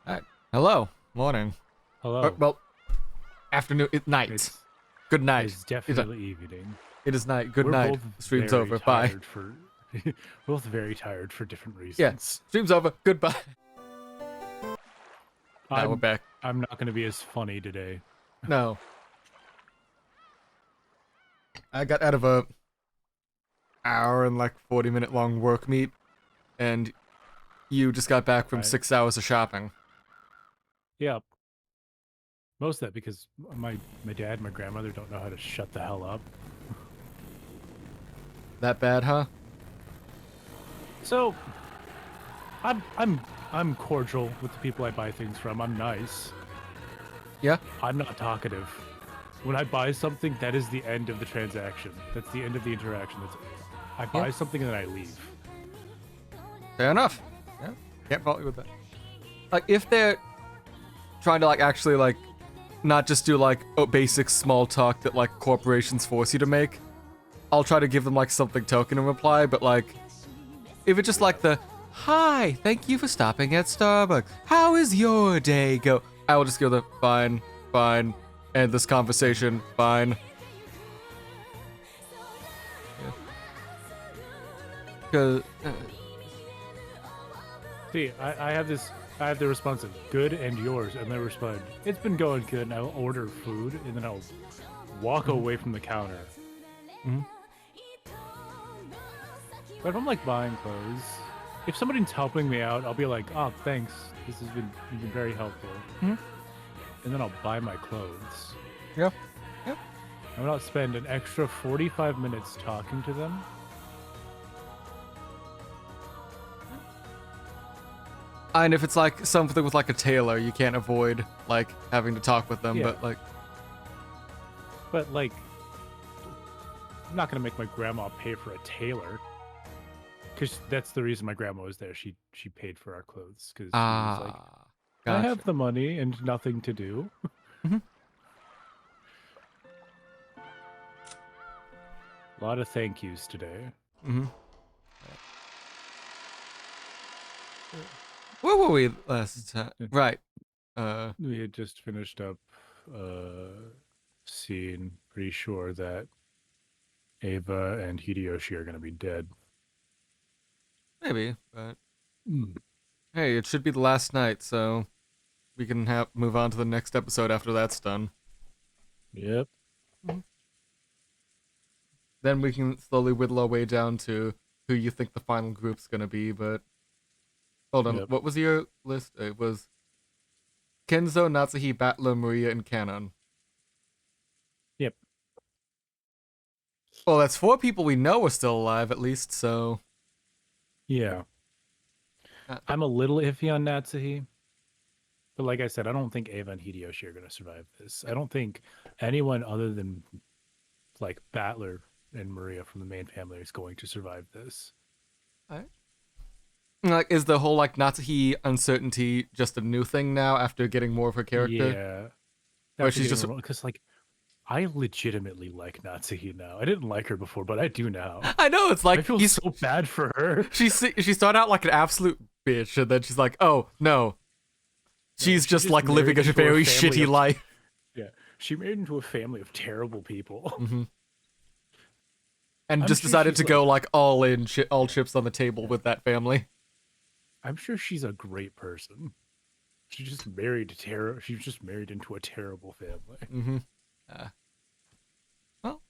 Alright. Hello. Morning. Hello. Well, afternoon. Night. It's Good night. it's definitely evening. It is night. Good We're night. both Stream's very over. Bye. tired for both very tired for different Yeah. reasons. Stream's over. Goodbye. Now we're back. I'm not going to be as funny today. No. I got out of a hour and like 40-minute long work meet, and you just got back from Right. 6 hours of shopping. Yep. Most of that because my dad and my grandmother don't know how to shut the hell up. That bad, huh? So I'm cordial with the people I buy things from. I'm nice. Yeah? I'm not talkative. When I buy something, that is the end of the transaction. That's the end of the interaction. I buy something and then I leave. Fair enough. Yeah. Can't fault you with that. Like, if they're trying to, like, actually, like, not just do, like, basic small talk that, like, corporations force you to make, I'll try to give them, like, something token in reply, but, like, if it's just, like, hi, thank you for stopping at Starbucks. How is your day go? I will just go fine, end this conversation, fine. Because, See, I have the response of good and yours, and they respond, it's been going good, and I'll order food, and then I'll walk away from the counter. But if I'm like buying clothes, if somebody's helping me out, I'll be like, oh, thanks, you've been very helpful. And then I'll buy my clothes. yeah. I will not spend an extra 45 minutes talking to them. And if it's like something with like a tailor, you can't avoid like having to talk with them, Yeah. but like, I'm not gonna make my grandma pay for a tailor, because that's the reason my grandma was there. She paid for our clothes because she was like, I gotcha. have the money and nothing to do. Mhm. A lot of thank yous today. Where were we last time? Right. We had just finished up scene. Pretty sure that Ava and Hideyoshi are gonna be dead. Maybe, but hey, it should be the last night, so we can move on to the next episode after that's done. Yep. Then we can slowly whittle our way down to who you think the final group's gonna be, but hold on, Yep. what was your list? It was Kenzo, Natsuhi, Battler, Maria, and Canon. Yep. Well, that's 4 people we know are still alive, at least, so... Yeah. I'm a little iffy on Natsuhi. But like I said, I don't think Ava and Hideyoshi are going to survive this. I don't think anyone other than like Battler and Maria from the main family is going to survive this. Alright. Like, is the whole, like, Natsuhi uncertainty just a new thing now after getting more of her character? Yeah. Or she's just... Because, like, I legitimately like Natsuhi now. I didn't like her before, but I do now. I know, it's like... I feel so bad for her. She started out like an absolute bitch, and then she's like, oh, no. She's just like, living a very shitty life. Yeah. She married into a family of terrible people. And just decided to go, like, all in, all chips on the table with that family. I'm sure she's a great person. She just married She's just married into a terrible family. Well.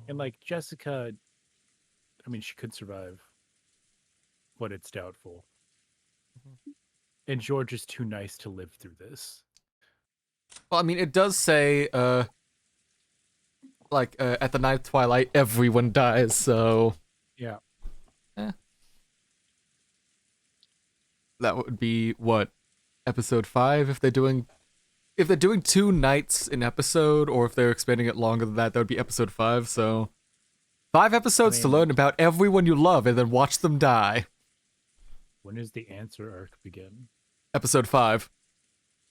And like Jessica, I mean, she could survive, but it's doubtful. And George is too nice to live through this. Well, I mean, it does say, at the ninth twilight, everyone dies, so... Yeah. That would be, what, episode 5, if they're doing 2 nights in episode, or if they're expanding it longer than that, that would be episode 5, so... 5 episodes to learn about everyone you love, and then watch them die. When does the answer arc begin? Episode 5.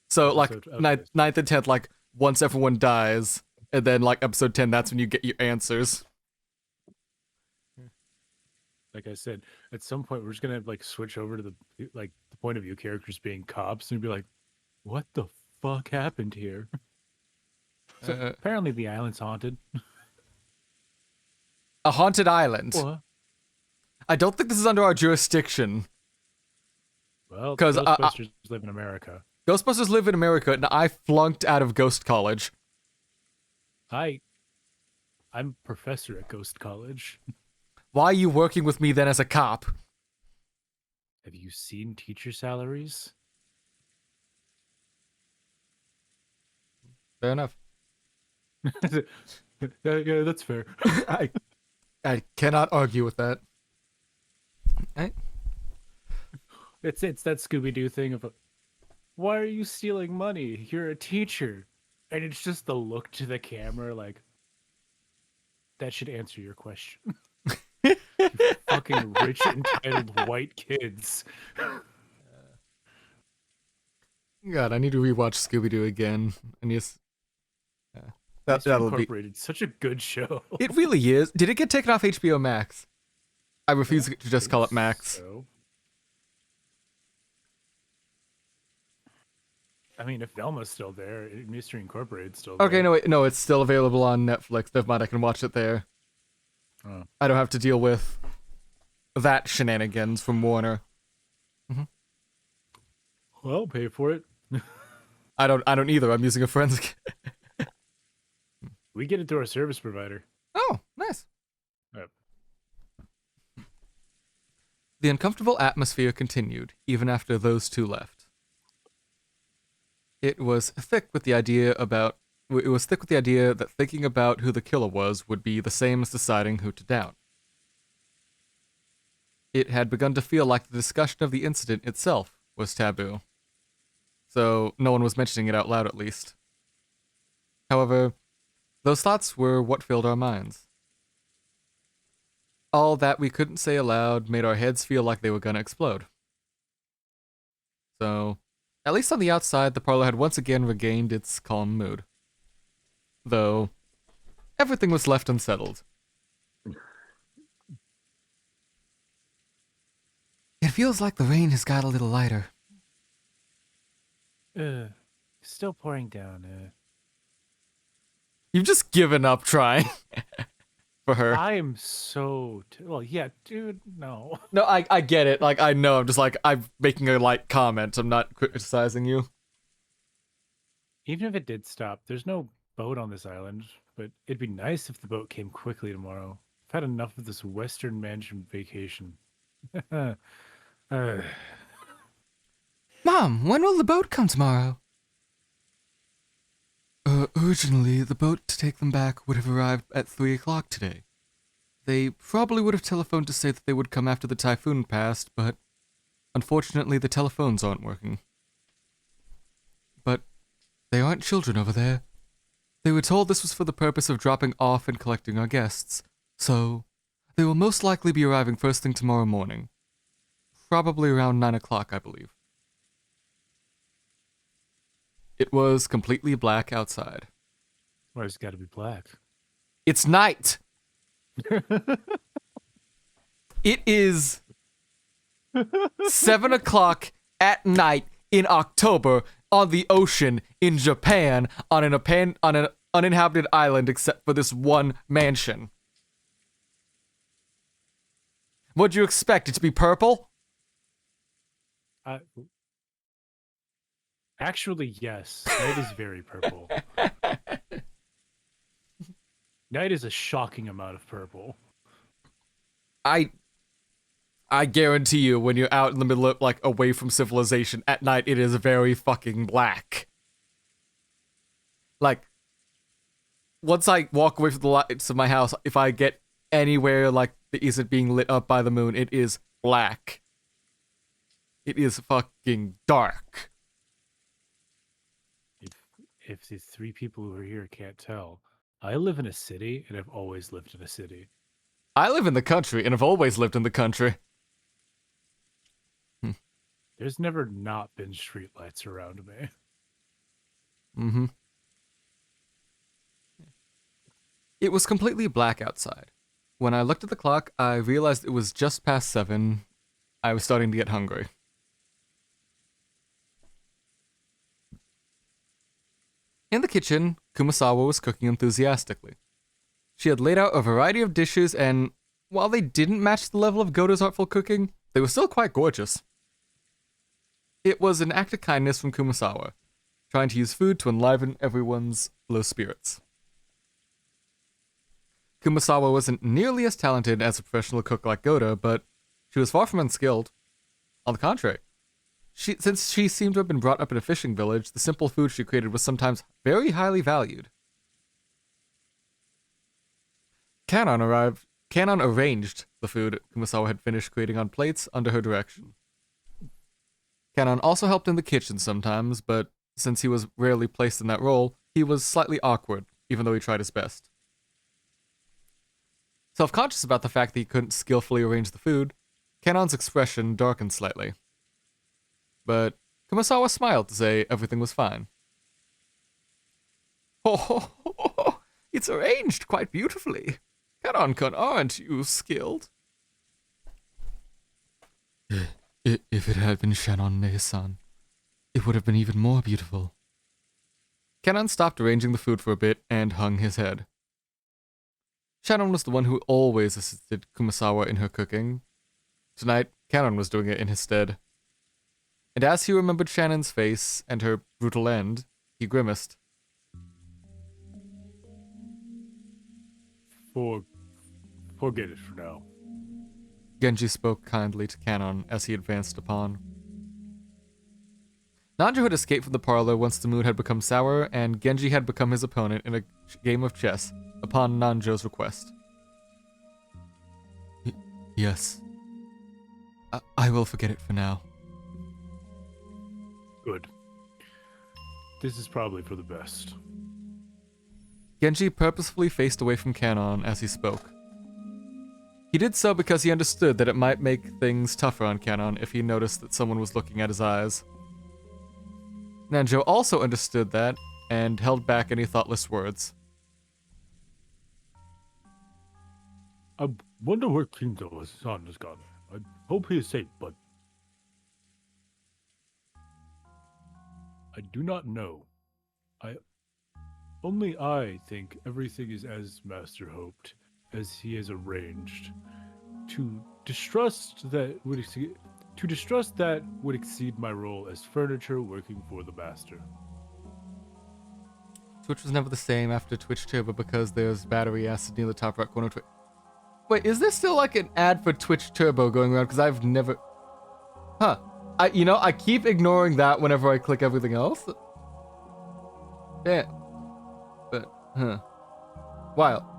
So, like, 9th and 10th, like, once everyone dies, and then, like, episode 10, that's when you get your answers. Like I said, at some point we're just gonna like switch over to the the point of view characters being cops, and you'd be like, what the fuck happened here? So apparently the island's haunted. A haunted island. What? I don't think this is under our jurisdiction. Well, 'Cause Ghostbusters live in America. Ghostbusters live in America, and I flunked out of Ghost College. I'm professor at Ghost College. Why are you working with me then as a cop? Have you seen teacher salaries? Fair enough. Yeah, that's fair. I cannot argue with that. It's that Scooby-Doo thing of, why are you stealing money? You're a teacher. And it's just the look to the camera like, that should answer your question. You fucking rich, entitled white kids. God, I need to rewatch Scooby-Doo again. And yes, that'll be... Incorporated, such a good show. It really is. Did it get taken off HBO Max? I refuse to just call it Max. So. I mean, if Velma's still there, Mystery Incorporated's still there. Okay, no, it's still available on Netflix. Never mind, I can watch it there. Oh. I don't have to deal with that shenanigans from Warner. Well, I'll pay for it. I don't either. I'm using a forensic. We get it through our service provider. Oh, nice. Yep. The uncomfortable atmosphere continued, even after those two left. It was thick with the idea that thinking about who the killer was would be the same as deciding who to doubt. It had begun to feel like the discussion of the incident itself was taboo. So no one was mentioning it out loud, at least. However, those thoughts were what filled our minds. All that we couldn't say aloud made our heads feel like they were gonna explode. So, at least on the outside, the parlor had once again regained its calm mood. Though, everything was left unsettled. It feels like the rain has got a little lighter. Still pouring down. You've just given up trying for her. I am so... well, yeah, dude, no. No, I get it. Like, I know. I'm just like, I'm making a light comment. I'm not criticizing you. Even if it did stop, there's no boat on this island, but it'd be nice if the boat came quickly tomorrow. I've had enough of this Western Mansion vacation. Mom, when will the boat come tomorrow? Originally, the boat to take them back would have arrived at 3 o'clock today. They probably would have telephoned to say that they would come after the typhoon passed, but unfortunately the telephones aren't working. But they aren't children over there. They were told this was for the purpose of dropping off and collecting our guests, so they will most likely be arriving first thing tomorrow morning. Probably around 9 o'clock, I believe. It was completely black outside. Why it's got to be black? It's night! It is 7 o'clock at night in October on the ocean in Japan on an uninhabited island except for this one mansion. What'd you expect? It to be purple? Actually, yes. Night is very purple. Night is a shocking amount of purple. I guarantee you, when you're out in the middle of, like, away from civilization, at night it is very fucking black. Like, once I walk away from the lights of my house, if I get anywhere, like, that isn't being lit up by the moon, it is black. It is fucking dark. If the three people who are here can't tell, I live in a city, and I've always lived in a city. I live in the country, and have always lived in the country. There's never not been streetlights around me. Mm-hmm. It was completely black outside. When I looked at the clock, I realized it was just past 7. I was starting to get hungry. In the kitchen, Kumasawa was cooking enthusiastically. She had laid out a variety of dishes, and while they didn't match the level of Goto's artful cooking, they were still quite gorgeous. It was an act of kindness from Kumasawa, trying to use food to enliven everyone's low spirits. Kumasawa wasn't nearly as talented as a professional cook like Goto, but she was far from unskilled. On the contrary, since she seemed to have been brought up in a fishing village, the simple food she created was sometimes very highly valued. Kanon arranged the food Kumasawa had finished creating on plates under her direction. Kanon also helped in the kitchen sometimes, but since he was rarely placed in that role, he was slightly awkward, even though he tried his best. Self-conscious about the fact that he couldn't skillfully arrange the food, Kanon's expression darkened slightly. But Kumasawa smiled to say everything was fine. Oh, it's arranged quite beautifully. Kanon-kun, aren't you skilled? If it had been Shannon-ne-san, it would have been even more beautiful. Kanon stopped arranging the food for a bit and hung his head. Shannon was the one who always assisted Kumasawa in her cooking. Tonight, Kanon was doing it in his stead. And as he remembered Shannon's face and her brutal end, he grimaced. Forget it for now. Genji spoke kindly to Kanon as he advanced upon. Nanjo had escaped from the parlor once the mood had become sour, and Genji had become his opponent in a game of chess upon Nanjo's request. Yes. I will forget it for now. Good. This is probably for the best. Genji purposefully faced away from Kanon as he spoke. He did so because he understood that it might make things tougher on Kanon if he noticed that someone was looking at his eyes. Nanjo also understood that, and held back any thoughtless words. I wonder where Kinzo's son has gone. I hope he is safe, but I do not know. Only I think everything is as Master hoped, as he has arranged. To distrust that would exceed my role as furniture working for the Master. Twitch was never the same after Twitch Turbo because there's battery acid near the top right corner of Twitch. Wait, is there still like an ad for Twitch Turbo going around? Because I've never... Huh. I keep ignoring that whenever I click everything else. Yeah. But, huh. Wow.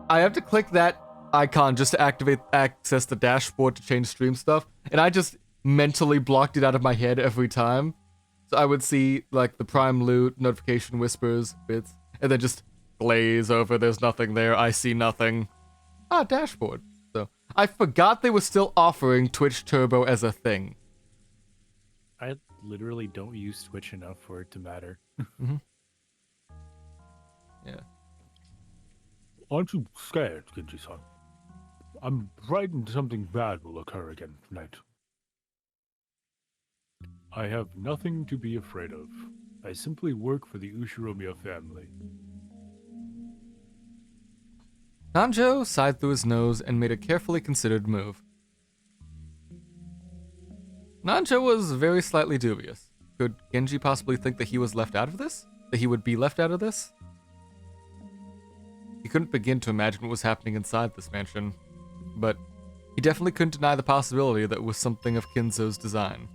I have to click that icon just to access the dashboard to change stream stuff, and I just mentally blocked it out of my head every time. So I would see, like, the Prime Loot, notification whispers, bits, and then just glaze over, there's nothing there, I see nothing. Ah, dashboard. So, I forgot they were still offering Twitch Turbo as a thing. I literally don't use Twitch enough for it to matter. Mm-hmm. Yeah. Aren't you scared, Genji-san? I'm frightened something bad will occur again tonight. I have nothing to be afraid of. I simply work for the Ushiromiya family. Nanjo sighed through his nose and made a carefully considered move. Nanjo was very slightly dubious. Could Genji possibly think that he was left out of this? That he would be left out of this? He couldn't begin to imagine what was happening inside this mansion, but he definitely couldn't deny the possibility that it was something of Kinzo's design.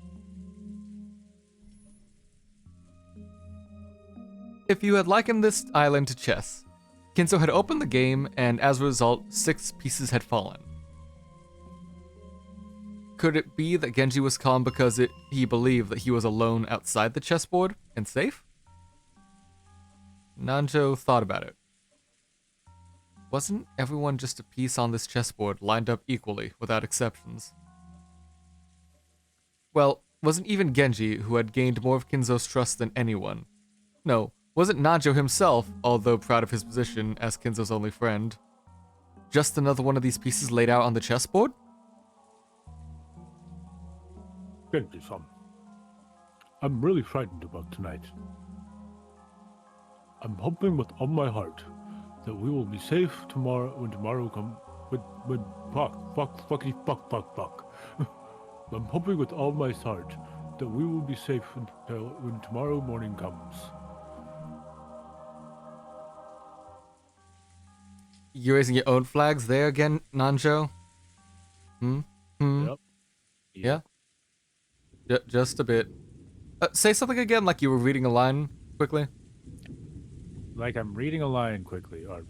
If you had likened this island to chess, Kinzo had opened the game, and as a result, 6 pieces had fallen. Could it be that Genji was calm because he believed that he was alone outside the chessboard and safe? Nanjo thought about it. Wasn't everyone just a piece on this chessboard lined up equally, without exceptions? Well, wasn't even Genji, who had gained more of Kinzo's trust than anyone. No, wasn't Nanjo himself, although proud of his position as Kinzo's only friend, just another one of these pieces laid out on the chessboard? Genji-san, I'm really frightened about tonight. I'm hoping with all my heart that we will be safe tomorrow when tomorrow comes. When fuck. I'm hoping with all my heart that we will be safe until when tomorrow morning comes. You raising your own flags there again, Nanjo? Yep. Yeah. Just a bit. Say something again, like you were reading a line quickly. Like I'm reading a line quickly, or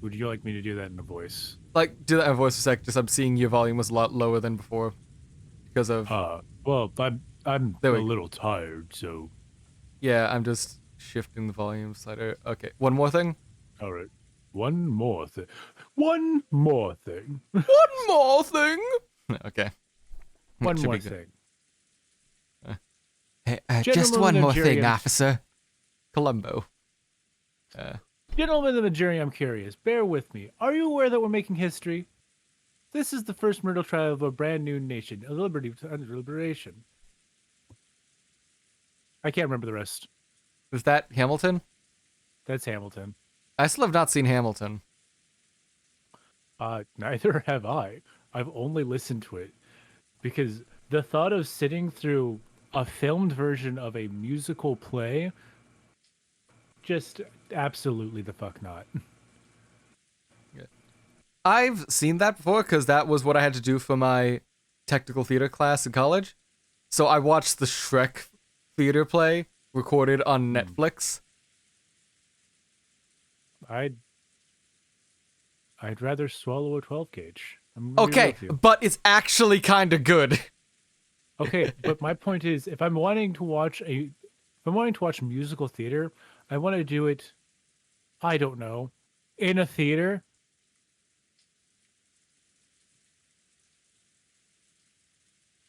would you like me to do that in a voice? Like, do that in a voice a sec. Just I'm seeing your volume was a lot lower than before because of. Well, I'm a little tired, so. Yeah, I'm just shifting the volume slider. Okay, one more thing. All right. One more thing. One more thing. One more thing. Okay. One more thing. Hey, just one more thing, officer. Columbo. Gentlemen of the jury, I'm curious. Bear with me. Are you aware that we're making history? This is the first murder trial of a brand new nation, a liberation. I can't remember the rest. Is that Hamilton? That's Hamilton. I still have not seen Hamilton. Neither have I. I've only listened to it because the thought of sitting through a filmed version of a musical play, just absolutely the fuck not. I've seen that before because that was what I had to do for my technical theater class in college. So I watched the Shrek theater play recorded on Netflix. I'd rather swallow a 12 gauge. Okay, but it's actually kind of good. Okay, but my point is, if I'm wanting to watch musical theater, I want to do it, I don't know, in a theater.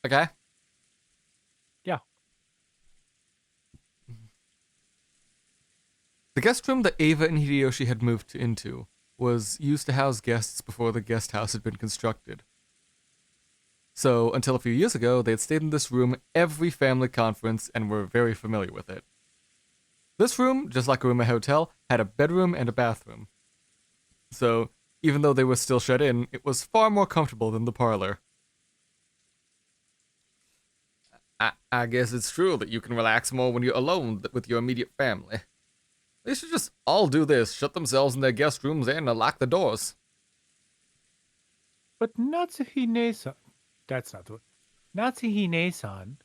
Okay. Yeah. The guest room that Ava and Hideyoshi had moved into was used to house guests before the guest house had been constructed. So, until a few years ago, they had stayed in this room every family conference and were very familiar with it. This room, just like a room at a hotel, had a bedroom and a bathroom. So, even though they were still shut in, it was far more comfortable than the parlor. I guess it's true that you can relax more when you're alone with your immediate family. They should just all do this, shut themselves in their guest rooms and lock the doors. But Natsuhine-san, that's not the one. Natsuhine-san,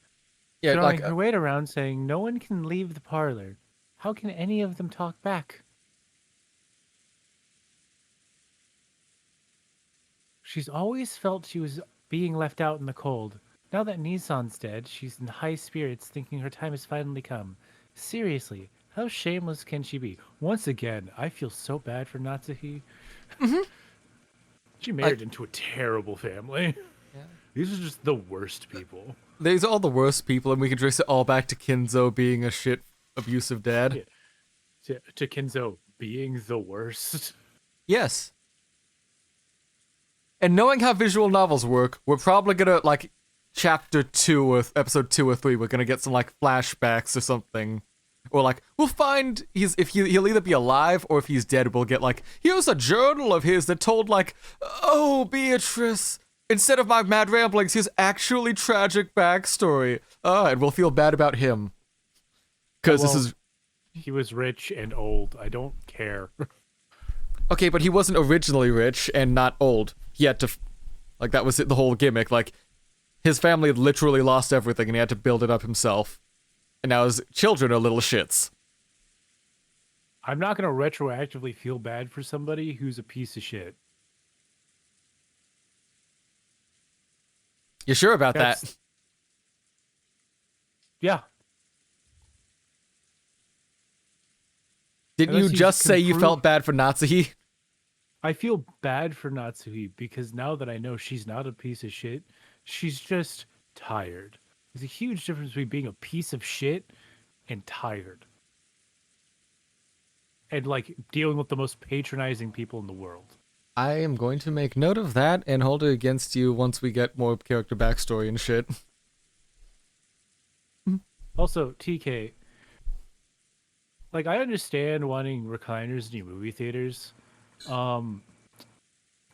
Yeah, throwing her weight around saying no one can leave the parlor. How can any of them talk back? She's always felt she was being left out in the cold. Now that Nissan's dead, she's in high spirits thinking her time has finally come. Seriously, how shameless can she be? Once again, I feel so bad for Natsuhi. She married into a terrible family. Yeah. These are just the worst people. These are all the worst people, and we can trace it all back to Kinzo being a shit, abusive dad. Yeah. To Kinzo being the worst. Yes. And knowing how visual novels work, we're probably gonna, like, chapter 2 or episode 2 or 3, we're gonna get some, like, flashbacks or something. Or, like, we'll find he'll either be alive or if he's dead, we'll get, like, here's a journal of his that told, like, oh, Beatrice, instead of my mad ramblings, his actually tragic backstory. And we'll feel bad about him. Because this is... He was rich and old. I don't care. Okay, but he wasn't originally rich and not old. He had to... Like, that was the whole gimmick. Like, his family literally lost everything and he had to build it up himself. And now his children are little shits. I'm not going to retroactively feel bad for somebody who's a piece of shit. You sure about that? Yeah. Didn't you just say you felt bad for Natsuhi? I feel bad for Natsuhi because now that I know she's not a piece of shit, she's just tired. There's a huge difference between being a piece of shit and tired. And, like, dealing with the most patronizing people in the world. I am going to make note of that and hold it against you once we get more character backstory and shit. Also, TK, like I understand wanting recliners in your movie theaters.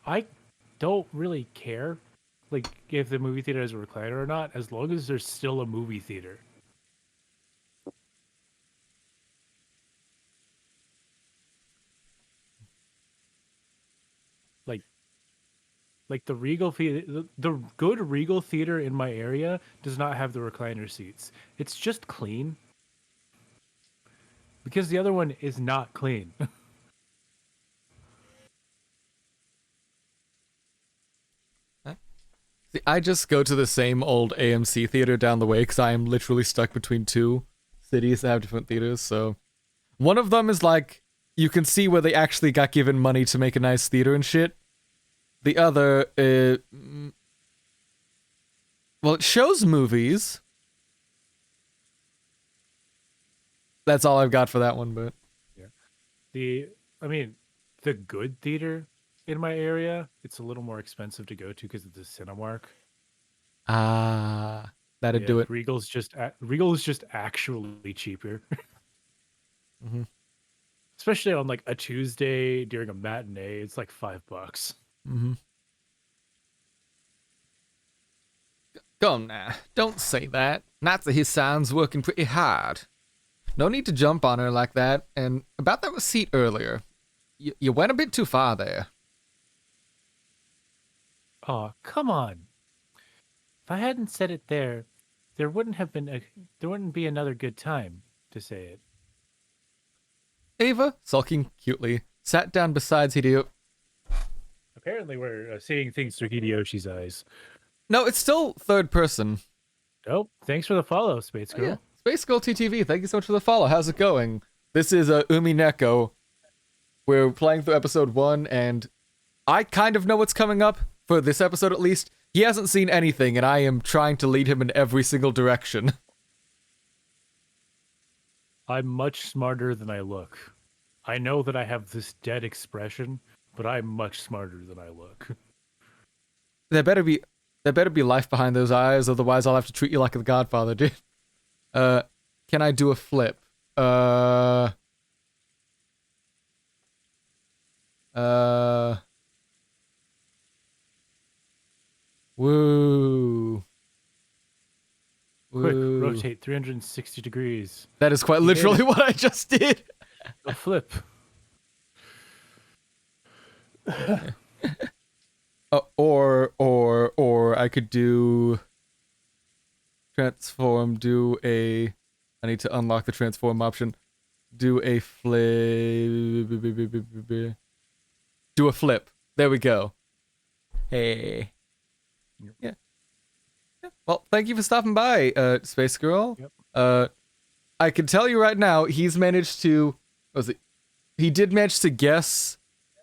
I don't really care, like if the movie theater has a recliner or not, as long as there's still a movie theater. Like, like the Regal theater, the good Regal theater in my area does not have the recliner seats. It's just clean because the other one is not clean. See, I just go to the same old AMC theater down the way because I am literally stuck between two cities that have different theaters. So one of them is like you can see where they actually got given money to make a nice theater and shit. The other, well, it shows movies. That's all I've got for that one, but The, I mean, the good theater in my area, it's a little more expensive to go to because it's a Cinemark. That'd do it. Regal's just actually cheaper, Mm-hmm. especially on like a Tuesday during a matinee. It's like $5. Mm-hmm. Come now, don't say that. Natsuhi-san's working pretty hard. No need to jump on her like that. And about that receipt earlier, you went a bit too far there. Oh, come on! If I hadn't said it there, there wouldn't be another good time to say it. Ava, sulking cutely, sat down beside Hideo. Apparently, we're seeing things through Hideyoshi's eyes. No, it's still third person. Oh, thanks for the follow, Space Girl. Oh, yeah. Space Girl TTV, thank you so much for the follow. How's it going? This is Umineko. We're playing through episode 1, and I kind of know what's coming up, for this episode at least. He hasn't seen anything, and I am trying to lead him in every single direction. I'm much smarter than I look. I know that I have this dead expression, but I'm much smarter than I look. There better be life behind those eyes, otherwise I'll have to treat you like the Godfather, dude. Can I do a flip? Woo. Quick, Woo. rotate 360 degrees. That is quite literally what I just did. A flip. Or I could do transform, I need to unlock the transform option. Do a flip. Do a flip. There we go. Hey. Yeah. Well, thank you for stopping by, Space Girl. Yep. I can tell you right now, he's managed to... He did manage to guess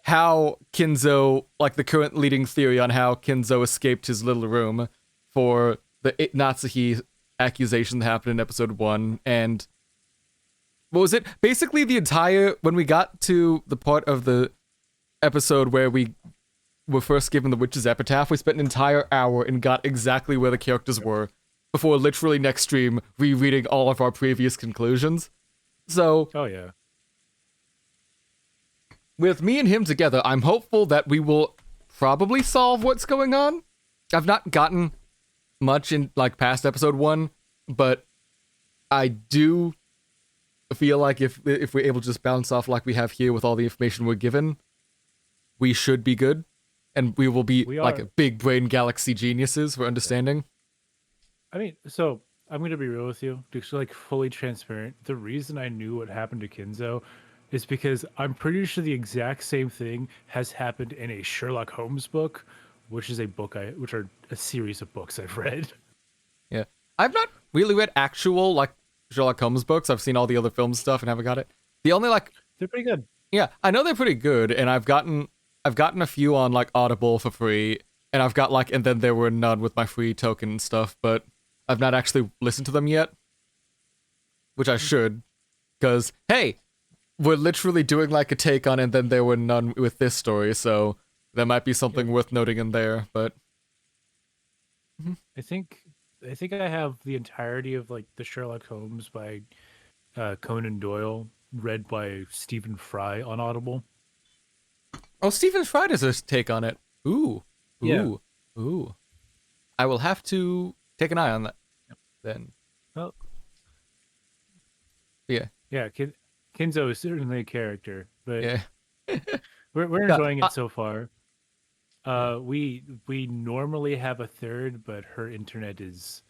how Kinzo, like the current leading theory on how Kinzo escaped his little room for the Natsuhi accusation that happened in episode 1, and what was it? Basically when we got to the part of the episode where we were first given the witch's epitaph, we spent an entire hour and got exactly where the characters were before literally next stream rereading all of our previous conclusions. So, oh yeah. With me and him together, I'm hopeful that we will probably solve what's going on. I've not gotten much in like past episode 1, but I do feel like if we're able to just bounce off like we have here with all the information we're given, we should be good, and we will be like big brain galaxy geniuses for understanding. I mean, so I'm gonna be real with you, just like fully transparent. The reason I knew what happened to Kinzo is because I'm pretty sure the exact same thing has happened in a Sherlock Holmes book, which is which are a series of books I've read. Yeah, I've not really read actual like Sherlock Holmes books. I've seen all the other film stuff and haven't got it. The only they're pretty good. Yeah, I know they're pretty good, and I've gotten a few on like Audible for free, and I've got and then there were none with my free token and stuff, but I've not actually listened to them yet, which I should, because hey, we're literally doing like a take on and then there were none with this story, so there might be something worth noting in there, but I think I have the entirety of like the Sherlock Holmes by Conan Doyle read by Stephen Fry on Audible. Oh, Stephen Fry does a take on it. Ooh. Yeah. Ooh. I will have to take an eye on that then. Well, Yeah. yeah, Kinzo is certainly a character, but Yeah. we're Yeah, enjoying it so far. We normally have a third, but her internet is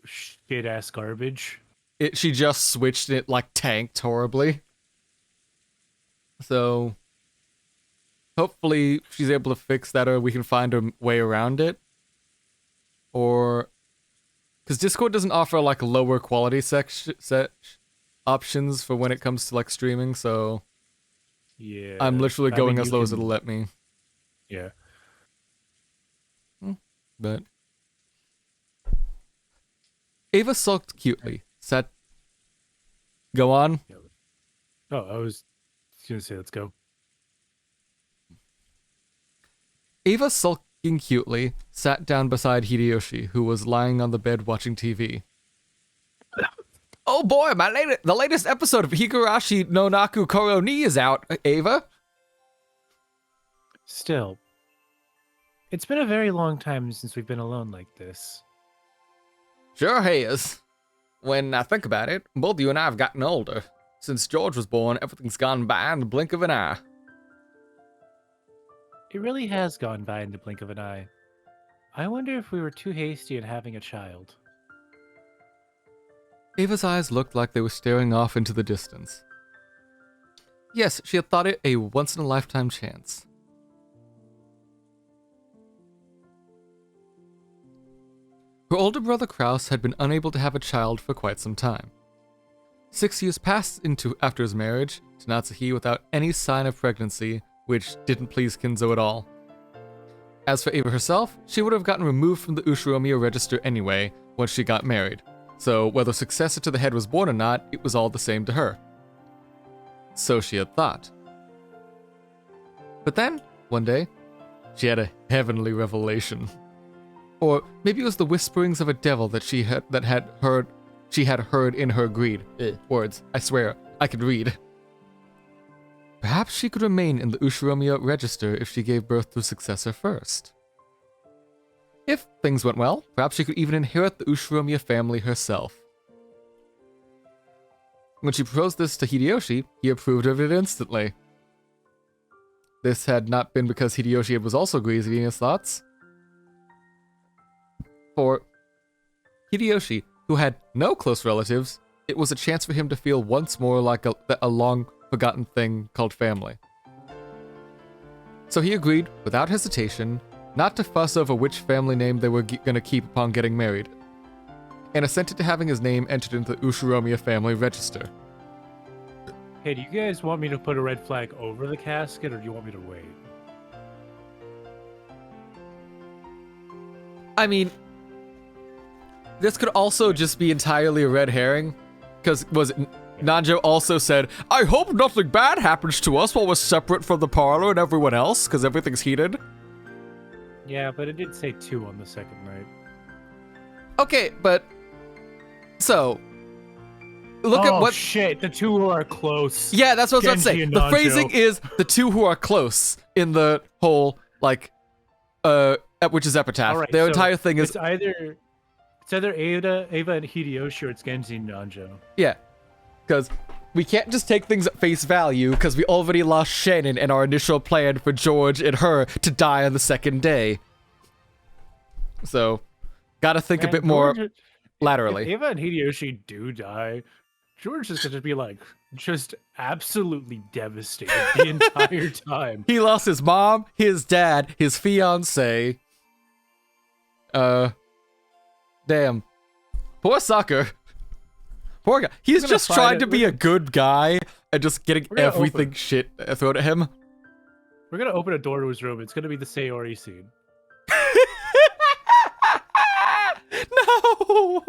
shit ass garbage. She just switched it, like, tanked horribly. So hopefully she's able to fix that, or we can find a way around it. Or because Discord doesn't offer like lower quality set options for when it comes to like streaming, so Yeah, I'm literally going as you low as can- it'll let me. Yeah. But Ava sulked cutely. Sat. Go on. Oh, I was gonna say, let's go. Ava sulking cutely sat down beside Hideyoshi, who was lying on the bed watching TV. Oh boy, the latest episode of Higurashi no Naku Koro ni is out, Ava. Still, it's been a very long time since we've been alone like this. Sure has. When I think about it, both you and I have gotten older. Since George was born, everything's gone by in the blink of an eye. It really has gone by in the blink of an eye. I wonder if we were too hasty in having a child. Ava's eyes looked like they were staring off into the distance. Yes, she had thought it a once-in-a-lifetime chance. Her older brother Kraus had been unable to have a child for quite some time. 6 years passed after his marriage to Natsuhi without any sign of pregnancy, which didn't please Kinzo at all. As for Ava herself, she would have gotten removed from the Ushiromiya register anyway once she got married, so whether successor to the head was born or not, it was all the same to her. So she had thought. But then, one day, she had a heavenly revelation. Or maybe it was the whisperings of a devil that she had heard in her greed. Words, I swear, I could read. Perhaps she could remain in the Ushiromiya register if she gave birth to a successor first. If things went well, perhaps she could even inherit the Ushiromiya family herself. When she proposed this to Hideyoshi, he approved of it instantly. This had not been because Hideyoshi was also greasy in his thoughts. For Hideyoshi, who had no close relatives, it was a chance for him to feel once more like a long-forgotten thing called family. So he agreed, without hesitation, not to fuss over which family name they were going to keep upon getting married, and assented to having his name entered into the Ushiromiya family register. Hey, do you guys want me to put a red flag over the casket, or do you want me to wait? I mean, this could also just be entirely a red herring, because Nanjo also said, I hope nothing bad happens to us while we're separate from the parlor and everyone else, because everything's heated. Yeah, but it did say 2 on the second night. Okay, but so look at what shit, the 2 who are close. Yeah, that's what I was about to say. Genji and The Nanjo. phrasing is the 2 who are close in the whole which is epitaph. All right, Their so entire thing is it's either Ava and Hideyoshi, or it's Genji and Nanjo. yeah, because we can't just take things at face value because we already lost Shannon in our initial plan for George and her to die on the second day. So, gotta think a Man, bit more George- laterally. If Ava and Hideyoshi do die, George is going to be like just absolutely devastated the entire time. He lost his mom, his dad, his fiance. Damn. Poor sucker. Poor guy. He's gonna just find trying it. to be a good guy and just getting We're gonna everything open- shit thrown at him. We're going to open a door to his room. It's going to be the Sayori scene. No!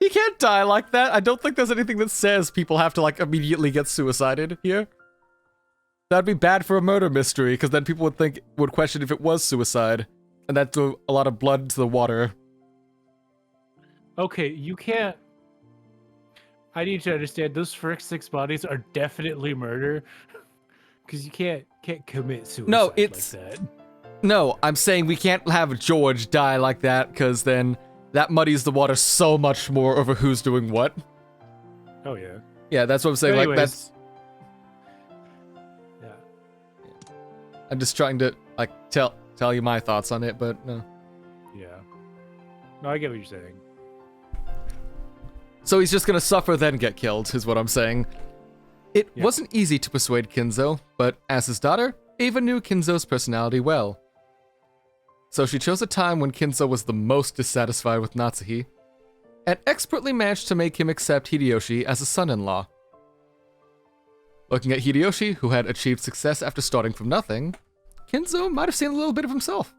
He can't die like that. I don't think there's anything that says people have to like immediately get suicided here. That'd be bad for a murder mystery, because then people would question if it was suicide. And that'd throw a lot of blood into the water. Okay, you can't... I need to understand those first 6 bodies are definitely murder, because you can't commit suicide No, it's like that. no. I'm saying we can't have George die like that, because then that muddies the water so much more over who's doing what. Oh yeah. Yeah, that's what I'm saying. Anyways, like that's. Yeah. I'm just trying to like tell you my thoughts on it, but no. Yeah. No, I get what you're saying. So he's just gonna suffer then get killed, is what I'm saying. It wasn't easy to persuade Kinzo, but as his daughter, Ava knew Kinzo's personality well. So she chose a time when Kinzo was the most dissatisfied with Natsuhi, and expertly managed to make him accept Hideyoshi as a son-in-law. Looking at Hideyoshi, who had achieved success after starting from nothing, Kinzo might have seen a little bit of himself.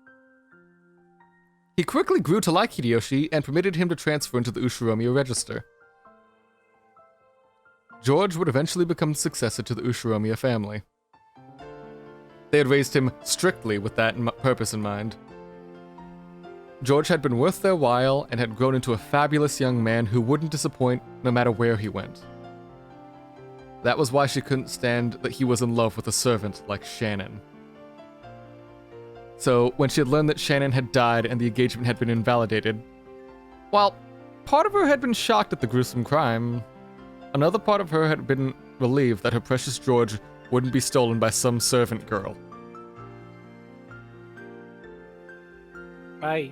He quickly grew to like Hideyoshi and permitted him to transfer into the Ushiromiya register. George would eventually become the successor to the Ushiromiya family. They had raised him strictly with that purpose in mind. George had been worth their while and had grown into a fabulous young man who wouldn't disappoint no matter where he went. That was why she couldn't stand that he was in love with a servant like Shannon. So, when she had learned that Shannon had died and the engagement had been invalidated, while part of her had been shocked at the gruesome crime, another part of her had been relieved that her precious George wouldn't be stolen by some servant girl. I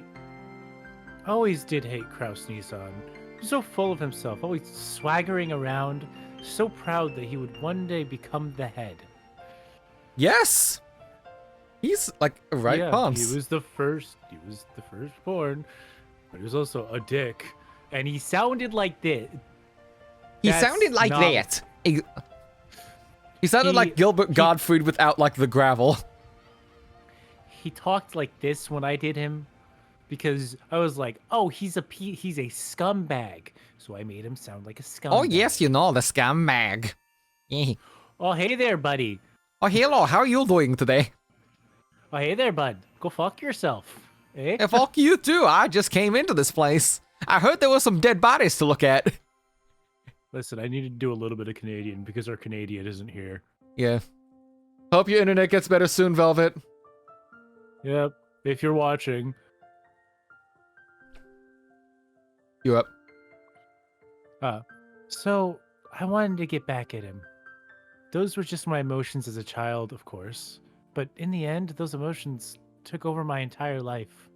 always did hate Kraus Nissan. He was so full of himself, always swaggering around, so proud that he would one day become the head. Yes! He's like a right palms. He was the firstborn, but he was also a dick. And he sounded like this. He sounded like that. He sounded like Gilbert Gottfried without like the gravel. He talked like this when I did him because I was like, "Oh, he's a scumbag." So I made him sound like a scumbag. Oh yes, you know the scumbag. Oh, hey there, buddy. Oh hello, how are you doing today? Oh, hey there, bud. Go fuck yourself. Eh? Hey, fuck you too. I just came into this place. I heard there were some dead bodies to look at. Listen, I need to do a little bit of Canadian because our Canadian isn't here. Yeah. Hope your internet gets better soon, Velvet. Yep. If you're watching. You up? So I wanted to get back at him. Those were just my emotions as a child, of course. But in the end, those emotions took over my entire life.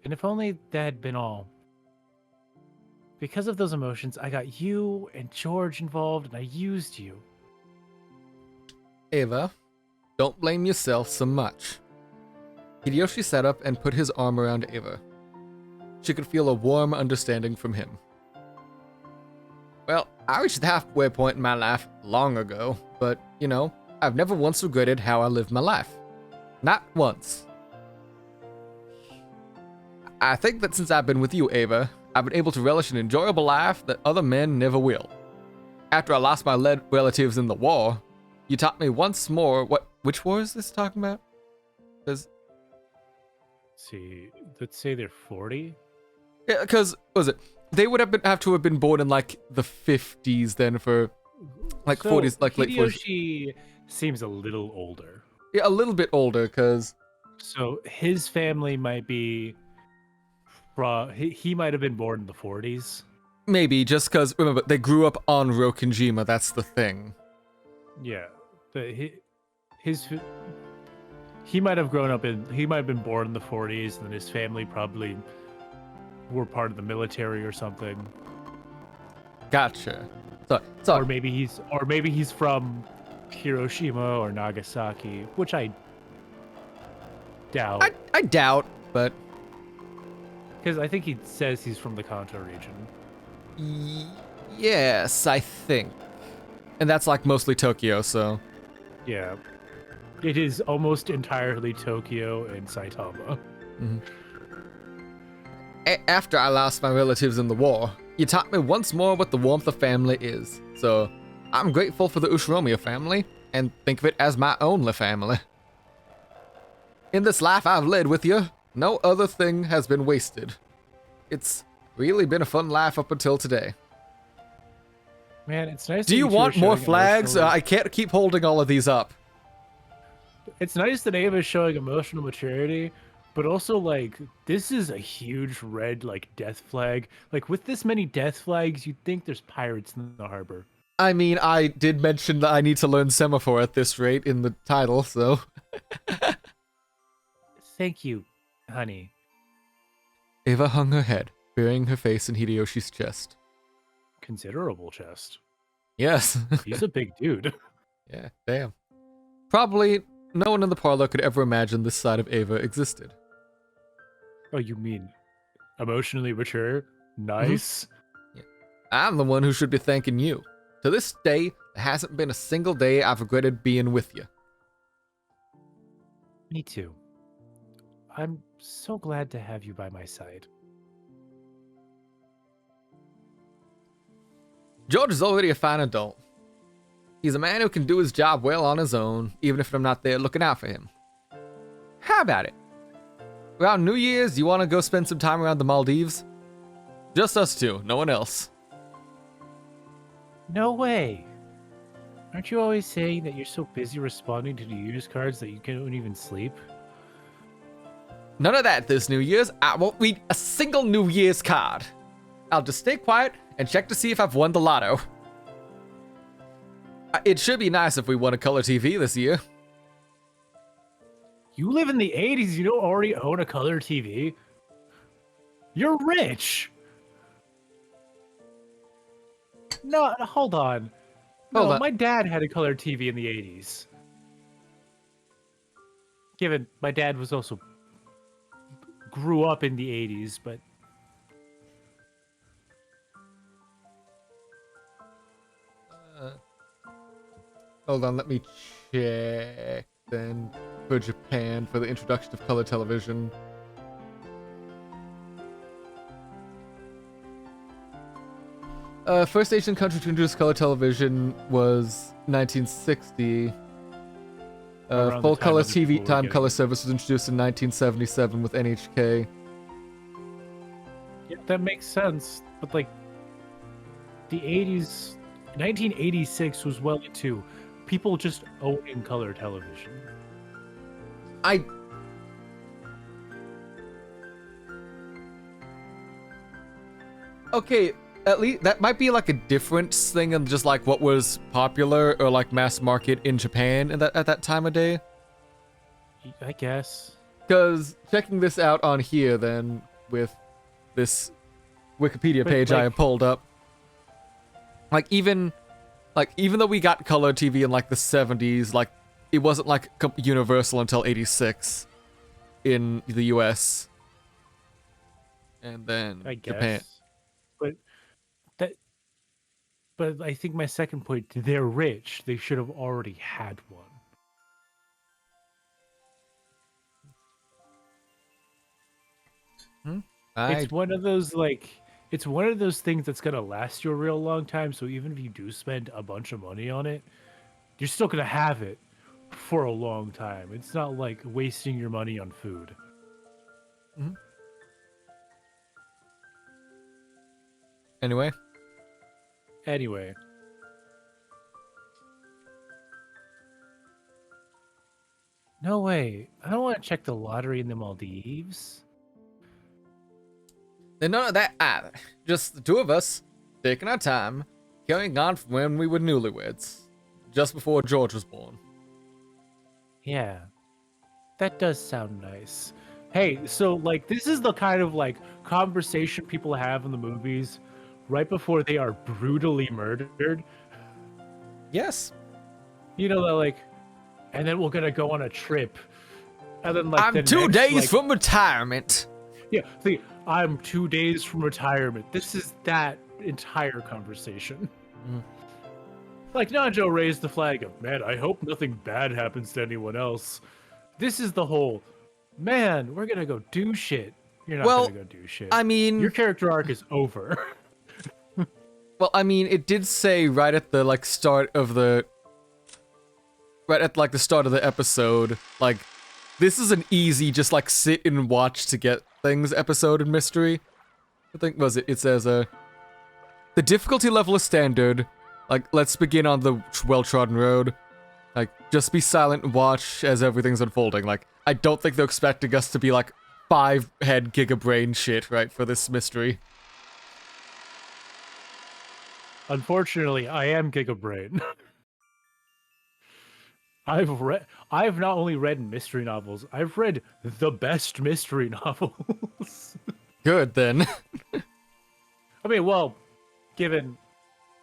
And if only that had been all. Because of those emotions, I got you and George involved, and I used you. Ava, don't blame yourself so much. Hideyoshi sat up and put his arm around Ava. She could feel a warm understanding from him. Well, I reached the halfway point in my life long ago, but, you know, I've never once regretted how I lived my life. Not once. I think that since I've been with you, Ava, I've been able to relish an enjoyable life that other men never will. After I lost my relatives in the war, you taught me once more which war is this talking about? See, let's say they're 40. Yeah, because, was it? They would have to have been born in, like, the 50s then for, like, So, 40s, like, late 40s. Hideyoshi seems a little older. Yeah, a little bit older, because... So his family might be... He might have been born in the 40s. Maybe, just because, remember, they grew up on Rokkenjima, that's the thing. Yeah. But he might have grown up he might have been born in the 40s, and then his family probably were part of the military or something. Gotcha. So or maybe he's from Hiroshima or Nagasaki, which I doubt. I doubt, but Because I think he says he's from the Kanto region. Yes, I think. And that's like mostly Tokyo, so. Yeah. It is almost entirely Tokyo and Saitama. Mm-hmm. After I lost my relatives in the war, you taught me once more what the warmth of family is. So, I'm grateful for the Ushiromiya family, and think of it as my only family. In this life I've led with you, no other thing has been wasted. It's really been a fun life up until today. Man, it's nice. Do you want more flags? I can't keep holding all of these up. It's nice that Ava is showing emotional maturity, but also, like, this is a huge red, like, death flag. Like, with this many death flags, you'd think there's pirates in the harbor. I mean, I did mention that I need to learn Semaphore at this rate in the title, so... Thank you, honey. Ava hung her head, burying her face in Hideyoshi's chest. Considerable chest. Yes. He's a big dude. Yeah, damn. Probably no one in the parlor could ever imagine this side of Ava existed. Oh, you mean emotionally mature? Nice. Yeah. I'm the one who should be thanking you. To this day, there hasn't been a single day I've regretted being with you. Me too. I'm so glad to have you by my side. George is already a fine adult. He's a man who can do his job well on his own, even if I'm not there looking out for him. How about it? Around New Year's, you want to go spend some time around the Maldives? Just us two, no one else. No way. Aren't you always saying that you're so busy responding to New Year's cards that you can't even sleep? None of that this New Year's. I won't read a single New Year's card. I'll just stay quiet and check to see if I've won the lotto. It should be nice if we won a color TV this year. You live in the 80s, you don't already own a color TV? You're rich! No, hold on. No, my dad had a color TV in the 80s. Given my dad was also grew up in the 80s, but hold on, let me check then for Japan for the introduction of color television. First Asian country to introduce color television was 1960. Full color TV time color service was introduced in 1977 with NHK. Yeah, that makes sense. But like, the 80s, 1986 was well into people just owning color television. Okay, at least that might be like a difference thing in just like what was popular or like mass market in Japan at that time of day. I guess. Because checking this out on here then with this Wikipedia page I have pulled up, even though we got color TV in like the 70s, like it wasn't like universal until 86 in the US. And then I guess. Japan. But I think my second point, they're rich. They should have already had one. It's one of those it's one of those things that's gonna last you a real long time. So even if you do spend a bunch of money on it, you're still gonna have it for a long time. It's not like wasting your money on food. Mm-hmm. Anyway. No way. I don't want to check the lottery in the Maldives. Then none of that either. Just the two of us, taking our time, carrying on from when we were newlyweds, just before George was born. Yeah. That does sound nice. Hey, so like this is the kind of like conversation people have in the movies right before they are brutally murdered. Yes. You know, that like, and then we're gonna go on a trip. And then like I'm 2 days from retirement. Yeah, see, I'm 2 days from retirement. This is that entire conversation. Like Najo raised the flag of, man, I hope nothing bad happens to anyone else. This is the whole, man, we're gonna go do shit. You're not gonna go do shit. I mean, your character arc is over. Well, I mean, it did say right at the start of the episode, like, this is an easy just like sit and watch to get things episode in mystery. I think it says the difficulty level is standard. Like, let's begin on the well-trodden road. Like, just be silent and watch as everything's unfolding. Like, I don't think they're expecting us to be like 5-head gigabrain shit, right, for this mystery. Unfortunately, I am Gigabrain. I've not only read mystery novels, I've read the best mystery novels. Good, then. I mean, well, given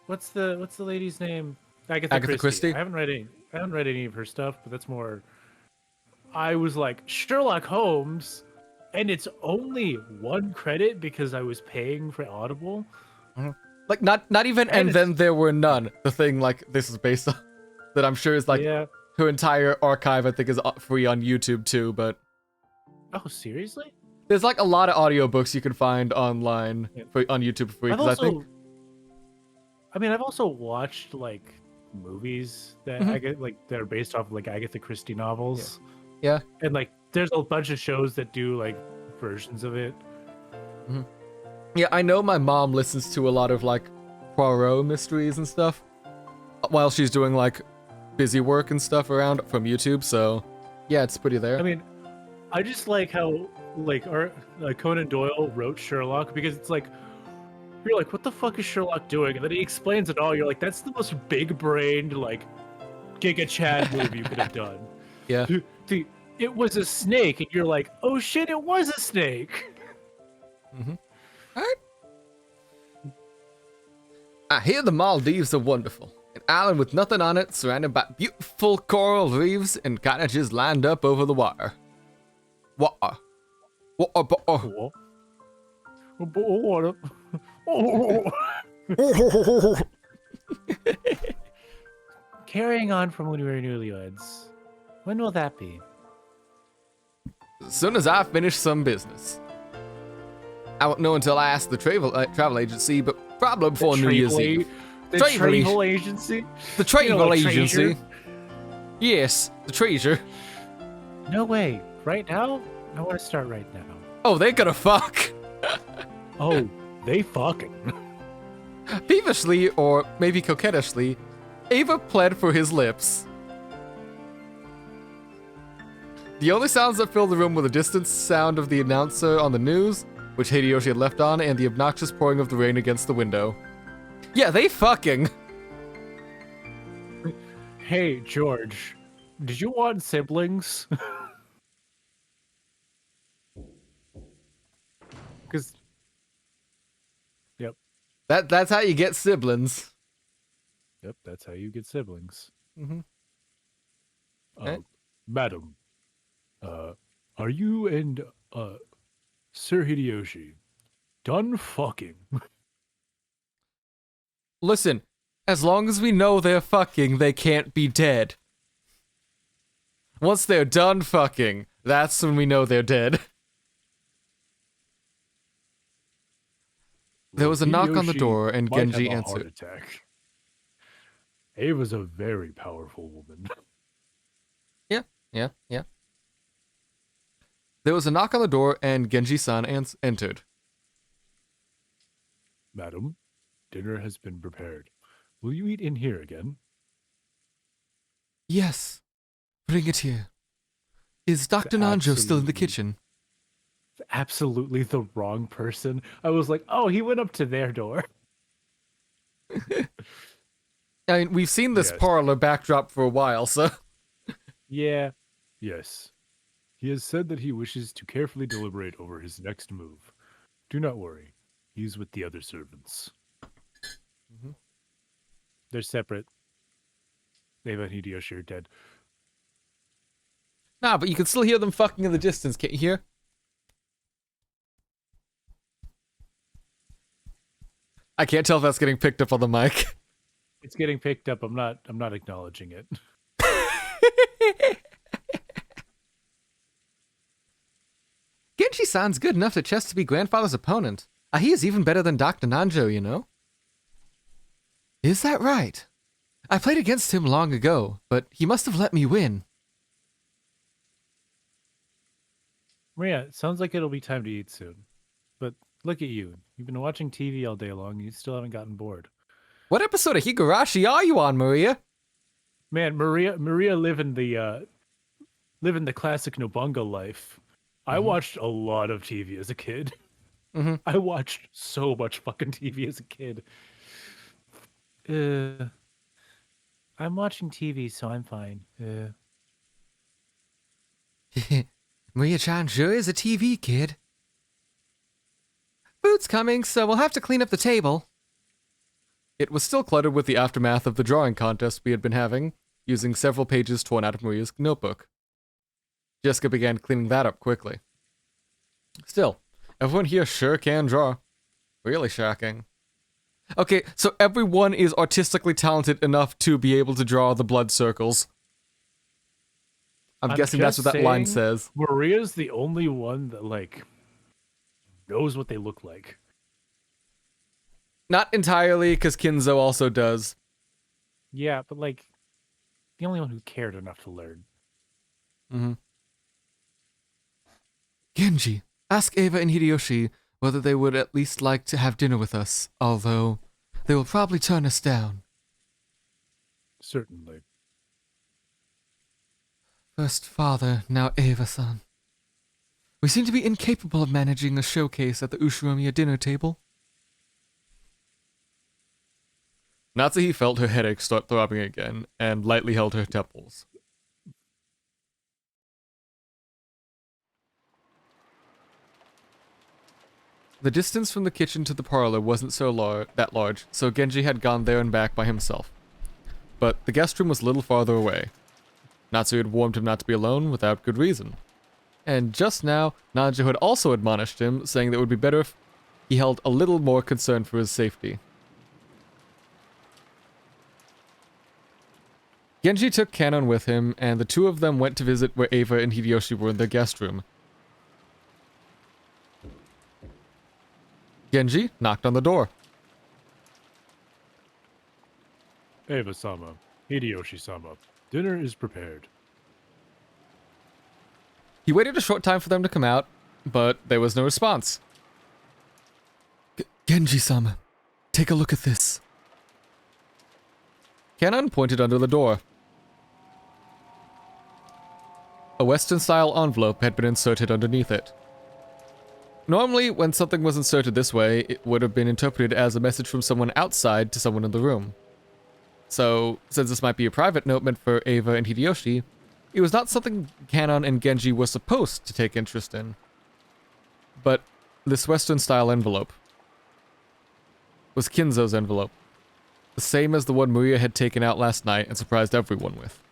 what's the lady's name? Agatha Christie? I haven't read any of her stuff, but that's more. I was like Sherlock Holmes, and it's only 1 credit because I was paying for Audible. Like, not even, and then there were none. The thing, like, this is based on, that I'm sure is, like, her entire archive, I think, is free on YouTube, too, but... Oh, seriously? There's, like, a lot of audiobooks you can find online, on YouTube for free, because I think... I mean, I've also watched, like, movies that that are based off of, like, Agatha Christie novels. Yeah. And, like, there's a bunch of shows that do, like, versions of it. Yeah, I know my mom listens to a lot of, like, Poirot mysteries and stuff while she's doing, like, busy work and stuff around from YouTube, so yeah, it's pretty there. I mean, I just like how, like, Conan Doyle wrote Sherlock, because it's like, you're like, what the fuck is Sherlock doing? And then he explains it all. You're like, that's the most big-brained, like, Giga Chad move you could have done. Yeah. It was a snake, and you're like, oh shit, it was a snake. Alright. I hear the Maldives are wonderful. An island with nothing on it, surrounded by beautiful coral reefs and cottages lined up over the water. Water. Carrying on from when we were newlyweds. When will that be? As soon as I finish some business. I won't know until I ask the travel agency, but probably before New Year's Eve. The travel agency? The travel agency. Treasure? Yes, the treasure. No way. Right now? I want to start right now. Oh, they're gonna fuck. Oh, they fucking. Peevishly, or maybe coquettishly, Ava pled for his lips. The only sounds that fill the room were the distant sound of the announcer on the news, which Hideyoshi had left on, and the obnoxious pouring of the rain against the window. Yeah, they fucking. Hey, George, did you want siblings? Because, yep. That's how you get siblings. Yep, that's how you get siblings. Okay. Madam, are you and, Sir Hideyoshi done fucking? Listen, as long as we know they're fucking, they can't be dead. Once they're done fucking, that's when we know they're dead. There was a knock on the door, and Genji answered. Heart attack. Ava's a very powerful woman. Yeah. There was a knock on the door, and Genji-san entered. Madam, dinner has been prepared. Will you eat in here again? Yes, bring it here. Is Dr. Nanjo still in the kitchen? Absolutely the wrong person. I was like, oh, he went up to their door. I mean, we've seen this parlor backdrop for a while, so... Yeah. Yes. He has said that he wishes to carefully deliberate over his next move. Do not worry. He's with the other servants. They're separate. Ava and Hideyoshi are dead. Nah, but you can still hear them fucking in the distance, can't you hear? I can't tell if that's getting picked up on the mic. It's getting picked up. I'm not acknowledging it. Genji-san's good enough to chess to be grandfather's opponent. He is even better than Dr. Nanjo, you know? Is that right? I played against him long ago, but he must have let me win. Maria, it sounds like it'll be time to eat soon. But look at you. You've been watching TV all day long and you still haven't gotten bored. What episode of Higurashi are you on, Maria? Man, Maria living the classic Nobunga life. I watched a lot of TV as a kid. I watched so much fucking TV as a kid. I'm watching TV, so I'm fine. Maria-chan sure is a TV kid. Food's coming, so we'll have to clean up the table. It was still cluttered with the aftermath of the drawing contest we had been having, using several pages torn out of Maria's notebook. Jessica began cleaning that up quickly. Still, everyone here sure can draw. Really shocking. Okay, so everyone is artistically talented enough to be able to draw the blood circles. I'm guessing that's what that line says. Maria's the only one that, like, knows what they look like. Not entirely, because Kinzo also does. Yeah, but, like, the only one who cared enough to learn. Genji, ask Eva and Hideyoshi whether they would at least like to have dinner with us, although they will probably turn us down. Certainly. First father, now Eva-san. We seem to be incapable of managing a showcase at the Ushiromiya dinner table. Natsuhi felt her headache start throbbing again, and lightly held her temples. The distance from the kitchen to the parlor wasn't that large, so Genji had gone there and back by himself. But the guest room was a little farther away. Natsuhi had warned him not to be alone without good reason. And just now, Nanjo had also admonished him, saying that it would be better if he held a little more concern for his safety. Genji took Kanon with him, and the two of them went to visit where Eva and Hideyoshi were in their guest room. Genji knocked on the door. Eva-sama, Hideyoshi-sama, dinner is prepared. He waited a short time for them to come out, but there was no response. Genji-sama, take a look at this. Kanon pointed under the door. A Western-style envelope had been inserted underneath it. Normally, when something was inserted this way, it would have been interpreted as a message from someone outside to someone in the room. So, since this might be a private note meant for Eva and Hideyoshi, it was not something Kanon and Genji were supposed to take interest in. But this Western-style envelope was Kinzo's envelope, the same as the one Maria had taken out last night and surprised everyone with.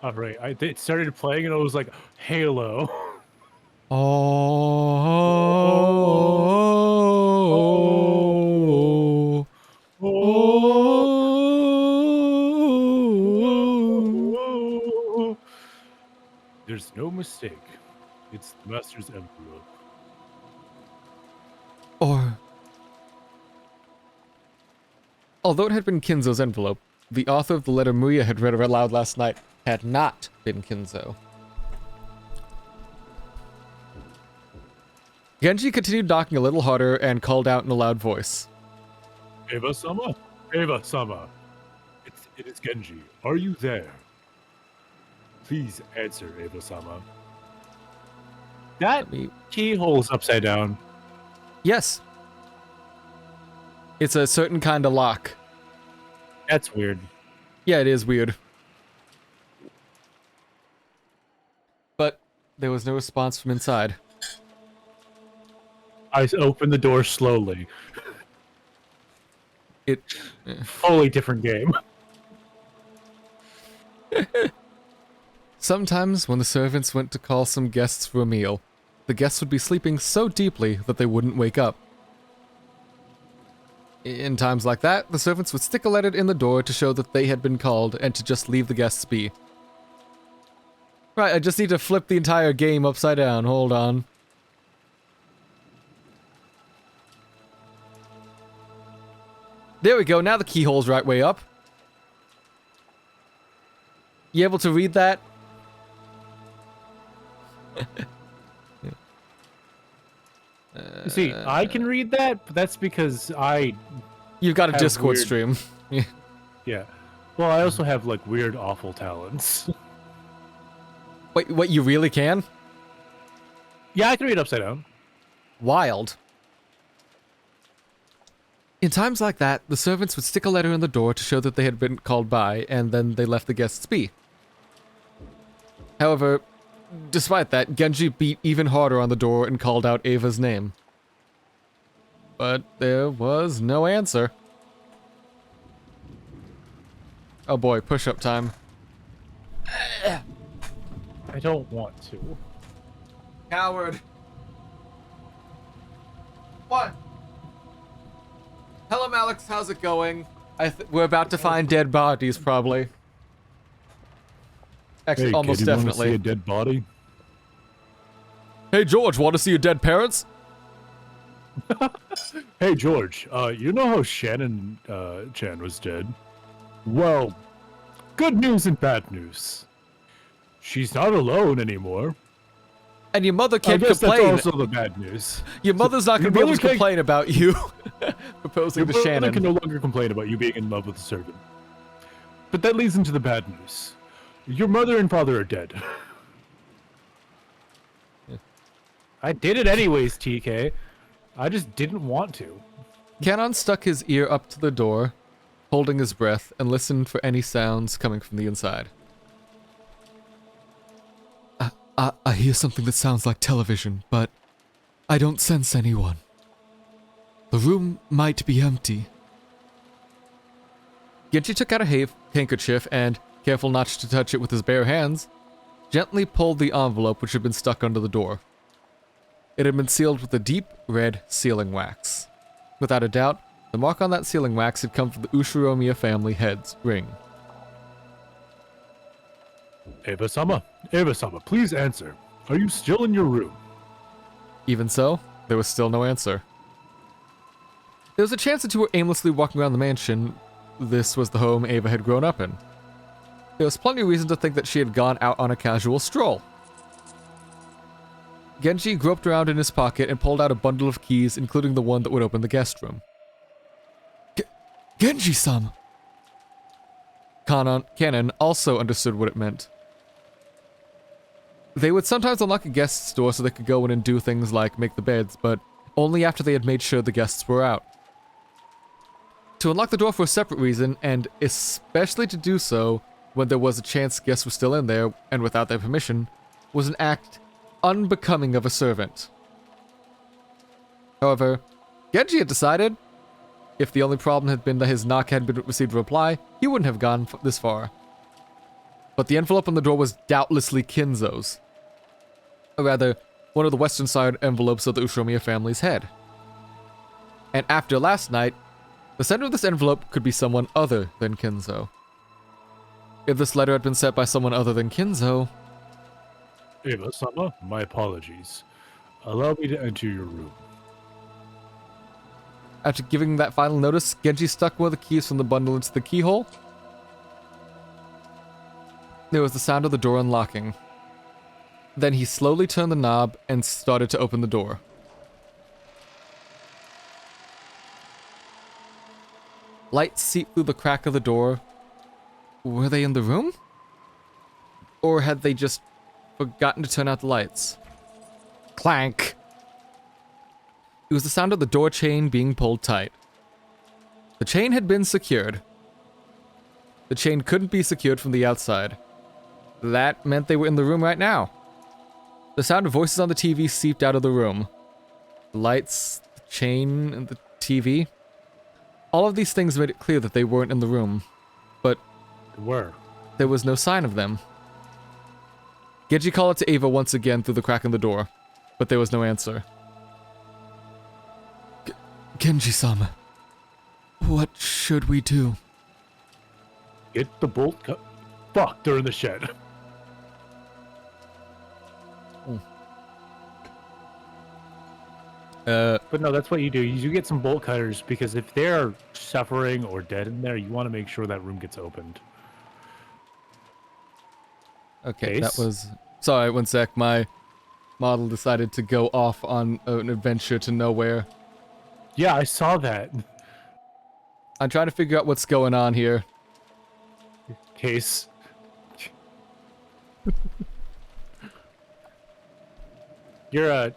Alright, it started playing and it was like, Halo. Oh. There's no mistake. It's the master's envelope. Although it had been Kinzo's envelope, the author of the letter Maria had read aloud last night had not been Kinzo. Genji continued knocking a little harder and called out in a loud voice. Eva-sama? Eva-sama. It is Genji. Are you there? Please answer, Eva-sama. That keyhole's upside down. Yes. It's a certain kind of lock. That's weird. Yeah, it is weird. But there was no response from inside. I opened the door slowly. Totally different game. Sometimes when the servants went to call some guests for a meal, the guests would be sleeping so deeply that they wouldn't wake up. In times like that, the servants would stick a letter in the door to show that they had been called and to just leave the guests be. Right, I just need to flip the entire game upside down. Hold on. There we go, now the keyhole's right way up. You able to read that? You see, I can read that, but that's because You've got a have Discord weird- stream. yeah. Well, I also have like weird, awful talents. Wait, what? You really can? Yeah, I can read upside down. Wild. In times like that, the servants would stick a letter in the door to show that they had been called by, and then they left the guests be. However, despite that, Genji beat even harder on the door and called out Ava's name. But there was no answer. Oh boy, push-up time. I don't want to. Coward. What? Hello, Alex. How's it going? We're about to find dead bodies, probably. Actually, Hey, almost kid, you wanna definitely. see a dead body? Hey, George, want to see your dead parents? Hey, George. You know how Shannon Chan was dead? Well, good news and bad news. She's not alone anymore. And your mother I can't guess complain. that's also the bad news. Your mother's not Your going to be able mother to can't- complain about you proposing Your to brother Shannon. can no longer complain about you being in love with a servant. But that leads into the bad news. Your mother and father are dead. I did it anyways, TK. I just didn't want to. Canon stuck his ear up to the door, holding his breath, and listened for any sounds coming from the inside. I hear something that sounds like television, but I don't sense anyone. The room might be empty. Genji took out a handkerchief and, careful not to touch it with his bare hands, gently pulled the envelope which had been stuck under the door. It had been sealed with a deep red sealing wax. Without a doubt, the mark on that sealing wax had come from the Ushiromiya family head's ring. Eva-sama, please answer. Are you still in your room? Even so, there was still no answer. There was a chance the two were aimlessly walking around the mansion. This was the home Ava had grown up in. There was plenty of reason to think that she had gone out on a casual stroll. Genji groped around in his pocket and pulled out a bundle of keys, including the one that would open the guest room. Genji-sama! Canon also understood what it meant. They would sometimes unlock a guest's door so they could go in and do things like make the beds, but only after they had made sure the guests were out. To unlock the door for a separate reason, and especially to do so when there was a chance guests were still in there and without their permission, was an act unbecoming of a servant. However, Genji had decided, if the only problem had been that his knock hadn't received a reply, he wouldn't have gone this far. But the envelope on the door was doubtlessly Kinzo's. Or rather, one of the western side envelopes of the Ushiromiya family's head. And after last night, the sender of this envelope could be someone other than Kinzo. If this letter had been sent by someone other than Kinzo... Eva-sama, my apologies. Allow me to enter your room. After giving that final notice, Genji stuck one of the keys from the bundle into the keyhole. There was the sound of the door unlocking. Then he slowly turned the knob and started to open the door. Light seeped through the crack of the door. Were they in the room? Or had they just forgotten to turn out the lights? Clank! It was the sound of the door chain being pulled tight. The chain had been secured. The chain couldn't be secured from the outside. That meant they were in the room right now. The sound of voices on the TV seeped out of the room. The lights, the chain, and the TV. All of these things made it clear that they weren't in the room. But there was no sign of them. Genji called out to Ava once again through the crack in the door, but there was no answer. Genji-sama, what should we do? Get the bolt cut. Fuck, they're in the shed. But no, that's what you do. You get some bolt cutters because if they're suffering or dead in there, you want to make sure that room gets opened. Okay, Case? that was... Sorry, one sec. My model decided to go off on an adventure to nowhere. Yeah, I saw that. I'm trying to figure out what's going on here. Case. You're a...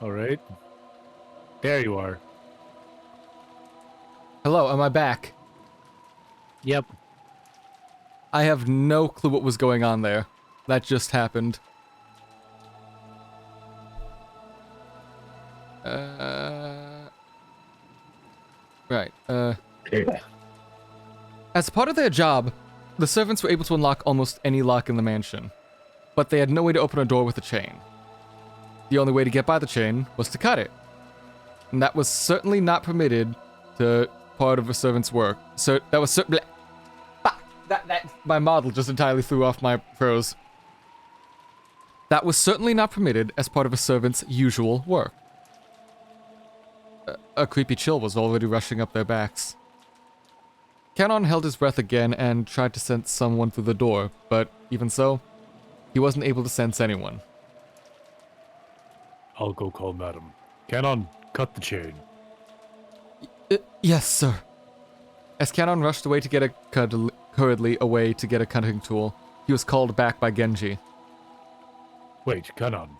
Alright. There you are. Hello, am I back? Yep. I have no clue what was going on there. That just happened. Right, As part of their job, the servants were able to unlock almost any lock in the mansion, but they had no way to open a door with a chain. The only way to get by the chain was to cut it, and that was certainly not permitted to part of a servant's work. So that was certainly... my model just entirely threw off my prose. That was certainly not permitted as part of a servant's usual work. A creepy chill was already rushing up their backs. Canon held his breath again and tried to sense someone through the door, but even so, he wasn't able to sense anyone. I'll go call Madam. Canon, cut the chain. Yes, sir. As Canon rushed away to get hurriedly away to get a cutting tool, he was called back by Genji. Wait, Canon.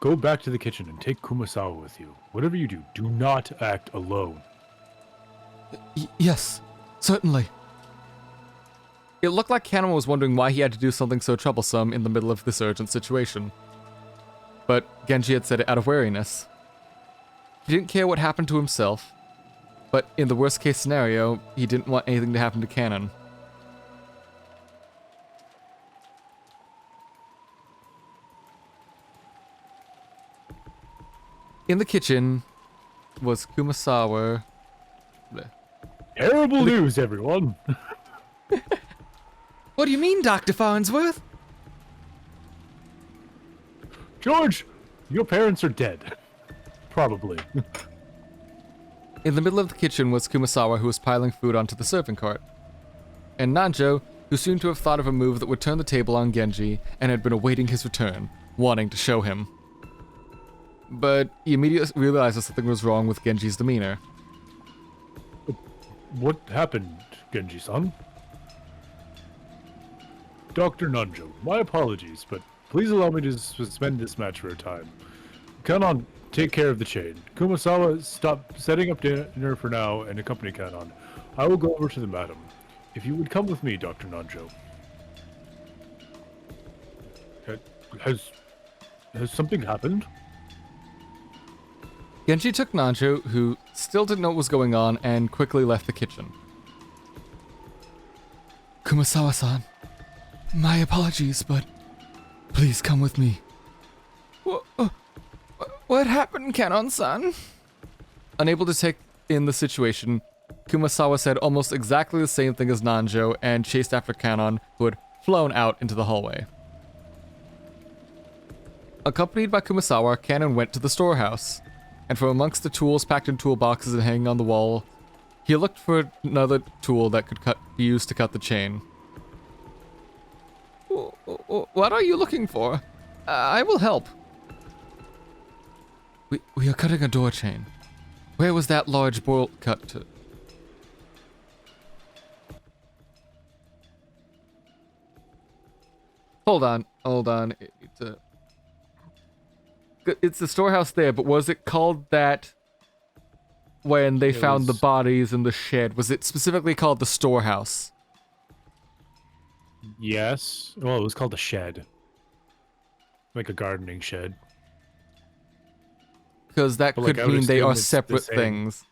Go back to the kitchen and take Kumasawa with you. Whatever you do, do not act alone. Yes, certainly. It looked like Canon was wondering why he had to do something so troublesome in the middle of this urgent situation. But Genji had said it out of wariness. He didn't care what happened to himself, but in the worst case scenario, he didn't want anything to happen to Canon. In the kitchen was Kumasawa. Terrible news, everyone! What do you mean, Dr. Farnsworth? George, your parents are dead. Probably. In the middle of the kitchen was Kumasawa, who was piling food onto the serving cart. And Nanjo, who seemed to have thought of a move that would turn the table on Genji and had been awaiting his return, wanting to show him. But he immediately realized that something was wrong with Genji's demeanor. What happened, Genji-san? Dr. Nanjo, my apologies, but please allow me to suspend this match for a time. Kanon, take care of the chain. Kumasawa, stop setting up dinner for now and accompany Kanon. I will go over to the madam. If you would come with me, Dr. Nanjo. Has something happened? Genji took Nanjo, who still didn't know what was going on, and quickly left the kitchen. Kumasawa-san, my apologies, but please come with me. What happened, Canon-san? Unable to take in the situation, Kumasawa said almost exactly the same thing as Nanjo and chased after Canon, who had flown out into the hallway. Accompanied by Kumasawa, Canon went to the storehouse, and from amongst the tools packed in toolboxes and hanging on the wall, he looked for another tool that could be used to cut the chain. What are you looking for? I will help. We are cutting a door chain. Where was that large bolt cut to? Hold on. It's the storehouse there, but was it called that when they found the bodies in the shed? Was it specifically called the storehouse? Yes. Well, it was called a shed. Like a gardening shed. Because that could mean they are separate things.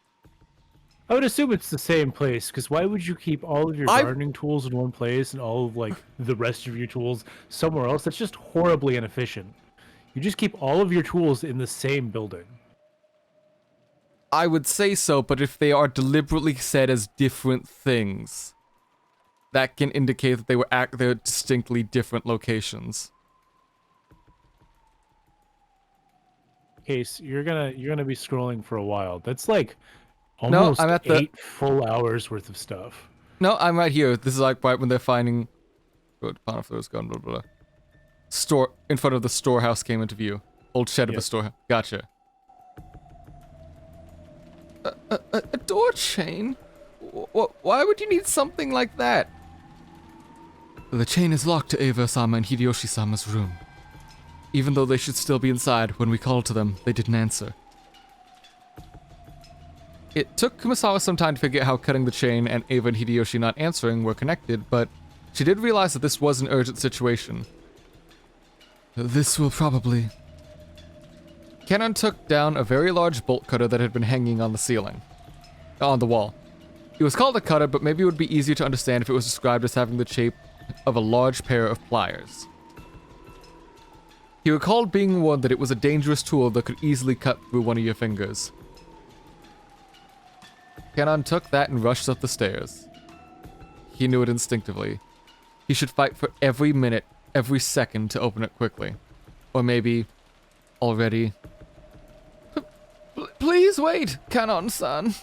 I would assume it's the same place, because why would you keep all of your gardening tools in one place and all of, like, the rest of your tools somewhere else? That's just horribly inefficient. You just keep all of your tools in the same building. I would say so, but if they are deliberately said as different things, that can indicate that they're distinctly different locations. Case, you're gonna be scrolling for a while. That's like almost 8 full hours worth of stuff. No, I'm right here. This is like right when they're finding... Good, Pawn Floor's gone, blah, blah, blah. Store, in front of the storehouse came into view. Old shed of a storehouse. Gotcha. A door chain? Why would you need something like that? The chain is locked to Eva-sama and Hideyoshi-sama's room. Even though they should still be inside, when we called to them, they didn't answer. It took Kumasawa some time to figure out how cutting the chain and Eva and Hideyoshi not answering were connected, but she did realize that this was an urgent situation. This will probably... Kenan took down a very large bolt cutter that had been hanging on the ceiling. On the wall. It was called a cutter, but maybe it would be easier to understand if it was described as having the shape of a large pair of pliers. He recalled being warned that it was a dangerous tool that could easily cut through one of your fingers. Kenan took that and rushed up the stairs. He knew it instinctively. He should fight for every minute, every second to open it quickly. Or maybe... already... Please wait, Kanon-san.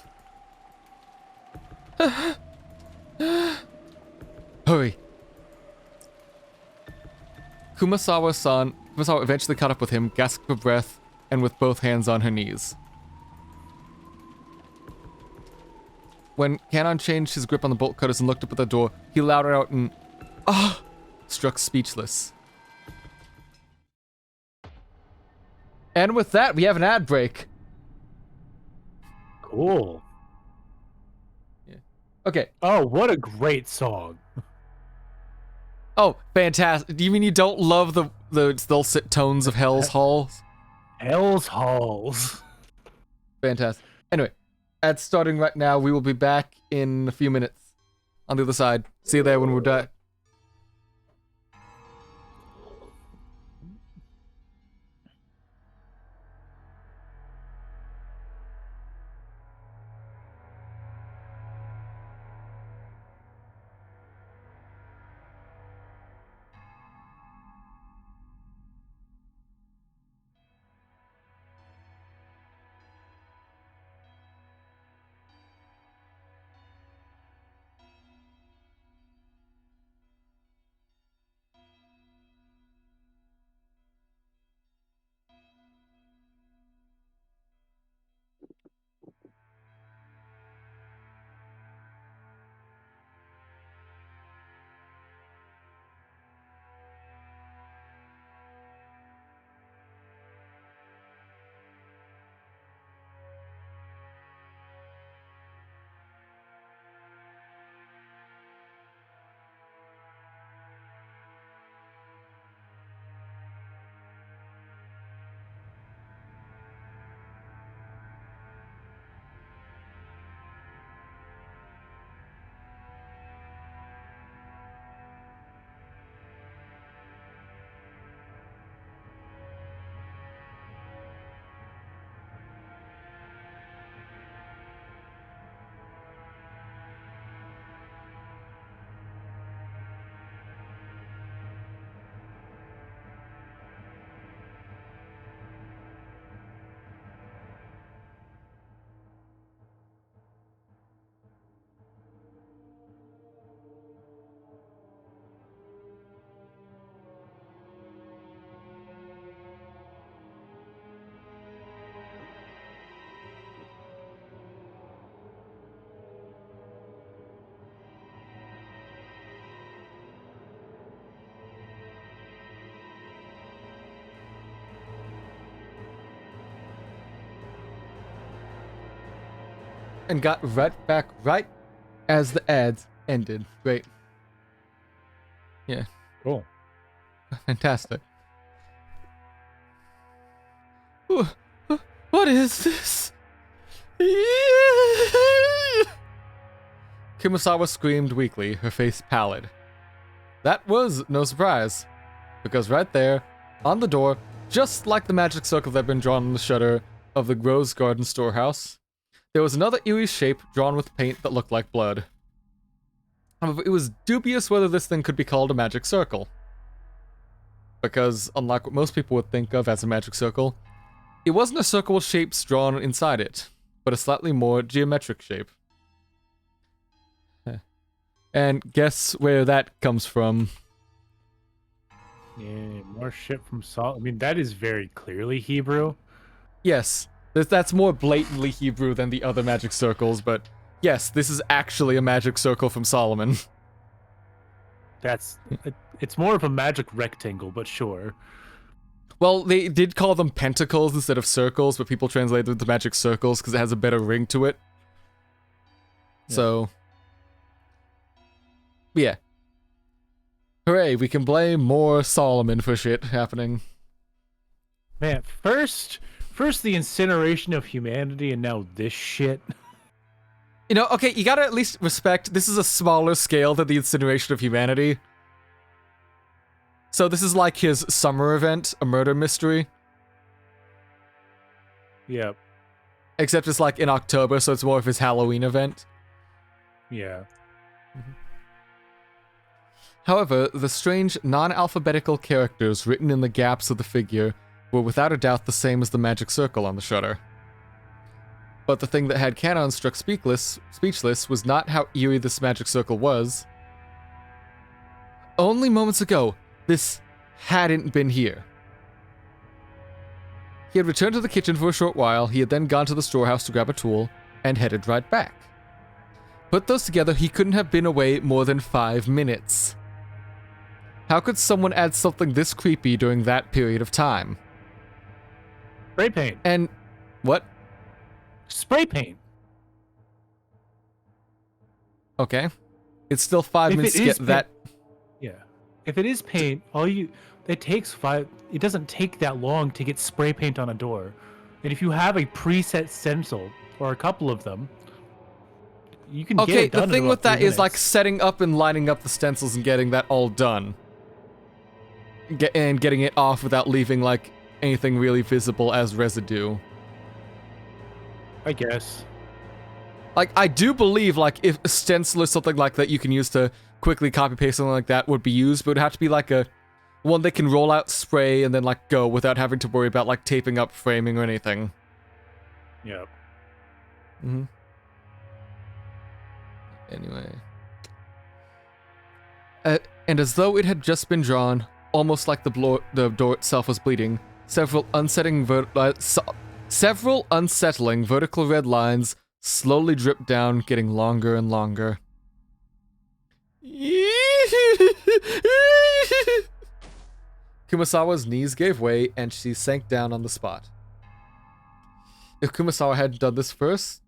Hurry. Kumasawa eventually caught up with him, gasped for breath, and with both hands on her knees. When Kanon changed his grip on the bolt cutters and looked up at the door, he let out and struck speechless. And with that, we have an ad break. Cool. Yeah. Okay. Oh, what a great song. Oh, fantastic. Do you mean you don't love the dulcet tones of Hell's Halls? Hell's Halls. Fantastic. Anyway, ad's starting right now. We will be back in a few minutes on the other side. See you there when we're done. And got right back right as the ads ended. Great. Yeah. Cool. Fantastic. What is this? Kumasawa screamed weakly, her face pallid. That was no surprise, because right there, on the door, just like the magic circle that had been drawn on the shutter of the Rose Garden storehouse, there was another eerie shape drawn with paint that looked like blood. However, it was dubious whether this thing could be called a magic circle. Because, unlike what most people would think of as a magic circle, it wasn't a circle with shapes drawn inside it, but a slightly more geometric shape. And guess where that comes from? Yeah, more shit from Saul. I mean, that is very clearly Hebrew. Yes, that's more blatantly Hebrew than the other magic circles, but yes, this is actually a magic circle from Solomon. It's more of a magic rectangle, but sure. Well, they did call them pentacles instead of circles, but people translated them to magic circles because it has a better ring to it. Yeah. So, yeah. Hooray, we can blame more Solomon for shit happening. Man, first the incineration of humanity, and now this shit. You know, okay, you gotta at least respect, this is a smaller scale than the incineration of humanity. So this is like his summer event, a murder mystery. Yep. Except it's like in October, so it's more of his Halloween event. Yeah. However, the strange non-alphabetical characters written in the gaps of the figure were without a doubt the same as the magic circle on the shutter. But the thing that had Canon struck speechless was not how eerie this magic circle was. Only moments ago, this hadn't been here. He had returned to the kitchen for a short while, he had then gone to the storehouse to grab a tool, and headed right back. Put those together, he couldn't have been away more than 5 minutes. How could someone add something this creepy during that period of time? Spray paint. And... what? Spray paint. Okay. It's still 5 minutes to get that... Yeah. If it is paint, it doesn't take that long to get spray paint on a door. And if you have a preset stencil, or a couple of them, you can get it done. Okay, the thing with that is like minutes. setting up and lining up the stencils and getting that all done. And getting it off without leaving like anything really visible as residue. I guess. Like, I do believe, like, if a stencil or something like that you can use to quickly copy-paste something like that would be used, but it would have to be, like, one that can roll out spray and then, like, go without having to worry about, like, taping up framing or anything. Yeah. Mm-hmm. Anyway. And as though it had just been drawn, almost like the door itself was bleeding, several unsettling vertical red lines slowly dripped down, getting longer and longer. Kumasawa's knees gave way, and she sank down on the spot. If Kumasawa hadn't done this first,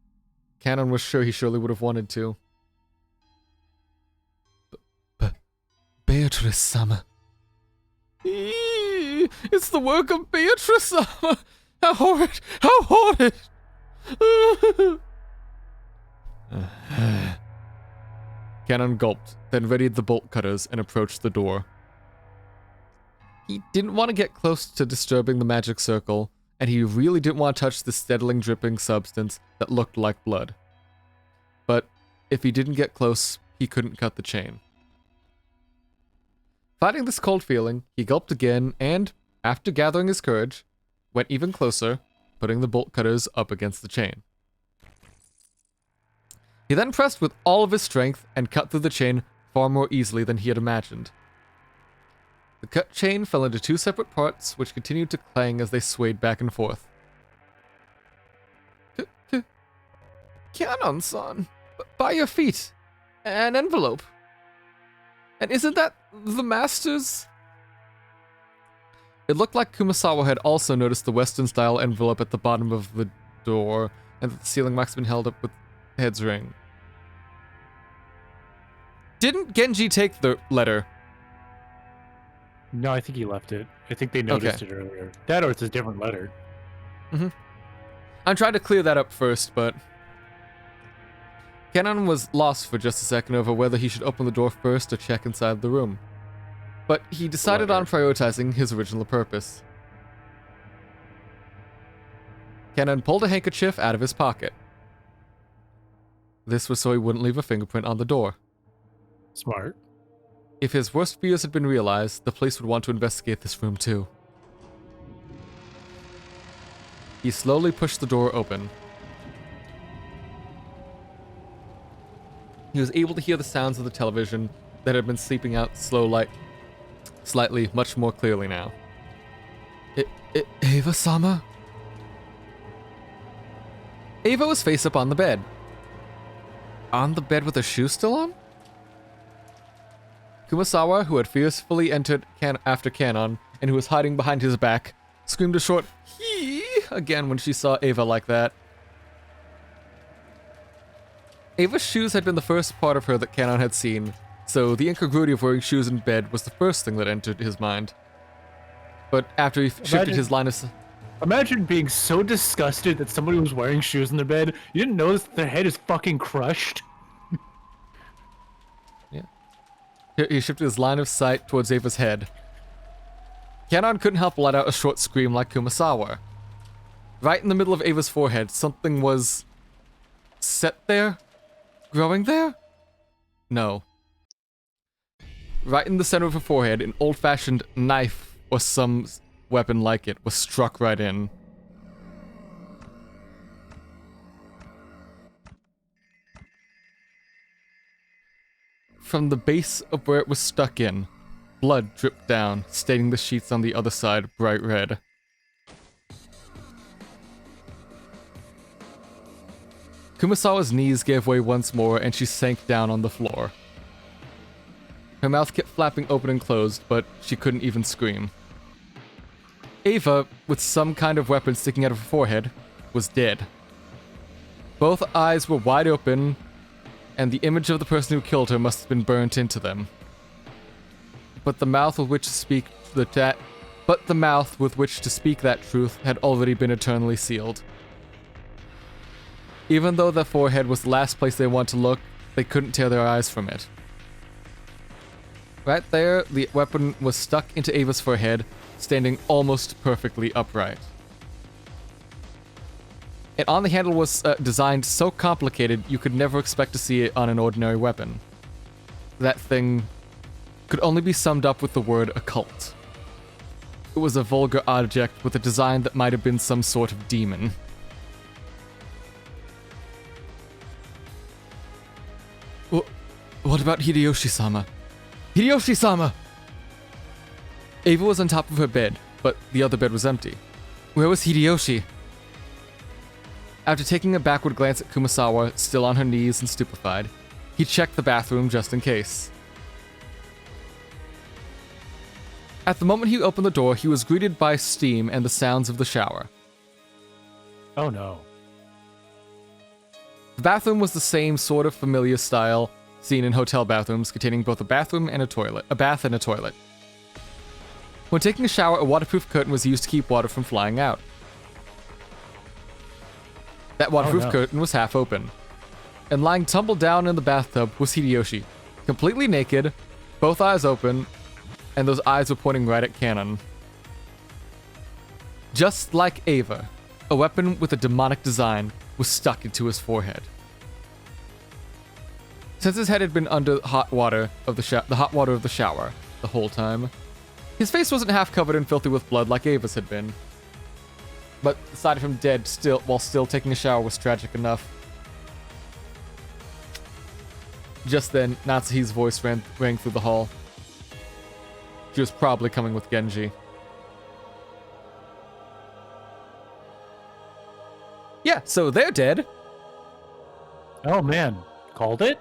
Canon was sure he surely would have wanted to. Beatrice-sama. It's the work of Beatrice-sama! How horrid! How horrid! Canon gulped, then readied the bolt cutters and approached the door. He didn't want to get close to disturbing the magic circle, and he really didn't want to touch the steadily dripping substance that looked like blood. But if he didn't get close, he couldn't cut the chain. Fighting this cold feeling, he gulped again and, after gathering his courage, went even closer, putting the bolt cutters up against the chain. He then pressed with all of his strength and cut through the chain far more easily than he had imagined. The cut chain fell into 2 separate parts, which continued to clang as they swayed back and forth. Canon-san, by your feet, an envelope. And isn't that the master's? It looked like Kumasawa had also noticed the Western-style envelope at the bottom of the door, and that the sealing wax had been held up with Head's ring. Didn't Genji take the letter? No, I think he left it. I think they noticed it earlier. That or it's a different letter. Mm-hmm. I'm trying to clear that up first, but... Canon was lost for just a second over whether he should open the door first or check inside the room. But he decided on prioritizing his original purpose. Canon pulled a handkerchief out of his pocket. This was so he wouldn't leave a fingerprint on the door. Smart. If his worst fears had been realized, the police would want to investigate this room too. He slowly pushed the door open. He was able to hear the sounds of the television that had been sleeping out slightly, much more clearly now. Ava-sama? Ava was face up on the bed. On the bed with her shoes still on? Kumasawa, who had fearfully entered after Kanon, and who was hiding behind his back, screamed a short hee again when she saw Ava like that. Ava's shoes had been the first part of her that Kanon had seen, so the incongruity of wearing shoes in bed was the first thing that entered his mind. But after he shifted his line of... Imagine being so disgusted that somebody was wearing shoes in their bed, you didn't notice their head is fucking crushed. Yeah. He shifted his line of sight towards Ava's head. Kanon couldn't help but let out a short scream like Kumasawa. Right in the middle of Ava's forehead, something was... set there? Growing there? No. Right in the center of her forehead, an old-fashioned knife or some weapon like it was struck right in. From the base of where it was stuck in, blood dripped down, staining the sheets on the other side bright red. Kumasawa's knees gave way once more and she sank down on the floor. Her mouth kept flapping open and closed, but she couldn't even scream. Ava, with some kind of weapon sticking out of her forehead, was dead. Both eyes were wide open, and the image of the person who killed her must have been burnt into them. But the mouth with which to speak that truth had already been eternally sealed. Even though their forehead was the last place they wanted to look, they couldn't tear their eyes from it. Right there, the weapon was stuck into Ava's forehead, standing almost perfectly upright. And on the handle was designed so complicated you could never expect to see it on an ordinary weapon. That thing could only be summed up with the word occult. It was a vulgar object with a design that might have been some sort of demon. What about Hideyoshi-sama? Hideyoshi-sama! Ava was on top of her bed, but the other bed was empty. Where was Hideyoshi? After taking a backward glance at Kumasawa, still on her knees and stupefied, he checked the bathroom just in case. At the moment he opened the door, he was greeted by steam and the sounds of the shower. Oh no. The bathroom was the same sort of familiar style seen in hotel bathrooms, containing both a bathroom and a toilet, a bath and a toilet. When taking a shower, a waterproof curtain was used to keep water from flying out. That waterproof curtain was half open. And lying tumbled down in the bathtub was Hideyoshi, completely naked, both eyes open, and those eyes were pointing right at Kanon. Just like Ava, a weapon with a demonic design was stuck into his forehead. Since his head had been under the hot water of the shower the whole time, his face wasn't half covered and filthy with blood like Ava's had been. But the sight of him dead while still taking a shower was tragic enough. Just then, Natsuhi's voice rang through the hall. She was probably coming with Genji. Yeah, so they're dead. Oh man, called it?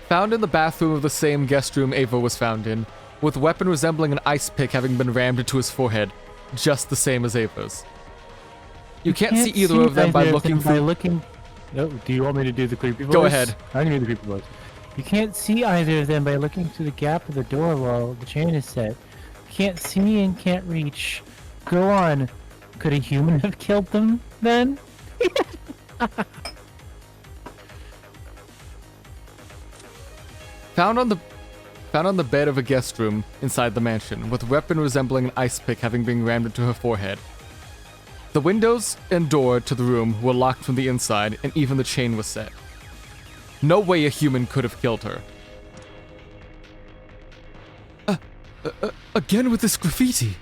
Found in the bathroom of the same guest room Ava was found in, with a weapon resembling an ice pick having been rammed into his forehead, just the same as Ava's. You can't see either of them by looking through... No, do you want me to do the creepy voice? Go ahead. I'm gonna do the creepy voice. You can't see either of them by looking through the gap of the door while the chain is set. You can't see and can't reach. Go on. Could a human have killed them then? Found on the bed of a guest room inside the mansion, with a weapon resembling an ice pick having been rammed into her forehead. The windows and door to the room were locked from the inside, and even the chain was set. No way a human could have killed her. Again with this graffiti.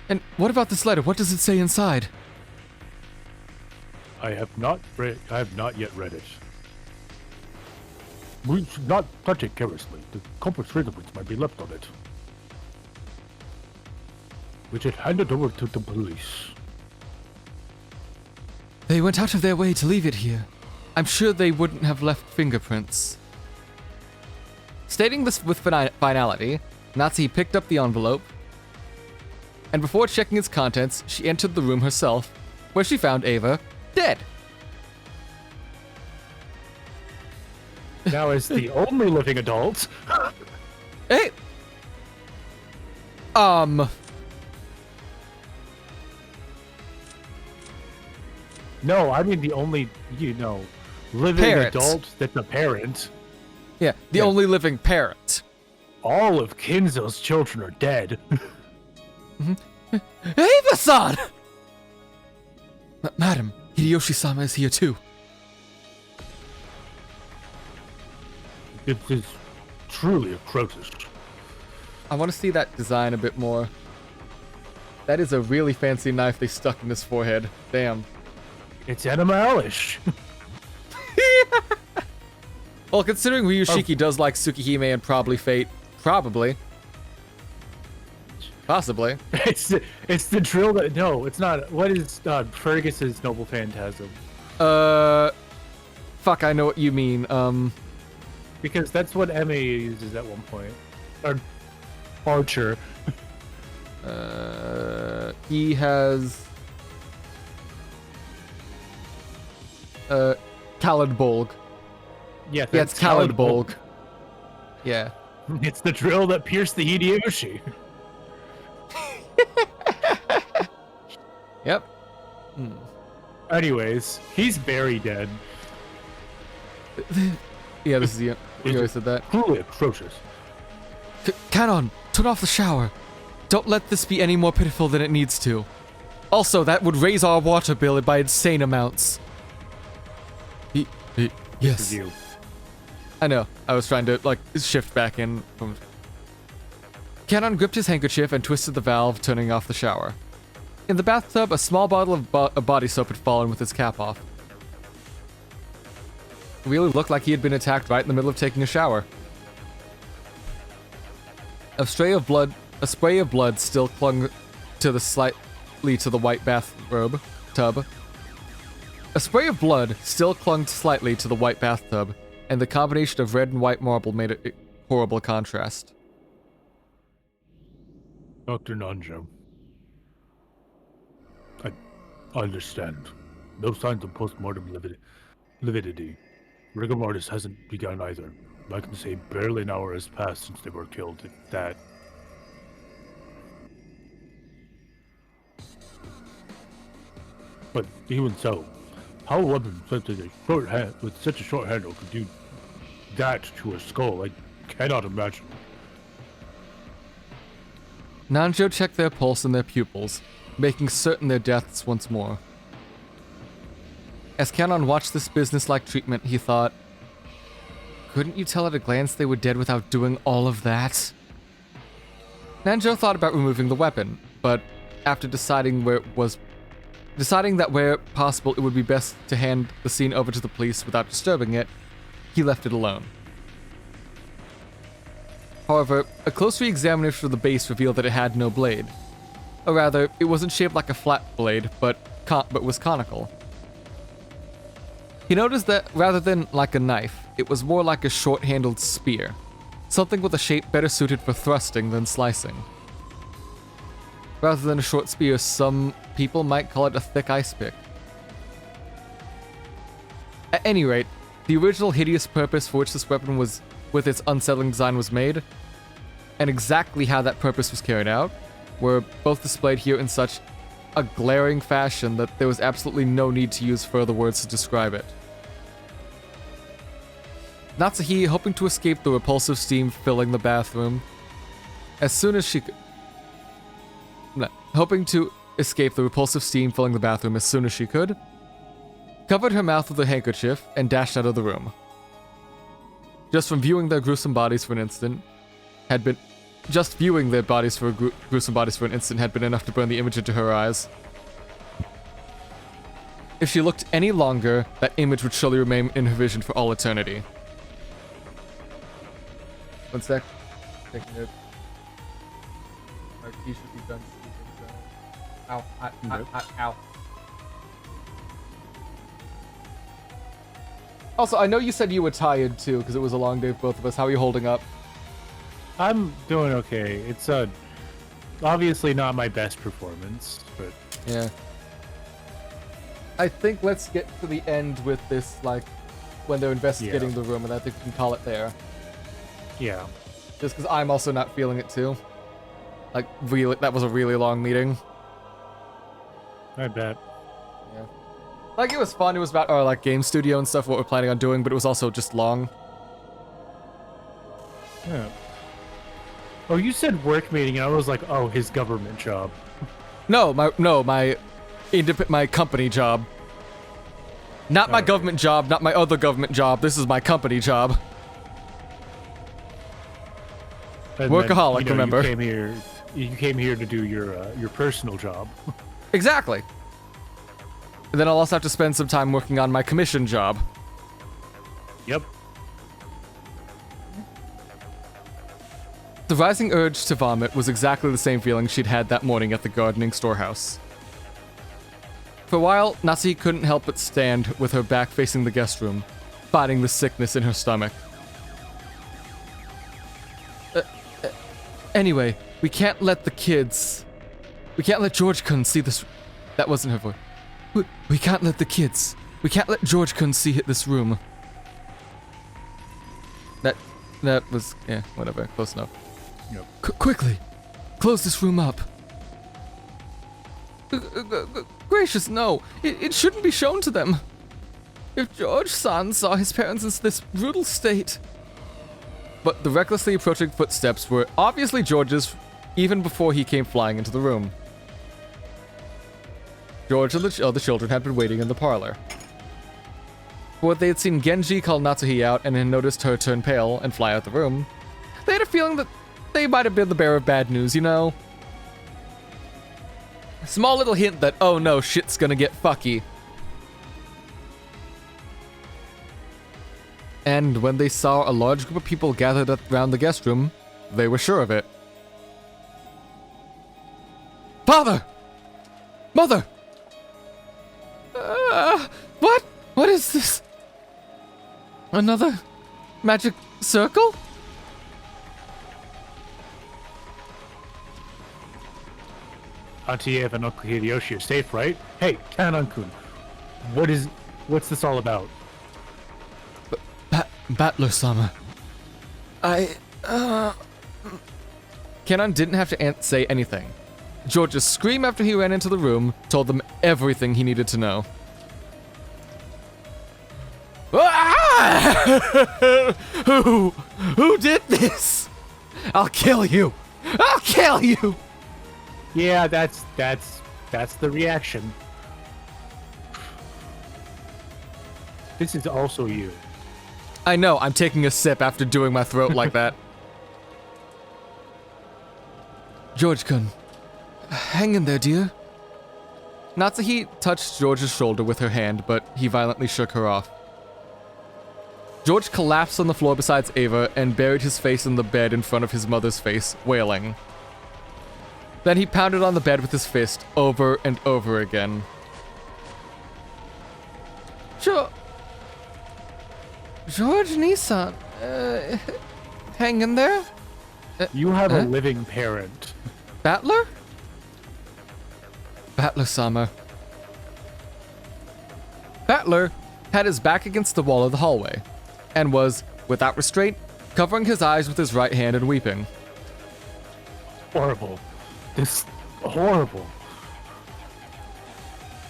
And what about this letter? What does it say inside? I have not yet read it. We should not touch it carelessly. The culprit's fingerprints might be left on it. We should hand it over to the police. They went out of their way to leave it here. I'm sure they wouldn't have left fingerprints. Stating this with finality, Nazi picked up the envelope, and before checking its contents, she entered the room herself, where she found Ava dead. Now, as the only living adult... Hey! No, I mean the only, living Parent. adult that's a parent. Yeah, the only living parent. All of Kinzo's children are dead. Ava-san! Madam, Hideyoshi-sama is here too. It is truly atrocious. I want to see that design a bit more. That is a really fancy knife they stuck in his forehead. Damn. It's animalish. Well, considering Ryushiki does like Tsukihime and probably Fate, probably. Possibly. It's the drill that... No, it's not. What is Fergus's Noble Phantasm? Fuck, I know what you mean. Because that's what Emma uses at one point. Or Archer. He has... Khalidbolg. Yeah, Yeah, it's Khalidbolg. Yeah. It's the drill that pierced the Hideyoshi. Yep. Anyways, he's very dead. Yeah, this is you. You always said that. Truly atrocious. Canon, turn off the shower. Don't let this be any more pitiful than it needs to. Also, that would raise our water bill by insane amounts. Yes. You. I know. I was trying to, shift back in from... Canon gripped his handkerchief and twisted the valve, turning off the shower. In the bathtub, a small bottle of body soap had fallen with its cap off. It really looked like he had been attacked right in the middle of taking a shower. A spray of blood still clung slightly to the white bathrobe tub. A spray of blood still clung slightly to the white bathtub, and the combination of red and white marble made a horrible contrast. Dr. Nanjo. I understand. No signs of post-mortem lividity. Rigor mortis hasn't begun either. I can say barely an hour has passed since they were killed, if that. But even so, how a weapon with such a short handle could do that to a skull, I cannot imagine. Nanjo checked their pulse and their pupils, making certain their deaths once more. As Canon watched this business-like treatment, he thought, couldn't you tell at a glance they were dead without doing all of that? Nanjo thought about removing the weapon, but after deciding that where possible it would be best to hand the scene over to the police without disturbing it, he left it alone. However, a close re-examination of the base revealed that it had no blade. Or rather, it wasn't shaped like a flat blade, but was conical. He noticed that rather than like a knife, it was more like a short-handled spear, something with a shape better suited for thrusting than slicing. Rather than a short spear, some people might call it a thick ice pick. At any rate, the original hideous purpose for which this weapon was, with its unsettling design, was made, and exactly how that purpose was carried out, were both displayed here in such a glaring fashion that there was absolutely no need to use further words to describe it. Natsuhi, hoping to escape the repulsive steam filling the bathroom, as soon as she could, covered her mouth with a handkerchief and dashed out of the room. Just viewing their bodies for an instant had been enough to burn the image into her eyes. If she looked any longer, that image would surely remain in her vision for all eternity. One sec. Taking it. Our key should be done. Ow, ow. Also, I know you said you were tired too, because it was a long day for both of us. How are you holding up? I'm doing okay. It's obviously not my best performance, but yeah. I think let's get to the end with this, like, when they're investigating the room, and I think we can call it there. Yeah. Just because I'm also not feeling it too. Like, really, that was a really long meeting. I bet. Yeah. Like, it was fun. It was about our, like, game studio and stuff, what we're planning on doing, but it was also just long. Yeah. Oh, you said work meeting, and I was like, oh, his government job. No, my company job. Not my government job, not my other government job. This is my company job. And Workaholic, then, remember? You came here to do your personal job. Exactly. And then I'll also have to spend some time working on my commission job. Yep. The rising urge to vomit was exactly the same feeling she'd had that morning at the gardening storehouse. For a while, Natsuhi couldn't help but stand with her back facing the guest room, fighting the sickness in her stomach. Anyway, we can't let George-kun see this. That wasn't her voice. We can't let George-kun see this room. That was, yeah, whatever, close enough. Yep. Quickly, close this room up. Gracious, no. It shouldn't be shown to them. If George-san saw his parents in this brutal state. But the recklessly approaching footsteps were obviously George's even before he came flying into the room. George and the other children had been waiting in the parlor. But they had seen Genji call Natsuhi out and had noticed her turn pale and fly out the room. They had a feeling that they might have been the bearer of bad news, you know? A small little hint that, oh no, shit's gonna get fucky. And when they saw a large group of people gathered around the guest room, they were sure of it. Father! Mother! What? What is this? Another magic circle? Auntie Eva and Uncle Hideyoshi are safe, right? Hey, Kanan-kun, what's this all about? Battler-sama. Kenan didn't have to say anything. George's scream after he ran into the room told them everything he needed to know. Who did this? I'll kill you! I'll kill you! Yeah, that's the reaction. This is also you. I know, I'm taking a sip after doing my throat like that. George-kun, hang in there, dear. Natsuhi touched George's shoulder with her hand, but he violently shook her off. George collapsed on the floor beside Ava and buried his face in the bed in front of his mother's face, wailing. Then he pounded on the bed with his fist over and over again. George Nissan, hang in there? You have a living parent. Battler? Battler-sama. Battler had his back against the wall of the hallway, and was, without restraint, covering his eyes with his right hand and weeping. Horrible. This horrible.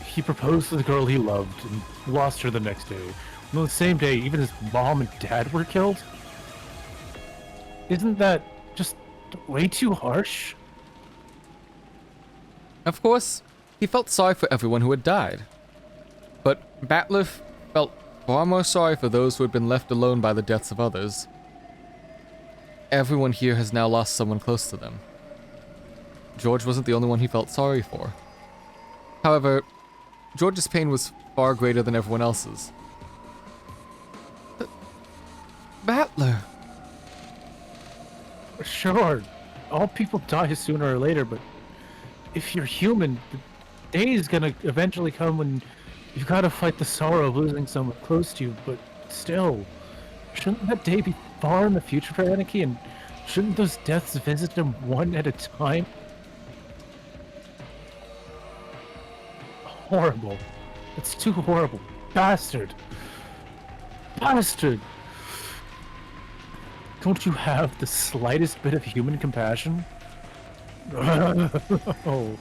He proposed to the girl he loved and lost her the next day. And on the same day, even his mom and dad were killed? Isn't that just way too harsh? Of course, he felt sorry for everyone who had died. But Battler felt far more sorry for those who had been left alone by the deaths of others. Everyone here has now lost someone close to them. George wasn't the only one he felt sorry for. However, George's pain was far greater than everyone else's. But Battler. Sure, all people die sooner or later, but if you're human, the day is gonna eventually come when you've got to fight the sorrow of losing someone close to you, but still, shouldn't that day be far in the future for Anarchy, and shouldn't those deaths visit him one at a time? Horrible. It's too horrible. Bastard. Bastard! Don't you have the slightest bit of human compassion? Oh.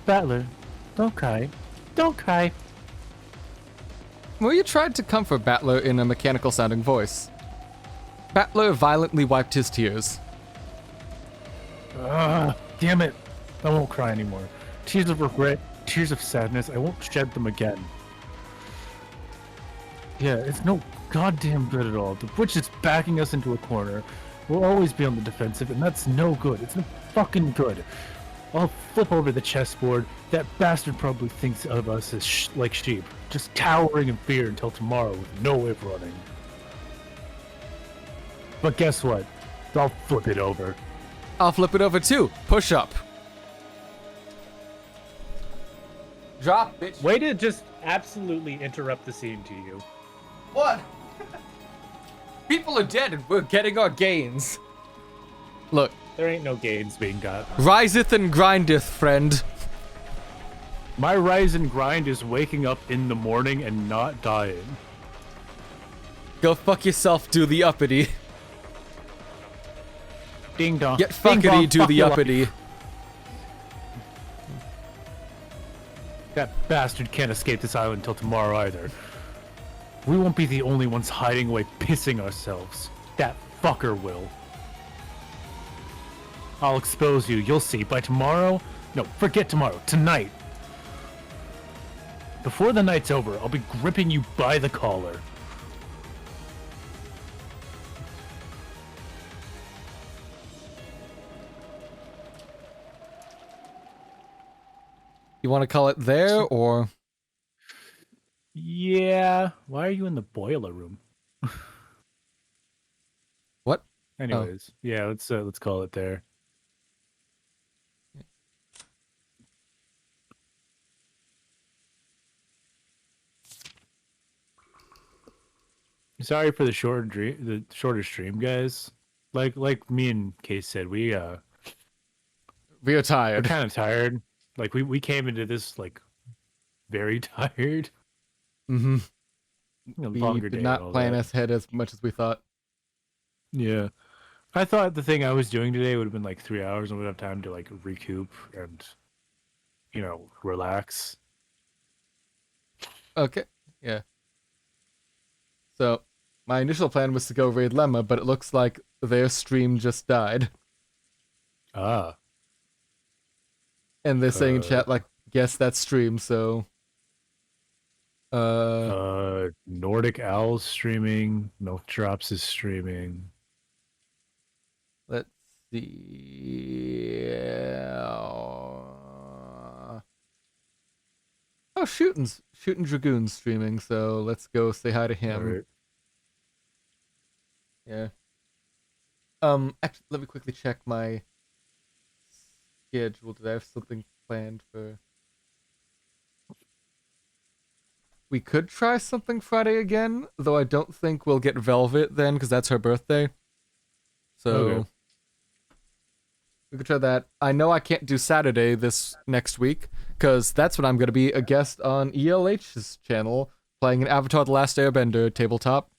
Battler, don't cry. Don't cry. Maria tried to comfort Battler in a mechanical-sounding voice. Battler violently wiped his tears. Damn it. I won't cry anymore. Tears of regret, tears of sadness, I won't shed them again. Yeah, it's no goddamn good at all. The witch is backing us into a corner. We'll always be on the defensive, and that's no good. It's no fucking good. I'll flip over the chessboard. That bastard probably thinks of us as like sheep, just cowering in fear until tomorrow with no way of running. But guess what? I'll flip it over. I'll flip it over too. Push up. Drop, bitch. Way to just absolutely interrupt the scene to you. What? People are dead and we're getting our gains. Look. There ain't no gains being got. Riseth and grindeth, friend. My rise and grind is waking up in the morning and not dying. Go fuck yourself, do the uppity. Ding dong. Get fuckity, do the uppity. That bastard can't escape this island until tomorrow either. We won't be the only ones hiding away pissing ourselves. That fucker will. I'll expose you, you'll see. By tomorrow? No, forget tomorrow. Tonight. Before the night's over, I'll be gripping you by the collar. You want to call it there, or? Yeah. Why are you in the boiler room? What? Anyways, yeah, let's call it there. Sorry for the shorter stream, guys. Like me and Case said, we are we're tired. kind of tired. Like we came into this like very tired. Mm-hmm. We did not plan ahead as much as we thought. Yeah. I thought the thing I was doing today would have been like 3 hours and would have time to like recoup and, you know, relax. Okay. Yeah. So, my initial plan was to go raid Lemma, but it looks like their stream just died. Ah. And they're saying in chat, like, guess that stream, so... Nordic Owl's streaming. Milk Drops is streaming. Let's see... Oh, Shootin' Dragoon's streaming, so let's go say hi to him. Right. Yeah. Actually, let me quickly check my schedule. Did I have something planned for... We could try something Friday again, though I don't think we'll get Velvet then, because that's her birthday. So... Okay. We could try that. I know I can't do Saturday this next week, because that's when I'm going to be a guest on ELH's channel, playing an Avatar The Last Airbender tabletop,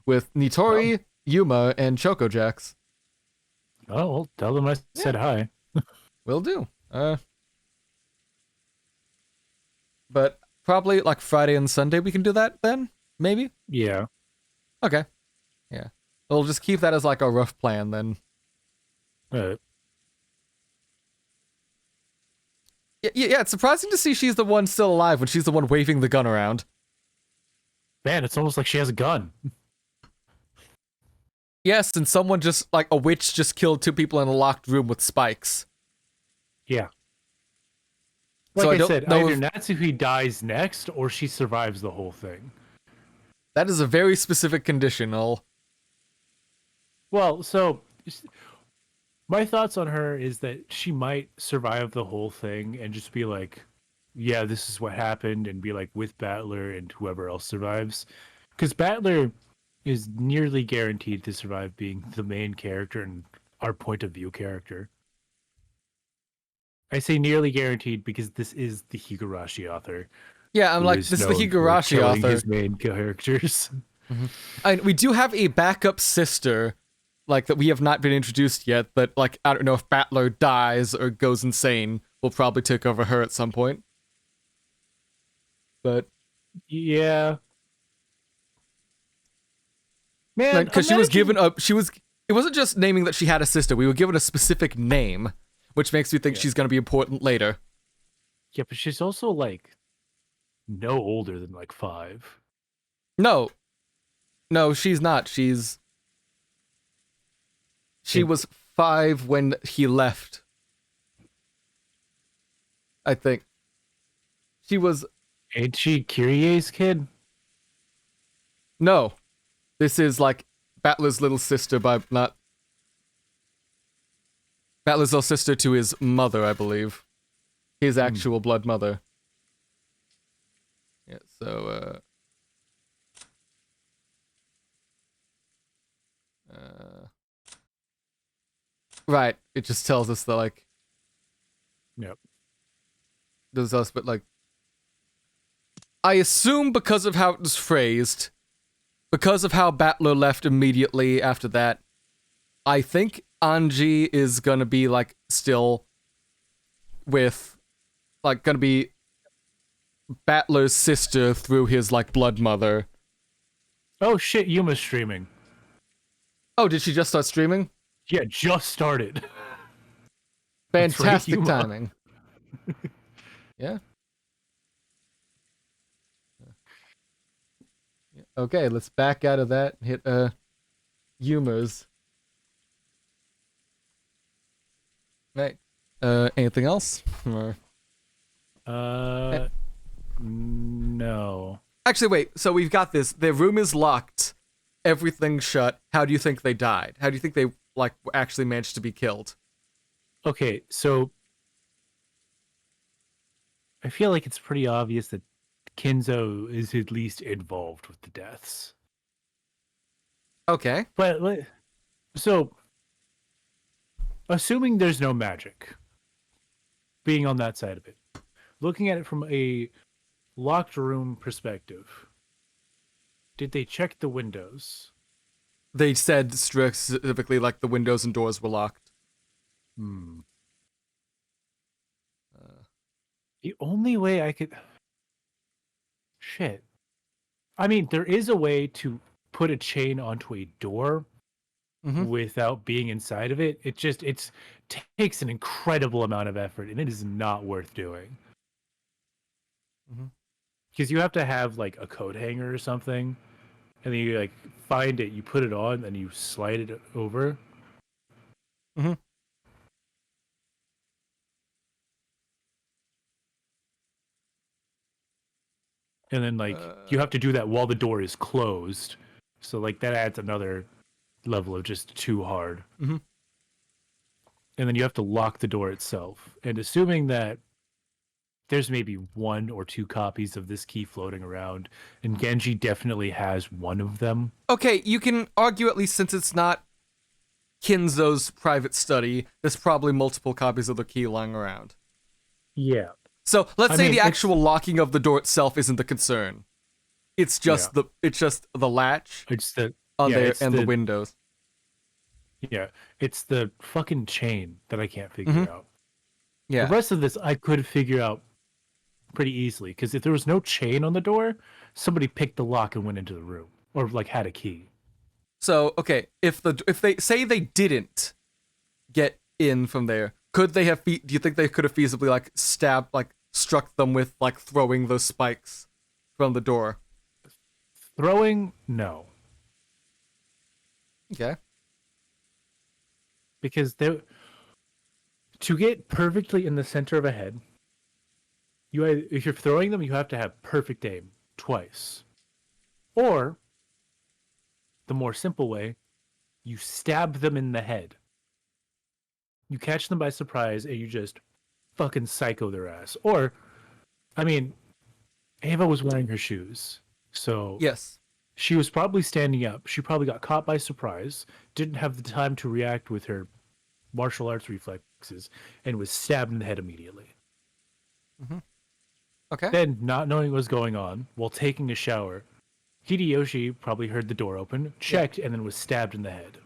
with Nitori, Yuma, and Choco Jax. Oh, well, tell them I said hi. Will do. But probably like Friday and Sunday we can do that then? Maybe? Yeah. Okay. Yeah. We'll just keep that as like a rough plan then. Yeah, it's surprising to see she's the one still alive when she's the one waving the gun around. Man, it's almost like she has a gun. Yes, and someone just, like, a witch just killed 2 people in a locked room with spikes. Yeah. Like So I I don't said, know either if Natsuhi dies next or she survives the whole thing. that is a very specific condition. Well, so my thoughts on her is that she might survive the whole thing and just be like, yeah, this is what happened, and be like with Battler and whoever else survives. Because Battler is nearly guaranteed to survive being the main character and our point of view character. I say nearly guaranteed because this is the Higurashi author, Yeah, I'm who like, is this is the known for Higurashi killing author. his main characters. And we do have a backup sister, like, that we have not been introduced yet, but, like, I don't know if Battler dies or goes insane. We'll probably take over her at some point. But, Yeah, man, because she was given a, it wasn't just naming that she had a sister, we were given a specific name, which makes me think she's going to be important later. Yeah, but she's also like no older than like 5. No, she's not. She was 5 when he left. I think. She was... Ain't she Kyrie's kid? No. This is, like, Battler's little sister by... Not... Battler's little sister to his mother, I believe. His actual blood mother. Yeah, so, right. It just tells us that, like... Yep. There's us, but, like... I assume because of how it was phrased, because of how Battler left immediately after that, I think Anji is gonna be, like, still with, like, gonna be Battler's sister through his, like, blood mother. Oh shit, Yuma's streaming. Oh, did she just start streaming? Yeah, just started. Fantastic Yuma. timing. Yeah. Okay, let's back out of that and hit, Yuma's. Right. Anything else? Or... No. Actually, wait. So we've got this. Their room is locked. Everything's shut. How do you think they died? How do you think they, like, actually managed to be killed? Okay, so I feel like it's pretty obvious that Kinzo is at least involved with the deaths. Okay. But so assuming there's no magic being on that side of it, looking at it from a locked room perspective, did they check the windows? They said specifically, like, the windows and doors were locked. The only way I could... Shit. I mean, there is a way to put a chain onto a door without being inside of it. It takes an incredible amount of effort, and it is not worth doing. Because you have to have, like, a coat hanger or something, and then you, like, find it, you put it on, and you slide it over. And then, like, you have to do that while the door is closed. So, like, that adds another level of just too hard. And then you have to lock the door itself. And assuming that there's maybe 1 or 2 copies of this key floating around, and Genji definitely has one of them. Okay, you can argue, at least since it's not Kinzo's private study, there's probably multiple copies of the key lying around. Yeah. So let's say the actual locking of the door itself isn't the concern. It's just the latch on there and the windows. Yeah, it's the fucking chain that I can't figure out. Yeah. The rest of this I could figure out pretty easily, because if there was no chain on the door, somebody picked the lock and went into the room, or, like, had a key. So, okay, if they say they didn't get in from there, could they have do you think they could have feasibly, like, struck them with, like, throwing those spikes from the door? Throwing? No. Okay. Because to get perfectly in the center of a head, if you're throwing them, you have to have perfect aim twice, or the more simple way, you stab them in the head. You catch them by surprise and you just fucking psycho their ass. Or, I mean, Ava was wearing her shoes, so Yes. she was probably standing up. She probably got caught by surprise, didn't have the time to react with her martial arts reflexes, and was stabbed in the head immediately. Mm-hmm. Okay. Then, not knowing what was going on, while taking a shower, Hideyoshi probably heard the door open, checked, and then was stabbed in the head.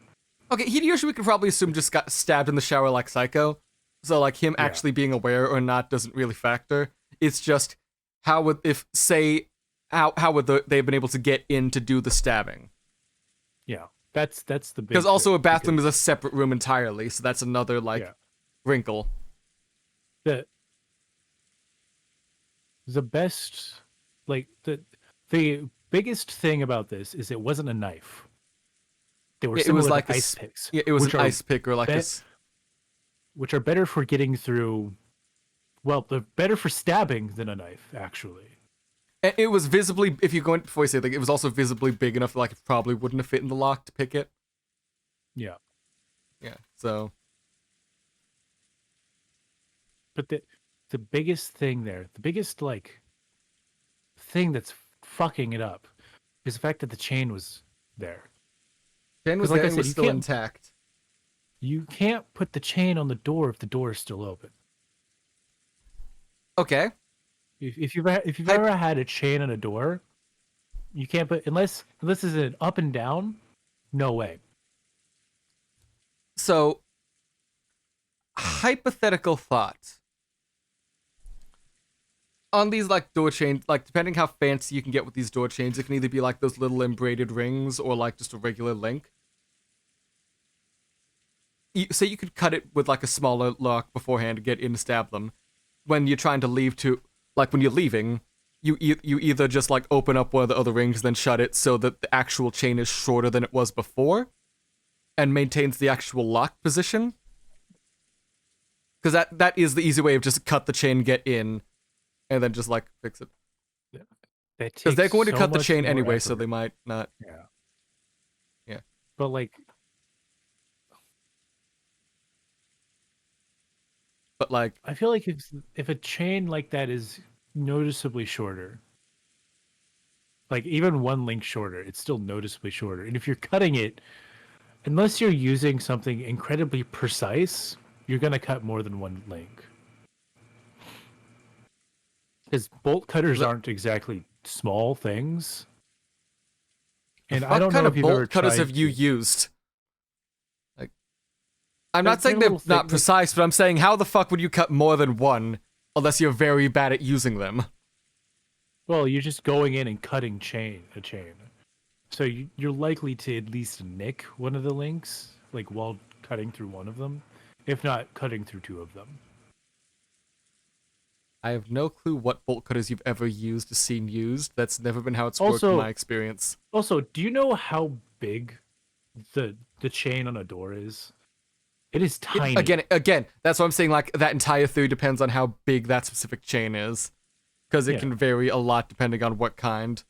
Okay, Hideyoshi, we could probably assume just got stabbed in the shower like Psycho. So, like, him actually being aware or not doesn't really factor. It's just, how would they have been able to get in to do the stabbing? Yeah, that's the big. Because also a bathroom is a separate room entirely, so that's another, wrinkle. The best, the biggest thing about this is it wasn't a knife. They were similar to ice picks. Yeah, it was an ice pick or which are better for getting through. Well, they're better for stabbing than a knife, actually. And it was visibly, if you go in before you say, it was also visibly big enough that it probably wouldn't have fit in the lock to pick it. Yeah. Yeah. So. But the biggest thing there, the biggest thing that's fucking it up, is the fact that the chain was there. Chain was there and was still intact. You can't put the chain on the door if the door is still open. Okay. If you've ever had a chain on a door, you can't put unless it's an up and down. No way. So, hypothetical thought. On these door chains, depending how fancy you can get with these door chains, it can either be those little embraided rings or just a regular link. Say you could cut it with a smaller lock beforehand to get in and stab them. When you're trying to leave when you're leaving, you either just open up one of the other rings then shut it so that the actual chain is shorter than it was before and maintains the actual lock position. Because that is the easy way of just cut the chain, get in, and then just fix it. Because they're going to cut the chain anyway, so they might not. Yeah. Yeah. But I feel like if a chain like that is noticeably shorter, even one link shorter, it's still noticeably shorter. And if you're cutting it, unless you're using something incredibly precise, you're gonna cut more than one link. Because bolt cutters aren't exactly small things. And I don't know if you've ever bolt cutters have you used? I'm not saying they're not precise, but I'm saying how the fuck would you cut more than one unless you're very bad at using them? Well, you're just going in and cutting a chain. So you're likely to at least nick one of the links, while cutting through one of them, if not cutting through two of them. I have no clue what bolt cutters you've ever seen used. That's never been how it's worked in my experience. Also, do you know how big the chain on a door is? It is tiny. Again, that's what I'm saying. That entire theory depends on how big that specific chain is, because it can vary a lot depending on what kind.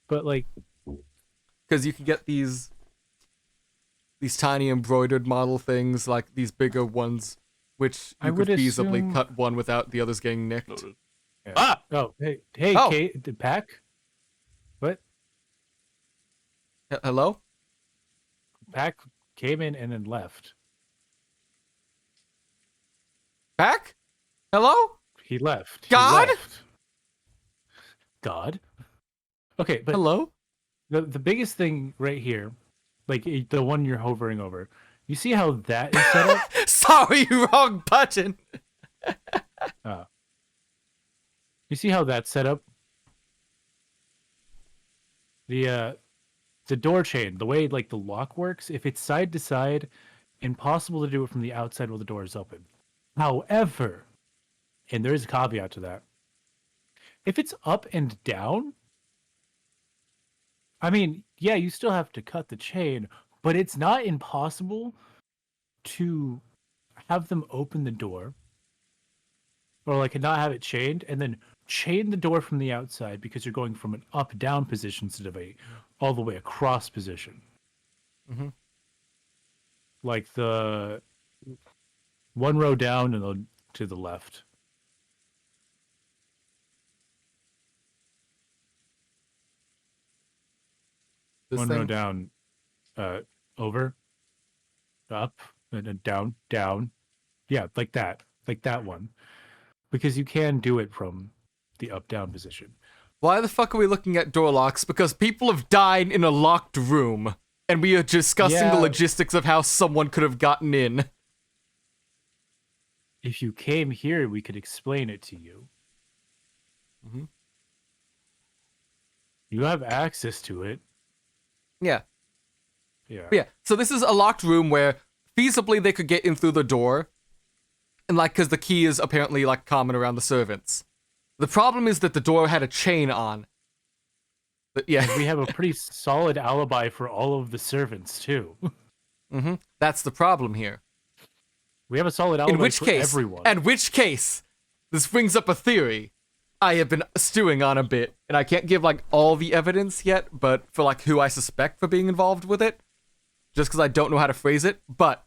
But because you can get these tiny embroidered model things, these bigger ones, which you could feasibly cut one without the others getting nicked. Yeah. Ah! Oh, hey, Kate, Pac? What? Hello? Pac came in and then left. Pac? Hello? He left. God? God? Okay, but hello? The biggest thing right here, the one you're hovering over, you see how that is set up? Sorry, wrong button. You see how that's set up? The door chain, the way the lock works, if it's side to side, impossible to do it from the outside while the door is open. However, and there is a caveat to that, if it's up and down, I mean, yeah, you still have to cut the chain, but it's not impossible to have them open the door or like not have it chained, and then chain the door from the outside because you're going from an up-down position instead of a all the way across position. Mm-hmm. Like the one row down and then to the left. This One row thing? down, over, up, and then down, down. Yeah, like that one. Because you can do it from the up-down position. Why the fuck are we looking at door locks? Because people have died in a locked room, and we are discussing the logistics of how someone could have gotten in. If you came here, we could explain it to you. Mm-hmm. You have access to it. Yeah. Yeah. But yeah, so this is a locked room where feasibly they could get in through the door, and like, because the key is apparently like common around the servants. The problem is that the door had a chain on. But yeah. We have a pretty solid alibi for all of the servants too. Mm-hmm. That's the problem here. We have a solid alibi for everyone. In which case, this brings up a theory I have been stewing on a bit, and I can't give like all the evidence yet, but for like who I suspect for being involved with it, just because I don't know how to phrase it. But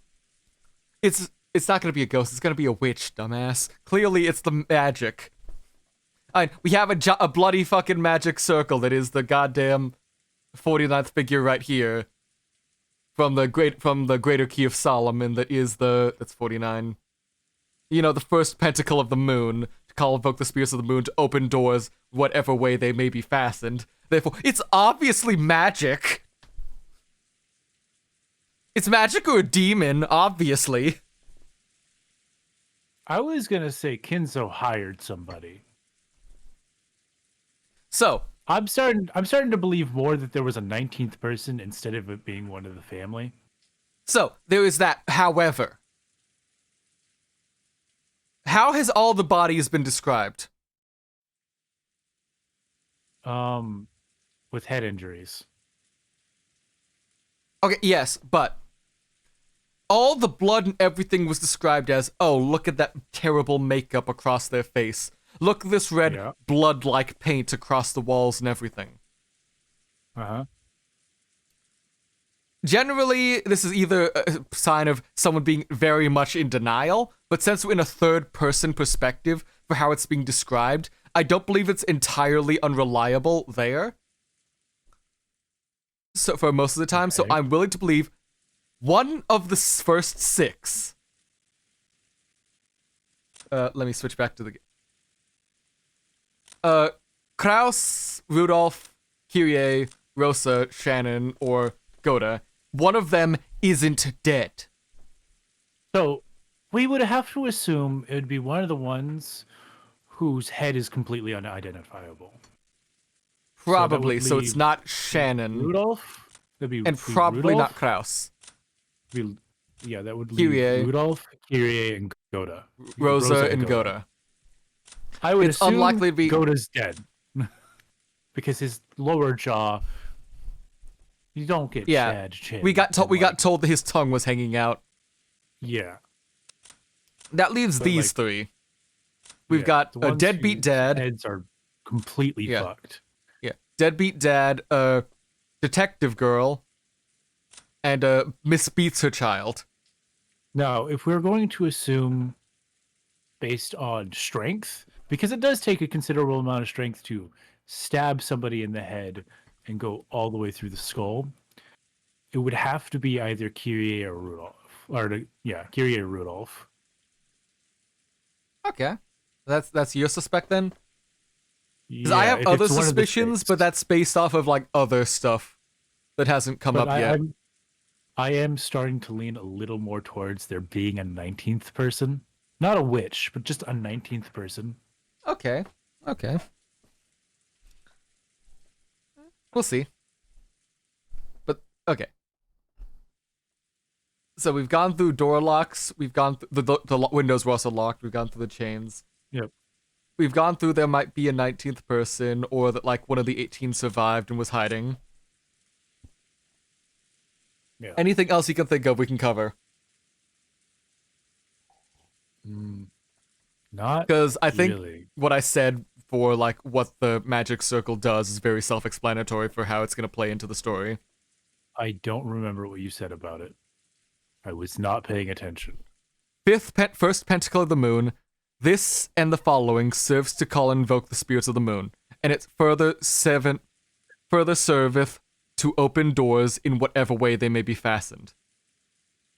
it's not gonna be a ghost. It's gonna be a witch, dumbass. Clearly, it's the magic. We have a bloody fucking magic circle that is the goddamn 49th figure right here from the greater key of Solomon. That's 49. You know, the first pentacle of the moon to invoke the spirits of the moon to open doors whatever way they may be fastened. Therefore, it's obviously magic. It's magic or a demon, obviously. I was gonna say Kinzo hired somebody. So I'm starting to believe more that there was a 19th person instead of it being one of the family. So there is that. However, how has all the bodies been described? With head injuries. Okay, yes, but all the blood and everything was described as, oh, look at that terrible makeup across their face. Look at this red blood-like paint across the walls and everything. Uh-huh. Generally, this is either a sign of someone being very much in denial, but since we're in a third-person perspective for how it's being described, I don't believe it's entirely unreliable there. So for most of the time, so I'm willing to believe one of the first six. Let me switch back to the... Kraus, Rudolph, Kyrie, Rosa, Shannon, or Goda, one of them isn't dead. So we would have to assume it would be one of the ones whose head is completely unidentifiable. Probably, so it's not Shannon. Rudolph? And probably not Kraus. That would Kyrie. leave Rudolph, Kyrie, and Goda. Rosa and Goda. I would assume unlikely to be... Goda's dead. Because his lower jaw... You don't get Chad chin. We got told that his tongue was hanging out. Yeah. That leaves these three. We've got a deadbeat dad. Heads are completely fucked. Yeah. Deadbeat dad, detective girl, and misbeats her child. Now, if we're going to assume based on strength, because it does take a considerable amount of strength to stab somebody in the head and go all the way through the skull, it would have to be either Kyrie or Rudolph. Kyrie or Rudolph. Okay. That's your suspect then? Because Yeah, I have other suspicions, but that's based off of like other stuff that hasn't come up yet. I am starting to lean a little more towards there being a 19th person. Not a witch, but just a 19th person. Okay. We'll see. But, okay. So we've gone through door locks. We've gone through... The windows were also locked. We've gone through the chains. Yep. We've gone through there might be a 19th person, or that like one of the 18 survived and was hiding. Yeah. Anything else you can think of we can cover? Not Because I think really. what I said for like what the magic circle does is very self-explanatory for how it's going to play into the story. I don't remember what you said about it. I was not paying attention. First pentacle of the moon. This and the following serves to call and invoke the spirits of the moon, and it further serveth to open doors in whatever way they may be fastened.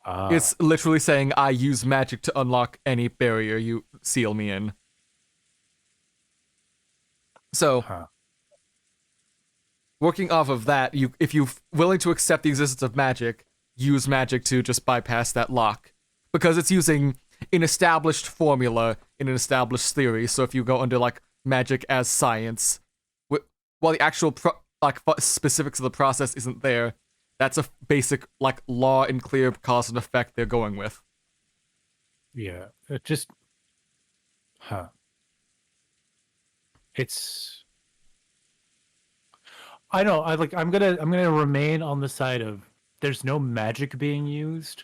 Ah, It's literally saying I use magic to unlock any barrier you seal me in. So, huh. working off of that, if you're willing to accept the existence of magic, use magic to just bypass that lock. Because it's using an established formula in an established theory, so if you go under, like, magic as science, while the actual, specifics of the process isn't there, that's a basic, like, law and clear cause and effect they're going with. Yeah. It just. Huh. It's. I know. I'm gonna remain on the side of there's no magic being used,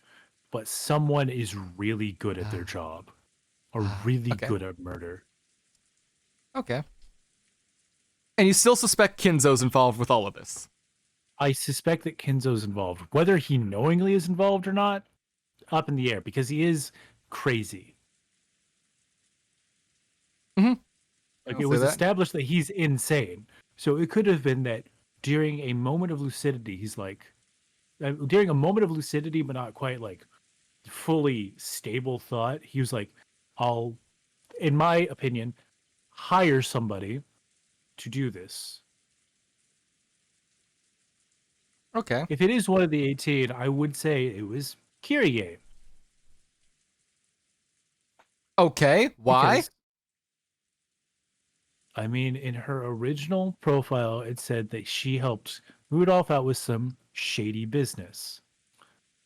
but someone is really good at their job, or really Okay. good at murder. Okay. And you still suspect Kinzo's involved with all of this? I suspect that Kinzo's involved. Whether he knowingly is involved or not, up in the air, because he is crazy. Mm-hmm. Like, I'll it say was that. established that he's insane. So it could have been that during a moment of lucidity, he's like, during a moment of lucidity, but not quite like fully stable thought, he was like, I'll, in my opinion, hire somebody to do this. Okay. If it is one of the 18, I would say it was Kyrie. Okay. Why? Because, I mean, in her original profile, it said that she helped Rudolph out with some shady business.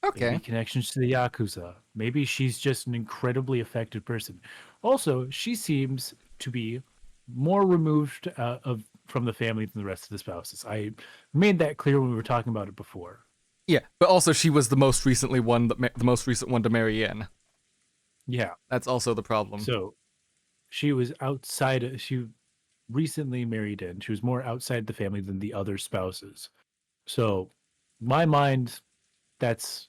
Maybe Okay. connections to the Yakuza. Maybe she's just an incredibly affected person. Also, she seems to be more removed from the family than the rest of the spouses. I made that clear when we were talking about it before. Yeah, but also she was the most recent one to marry in. Yeah. That's also the problem. So she was outside. She recently married in. She was more outside the family than the other spouses. So, my mind, that's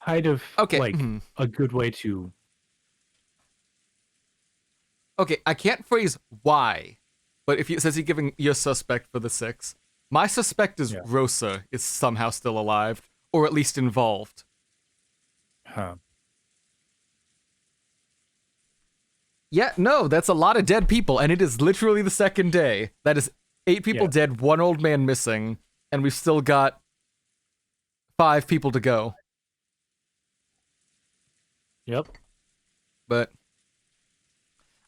kind of Okay. like a good way to. Okay, I can't phrase why, but if it says you're giving your suspect for the 6, my suspect is Yeah. Rosa is somehow still alive, or at least involved. Huh. Yeah, no, that's a lot of dead people, and it is literally the second day. That is 8 people dead, 1 old man missing, and we've still got 5 people to go. Yep. But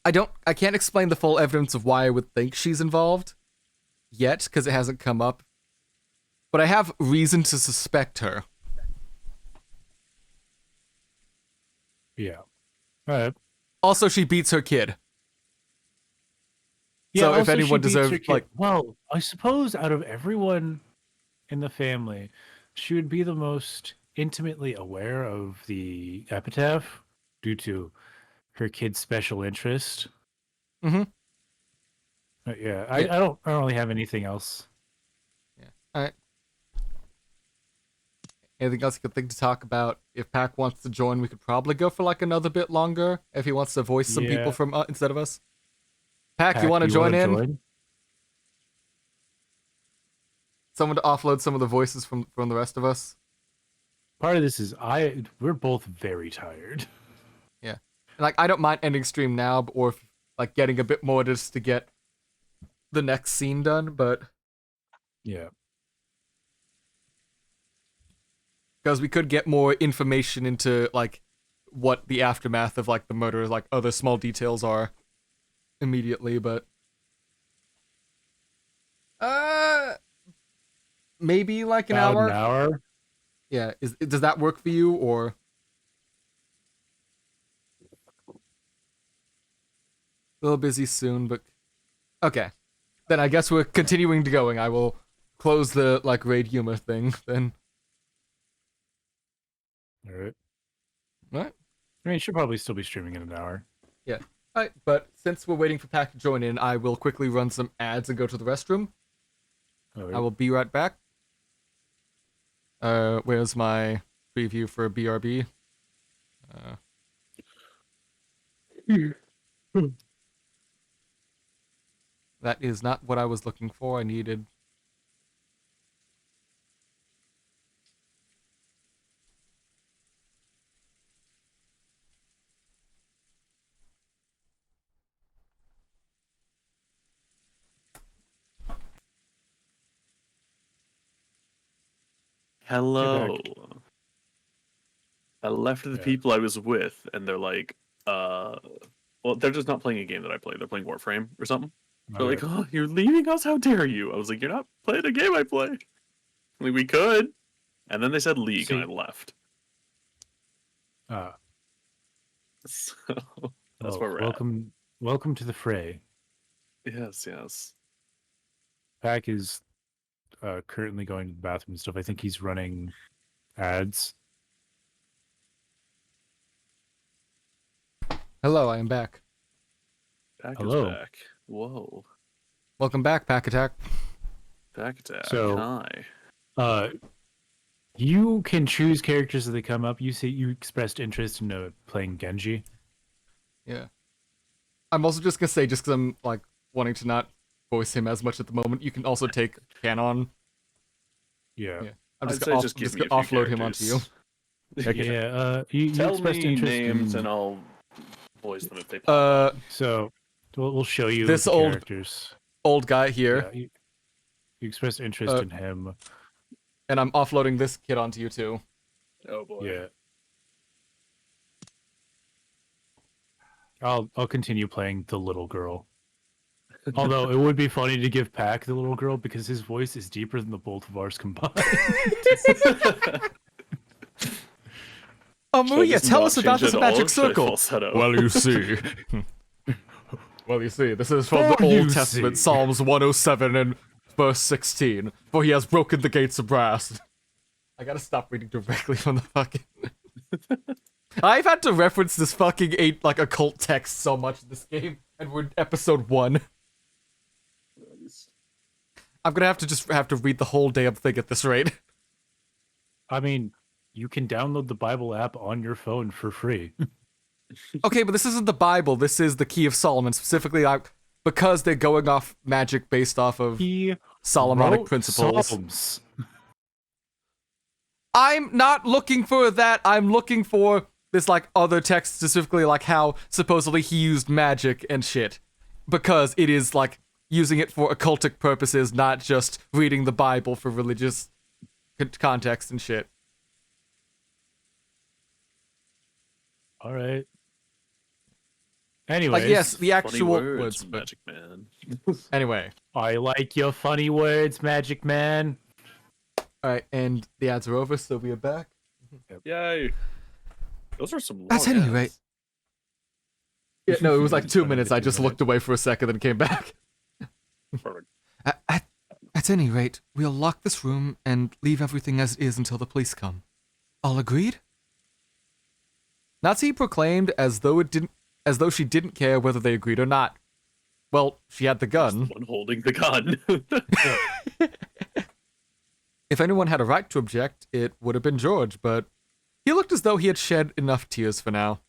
I can't explain the full evidence of why I would think she's involved yet, because it hasn't come up. But I have reason to suspect her. Yeah. All right. Also, she beats her kid. Yeah, So if also she anyone beats her deserves, kid. like, Well, I suppose out of everyone in the family, she would be the most intimately aware of the epitaph due to her kid's special interest. mm-hmm. Yeah, I don't really have anything else. Yeah. All right. Anything else you could think to talk about? If Pac wants to join, we could probably go for like another bit longer. If he wants to voice some people from instead of us. Pac, you want to join in? Someone to offload some of the voices from the rest of us. Part of this is we're both very tired. Yeah, like I don't mind ending stream now, or if, like getting a bit more just to get the next scene done. But yeah, because we could get more information into like what the aftermath of like the murder, like other small details are immediately, but maybe like an about hour. an hour. Yeah, does that work for you, or a little busy soon? But okay, then I guess we're continuing to going. I will close the like raid humor thing then. All right. What? Yeah. mean, it should probably still be streaming in an hour. Yeah. All right, but since we're waiting for Pac to join in, I will quickly run some ads and go to the restroom. Okay. I will be right back. Where's my preview for BRB? That is not what I was looking for. I needed... Hello. I left the Yeah. people I was with, and they're like, well, they're just not playing a game that I play. They're playing Warframe or something. They're like, oh, you're leaving us? How dare you? I was like, you're not playing a game I play. Like, we could. And then they said League, and I left. So that's where we're welcome to the fray. at. Yes. Pac is currently going to the bathroom and stuff. I think he's running ads. Hello, I am back. Pac Hello. is back. Whoa. Welcome back, Pac Attack. Pac Attack. So- Hi. You can choose characters as they come up. You say you expressed interest in playing Genji. Yeah. I'm also just gonna say, just because I'm like wanting to not voice him as much at the moment, you can also take Canon. Yeah. Yeah. I'm just I'd gonna, say just give gonna me a few offload him onto you. characters. Yeah. You Tell expressed me interest names, in, and I'll voice them if they pop up. So we'll show you This the old- characters. Old guy here, Yeah, you expressed interest in him. and I'm offloading this kid onto you too. Oh boy. Yeah. I'll continue playing the little girl. Although it would be funny to give Pac the little girl because his voice is deeper than the both of ours combined. Oh, Should I Maria, just tell not us about change this it at all, magic or should I circle. falsetto? Well, you see. Well, you see, this is from Oh, the you Old Testament, see. Psalms 107 and verse 16. For he has broken the gates of brass. I gotta stop reading directly from the fucking... I've had to reference this fucking occult text so much in this game, and we're in episode 1. I'm gonna have to read the whole damn thing at this rate. I mean, you can download the Bible app on your phone for free. Okay, but this isn't the Bible, this is the Key of Solomon, specifically because they're going off magic based off of He Solomonic wrote principles. Psalms. I'm not looking for that. I'm looking for this other text, specifically how supposedly he used magic and shit, because it is using it for occultic purposes, not just reading the Bible for religious context and shit. All right. Anyways, Yes, the Funny actual words, but Magic Man. anyway. I like your funny words, Magic Man. All right, and the ads are over, so we are back. Yay! Those are some long At any ads. rate. Yeah, no, it was 2 Spending minutes. the I 2 just minutes. looked away for a second, then came back. Perfect. At any rate, we'll lock this room and leave everything as it is until the police come. All agreed? Nazi proclaimed as though she didn't care whether they agreed or not. Well, she had the gun. One holding the gun. If anyone had a right to object, it would have been George, but he looked as though he had shed enough tears for now.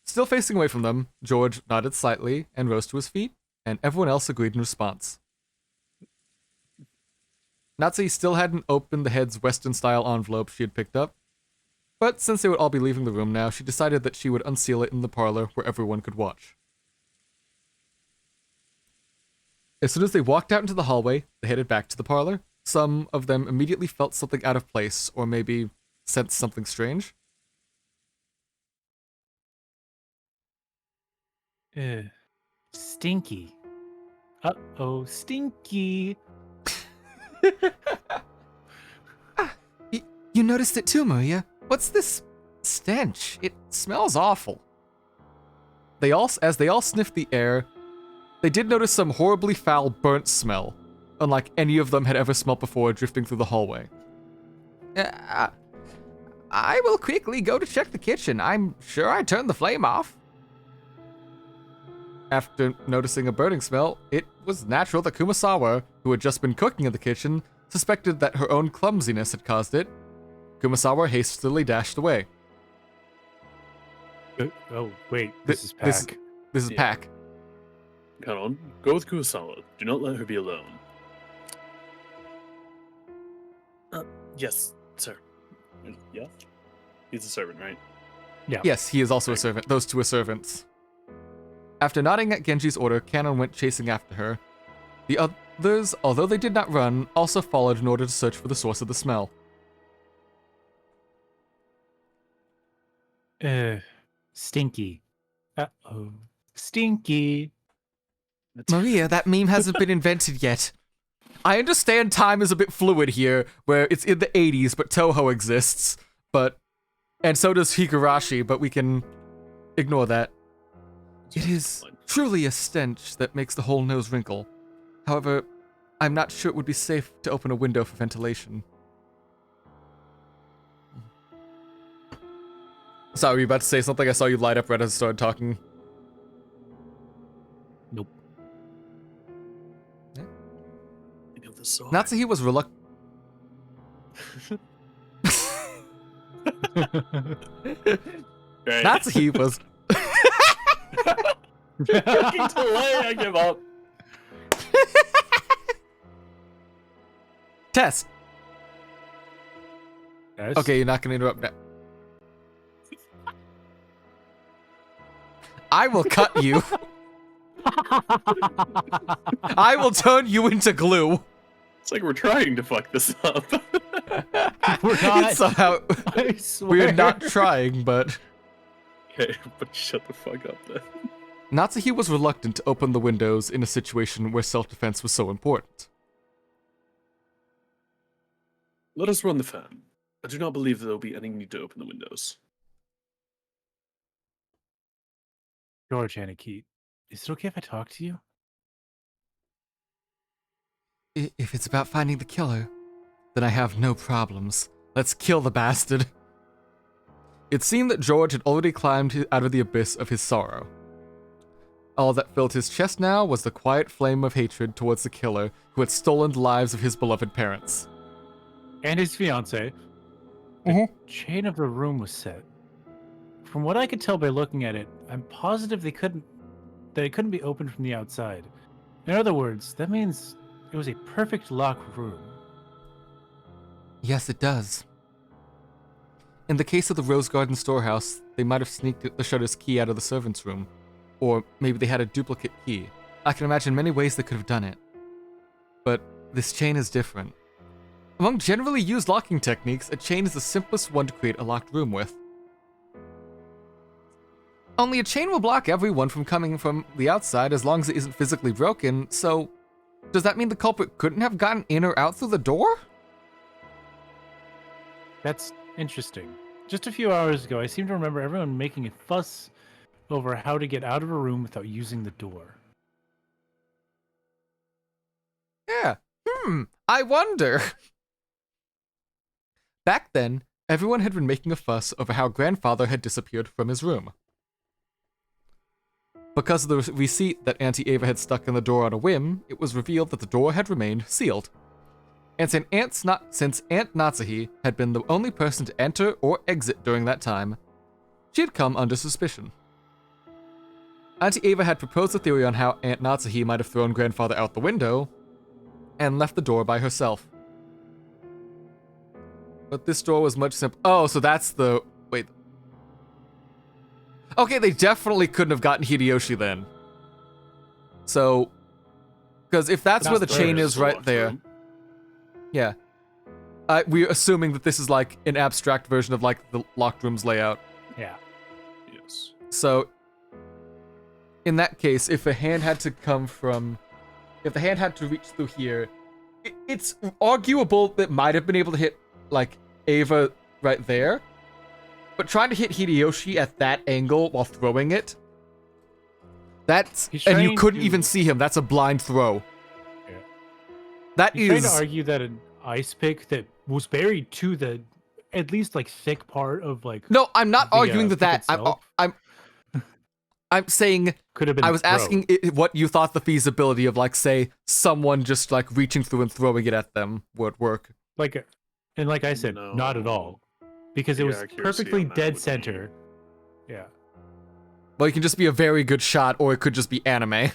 Still facing away from them, George nodded slightly and rose to his feet, and everyone else agreed in response. Nazi still hadn't opened the head's Western-style envelope she had picked up, but since they would all be leaving the room now, she decided that she would unseal it in the parlor where everyone could watch. As soon as they walked out into the hallway, they headed back to the parlor. Some of them immediately felt something out of place, or maybe sensed something strange. Stinky. Uh-oh, stinky. You noticed it too, Maria. What's this stench? It smells awful. As they all sniffed the air, they did notice some horribly foul burnt smell, unlike any of them had ever smelt before drifting through the hallway. I will quickly go to check the kitchen. I'm sure I turned the flame off. After noticing a burning smell, it was natural that Kumasawa, who had just been cooking in the kitchen, suspected that her own clumsiness had caused it. Kumasawa hastily dashed away. Oh, wait. This is Pac. This is Pac. Come on, go with Kurosawa. Do not let her be alone. Yes, sir. Yeah? He's a servant, right? Yeah. Yes, he is also a servant. Those two are servants. After nodding at Genji's order, Kanon went chasing after her. The others, although they did not run, also followed in order to search for the source of the smell. Stinky. Uh-oh. Stinky. Maria, that meme hasn't been invented yet. I understand time is a bit fluid here, where it's in the 80s, but Toho exists, and so does Higurashi, but we can ignore that. It is truly a stench that makes the whole nose wrinkle. However, I'm not sure it would be safe to open a window for ventilation. Sorry, were you about to say something? I saw you light up right as I started talking. Nope. Natsuhi was reluctant. Natsuhi was. Fucking delay, I give up. Tess. Yes? Okay, you're not gonna interrupt now. I will cut you. I will turn you into glue. It's like we're trying to fuck this up. We're not. Somehow, I swear. we're not trying, but... Okay, but shut the fuck up then. Natsuhi was reluctant to open the windows in a situation where self-defense was so important. Let us run the fan. I do not believe there will be any need to open the windows. George Anakit, is it okay if I talk to you? If it's about finding the killer, then I have no problems. Let's kill the bastard. It seemed that George had already climbed out of the abyss of his sorrow. All that filled his chest now was the quiet flame of hatred towards the killer who had stolen the lives of his beloved parents. And his fiance. The chain of the room was set. From what I could tell by looking at it, I'm positive that it couldn't be opened from the outside. In other words, that means it was a perfect lock room. Yes, it does. In the case of the Rose Garden storehouse, they might have sneaked the shutter's key out of the servant's room. Or maybe they had a duplicate key. I can imagine many ways they could have done it. But this chain is different. Among generally used locking techniques, a chain is the simplest one to create a locked room with. Only a chain will block everyone from coming from the outside as long as it isn't physically broken, so... Does that mean the culprit couldn't have gotten in or out through the door? That's interesting. Just a few hours ago, I seem to remember everyone making a fuss over how to get out of a room without using the door. Yeah. I wonder. Back then, everyone had been making a fuss over how grandfather had disappeared from his room. Because of the receipt that Auntie Ava had stuck in the door on a whim, it was revealed that the door had remained sealed. And since Aunt Natsuhi had been the only person to enter or exit during that time, she had come under suspicion. Auntie Ava had proposed a theory on how Aunt Natsuhi might have thrown grandfather out the window and left the door by herself. But this door was much simpler. Oh, so that's the... Wait. Okay, they definitely couldn't have gotten Hideyoshi then. So... Because if that's where the chain is right there... Room. Yeah. We're assuming that this is like an abstract version of like the locked room's layout. Yeah. Yes. So... In that case, if a hand had to come from... If the hand had to reach through here, it's arguable that might have been able to hit, like, Ava right there. But trying to hit Hideyoshi at that angle while throwing it, that's... And you couldn't even see him. That's a blind throw. Yeah. He's trying to is... argue that an ice pick that was buried to the at least like thick part of like. No, I'm not the, arguing book that. itself I'm saying could have been. I was asking what you thought the feasibility of like say someone just like reaching through and throwing it at them would work. Like, and like I said, not at all, because it The was accuracy perfectly on that dead would be- center. Yeah, Well, it can just be a very good shot, or it could just be anime.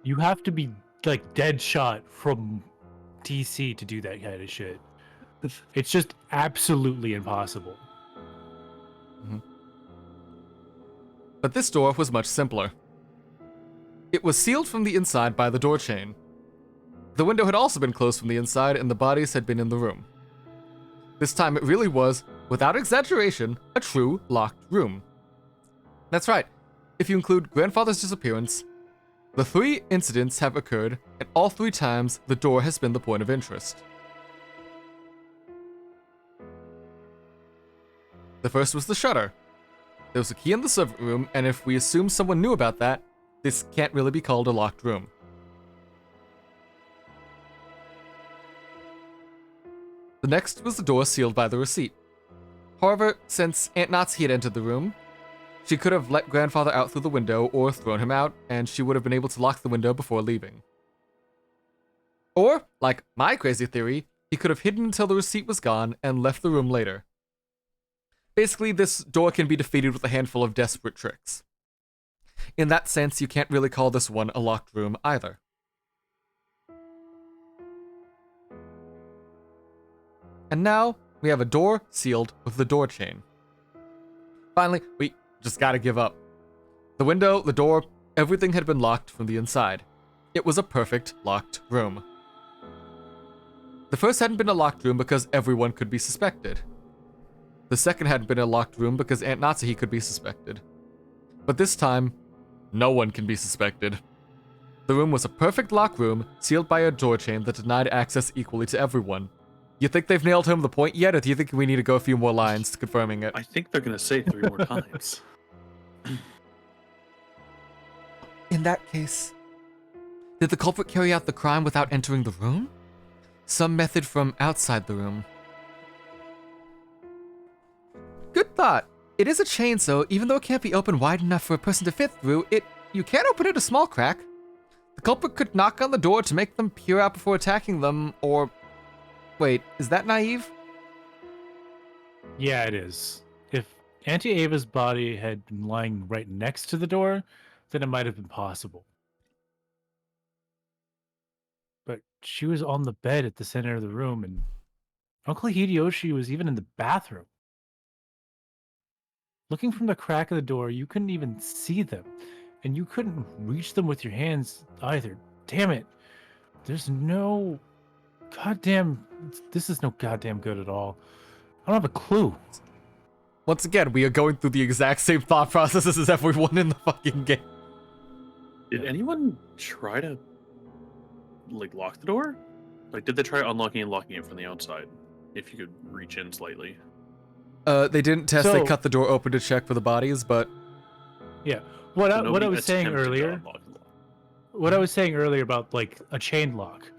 you have to be like dead shot from DC to do that kind of shit. It's just absolutely impossible. But this door was much simpler. It was sealed from the inside by the door chain. The window had also been closed from the inside, and the bodies had been in the room. This time it really was, without exaggeration, a true locked room. That's right. If you include grandfather's disappearance, the 3 incidents have occurred, and all 3 times the door has been the point of interest. The first was the shutter. There was a key in the servant room, and if we assume someone knew about that, this can't really be called a locked room. The next was the door sealed by the receipt. However, since Aunt Nazi had entered the room, she could have let grandfather out through the window or thrown him out, and she would have been able to lock the window before leaving. Or, like my crazy theory, he could have hidden until the receipt was gone and left the room later. Basically, this door can be defeated with a handful of desperate tricks. In that sense, you can't really call this one a locked room either. And now, we have a door sealed with the door chain. Finally, we just gotta give up. The window, the door, everything had been locked from the inside. It was a perfect locked room. The first hadn't been a locked room because everyone could be suspected. The second hadn't been a locked room because Aunt Natsuhi could be suspected. But this time, no one can be suspected. The room was a perfect lock room, sealed by a door chain that denied access equally to everyone. You think they've nailed home the point yet, or do you think we need to go a few more lines confirming it? I think they're gonna say it 3 more times. In that case, did the culprit carry out the crime without entering the room? Some method from outside the room. Good thought. It is a chain, so even though it can't be opened wide enough for a person to fit through, you can open it a small crack. The culprit could knock on the door to make them peer out before attacking them, or... Wait, is that naive? Yeah, it is. If Auntie Ava's body had been lying right next to the door, then it might have been possible. But she was on the bed at the center of the room, and Uncle Hideyoshi was even in the bathroom. Looking from the crack of the door, you couldn't even see them, and you couldn't reach them with your hands either. Damn it. There's no goddamn... This is no goddamn good at all. I don't have a clue. Once again, we are going through the exact same thought processes as everyone in the fucking game. Did anyone try to, like, lock the door? Like, did they try unlocking and locking it from the outside? If you could reach in slightly. They didn't test, they So- cut the door open to check for the bodies, but... Yeah. What I Nobody was saying attempted to earlier... unlock and lock. What I was saying earlier about like a chain lock,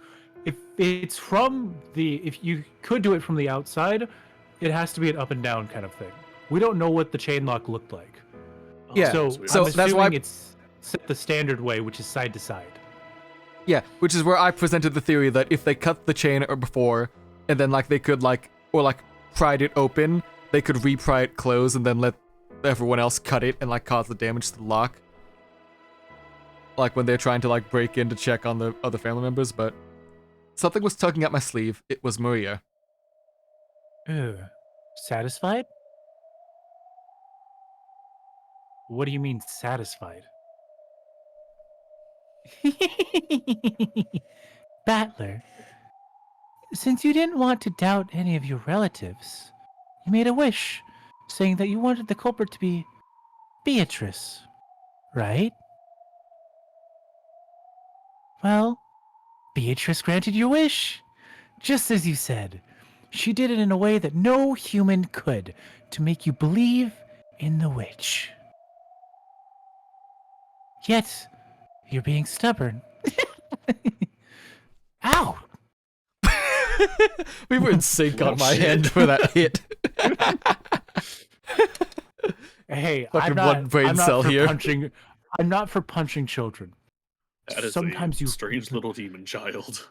if it's from the, if you could do it from the outside, it has to be an up and down kind of thing. We don't know what the chain lock looked like. Yeah, So, sweet. so I'm that's why- assuming it's set the standard way, which is side to side. Yeah, which is where I presented the theory that if they cut the chain or before, and then like they could like, or like pried it open, they could re-pry it closed and then let everyone else cut it and like cause the damage to the lock. Like when they're trying to like break in to check on the other family members, but something was tugging at my sleeve. It was Maria. Ugh. Satisfied? What do you mean satisfied? Battler, since you didn't want to doubt any of your relatives, you made a wish, saying that you wanted the culprit to be Beatrice, right? Well, Beatrice granted your wish. Just as you said, she did it in a way that no human could, to make you believe in the witch. Yet, you're being stubborn. Ow! We were in sync on my Shit. end for that hit. Hey, Fucking one brain cell here. I'm not for punching children. That is Sometimes a strange little demon child.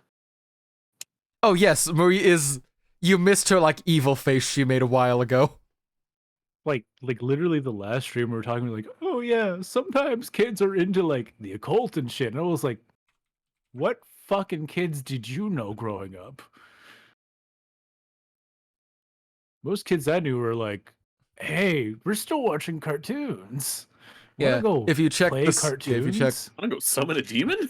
Oh yes, Marie is. You missed her like evil face she made a while ago. like literally the last stream we were talking like, oh yeah, sometimes kids are into like the occult and shit. And I was like, what fucking kids did you know growing up? Most kids I knew were like, hey, we're still watching cartoons. Yeah, Go if you check play this, cartoons? yeah, if you check, I'm gonna go summon a demon?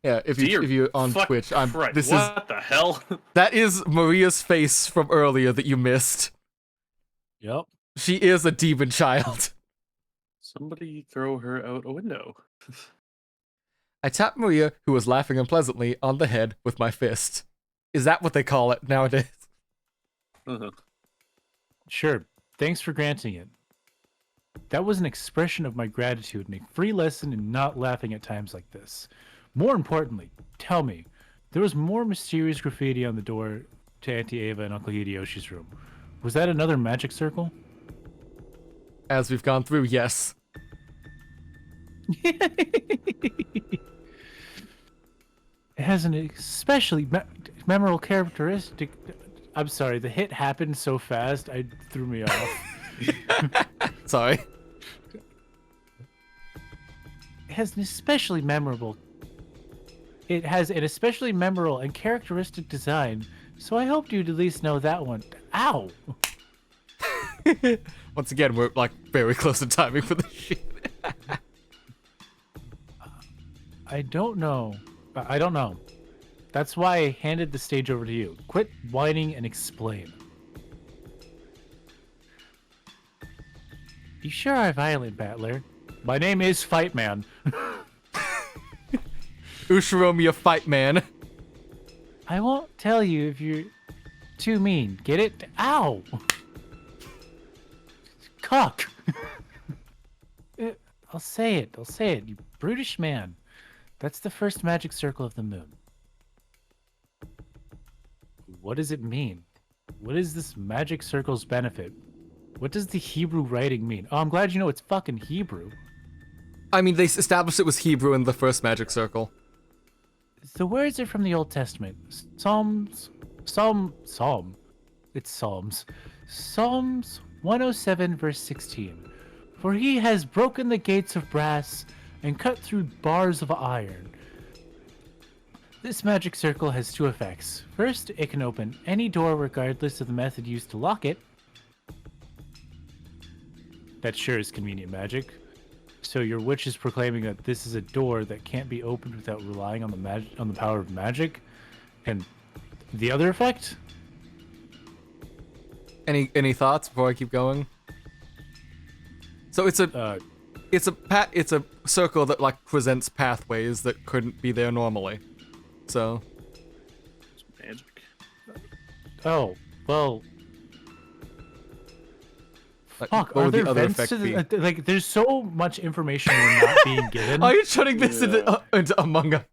yeah, if Dear you on fuck Twitch, Christ, this is what the hell? that is Maria's face from earlier that you missed. Yep. She is a demon child. Somebody throw her out a window. I tapped Maria, who was laughing unpleasantly, on the head with my fist. Is that what they call it nowadays? Uh-huh. Sure. Thanks for granting it. That was an expression of my gratitude and a free lesson in not laughing at times like this. More importantly, tell me, there was more mysterious graffiti on the door to Auntie Ava and Uncle Hideyoshi's room. Was that another magic circle? As we've gone through, yes. It has an especially memorable characteristic. I'm sorry, the hit happened so fast, it threw me off. Sorry. It has an especially memorable and characteristic design, so I hoped you'd at least know that one. Ow! Once again, we're like very close to timing for the shit. I don't know. That's why I handed the stage over to you. Quit whining and explain. Be sure I'm violent, Battler. My name is Fightman. Ushiromiya Fight Man. I won't tell you if you're too mean. Get it? Ow! Cock! I'll say it, you brutish man. That's the first magic circle of the moon. What does it mean? What is this magic circle's benefit? What does the Hebrew writing mean? Oh, I'm glad you know it's fucking Hebrew. I mean, they established it was Hebrew in the first magic circle. The words are from the Old Testament. Psalms 107 verse 16. For he has broken the gates of brass and cut through bars of iron. This magic circle has two effects. First, it can open any door regardless of the method used to lock it. That sure is convenient magic. So your witch is proclaiming that this is a door that can't be opened without relying on the power of magic. And the other effect? Any thoughts before I keep going? So it's a circle that like presents pathways that couldn't be there normally. So It's magic. Oh, well. like, Fuck, what are would there the other vents effect to be? the, like, there's so much information we're not being given. Are you turning this Yeah. into Among Us?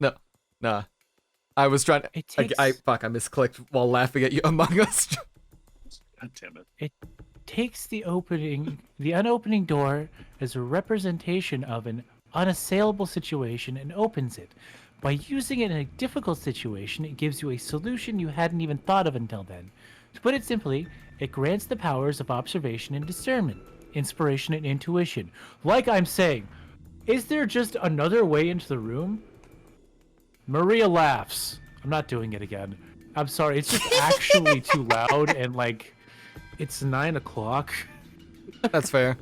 No, nah. I was trying to. It takes, I misclicked while laughing at you, Among Us. God damn it. takes the unopening door as a representation of an unassailable situation and opens it. By using it in a difficult situation, it gives you a solution you hadn't even thought of until then. To put it simply, it grants the powers of observation and discernment, inspiration and intuition. Like I'm saying, is there just another way into the room? Maria laughs. I'm not doing it again. I'm sorry, it's just actually too loud and like, it's 9 o'clock. That's fair.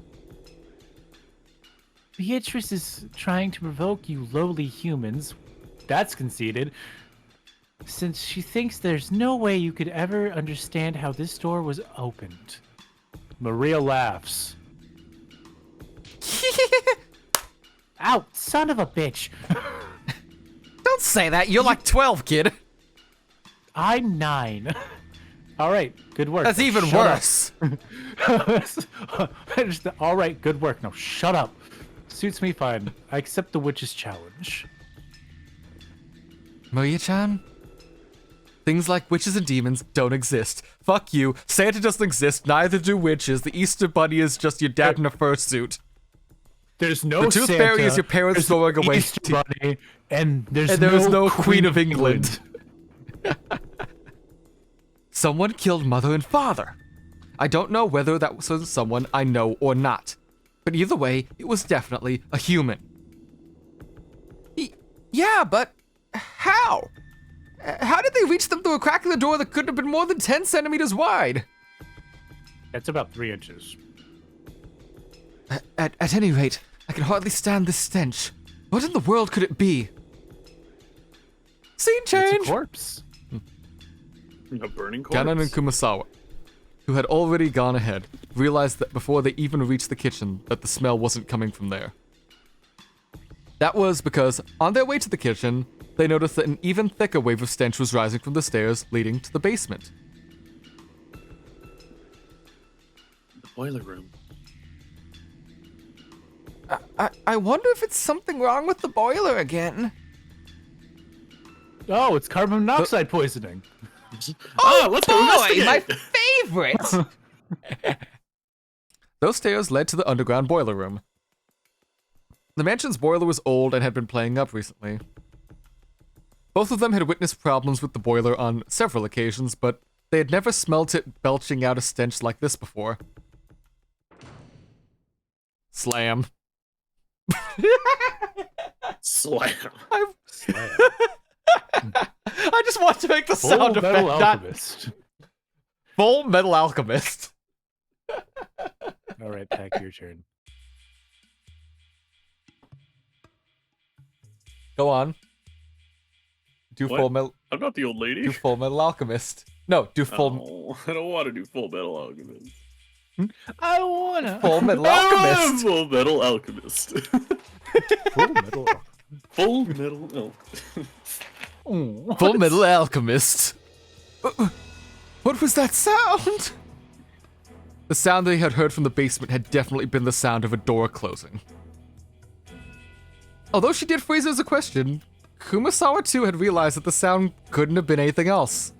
Beatrice is trying to provoke you lowly humans. That's conceited. Since she thinks there's no way you could ever understand how this door was opened. Maria laughs. Ow, son of a bitch. Don't say that. You're like 12, kid. I'm 9. All right, good work. That's Now even shut worse. up. All right, good work. Now shut up. Suits me fine. I accept the witch's challenge. Maria-chan? Things like witches and demons don't exist. Fuck you. Santa doesn't exist. Neither do witches. The Easter Bunny is just your dad in a fursuit. There's no The Tooth Santa, Fairy is your parents there's throwing no away. Easter Bunny, and there is no Queen of England. Someone killed mother and father. I don't know whether that was someone I know or not. But either way, it was definitely a human. Yeah, but how? How did they reach them through a crack in the door that couldn't have been more than 10 centimeters wide? That's about 3 inches. At any rate, I can hardly stand this stench. What in the world could it be? Scene change! It's a corpse. A burning corpse. Ganon and Kumasawa, who had already gone ahead, realized that before they even reached the kitchen that the smell wasn't coming from there. That was because, on their way to the kitchen, they noticed that an even thicker wave of stench was rising from the stairs leading to the basement. The boiler room. I wonder if it's something wrong with the boiler again. Oh, it's carbon monoxide poisoning. Let's go investigate. My favorite! Those stairs led to the underground boiler room. The mansion's boiler was old and had been playing up recently. Both of them had witnessed problems with the boiler on several occasions, but they had never smelt it belching out a stench like this before. Slam. Slam. Slam. I just want to make the Full sound effect. Metal Not Alchemist. Full Metal Alchemist. All right, Pack, your turn. Go on. Do What? Full Metal. I'm not the old lady. Do Full Metal Alchemist. No, do Full Oh, I don't want to do Full Metal Alchemist. I wanna. Full Metal Alchemist. Full Metal Alchemist. Full Metal. Full Metal Alchemist. Full Metal Alchemist. What was that sound? The sound they had heard from the basement had definitely been the sound of a door closing. Although she did phrase it as a question, Kumasawa too had realized that the sound couldn't have been anything else.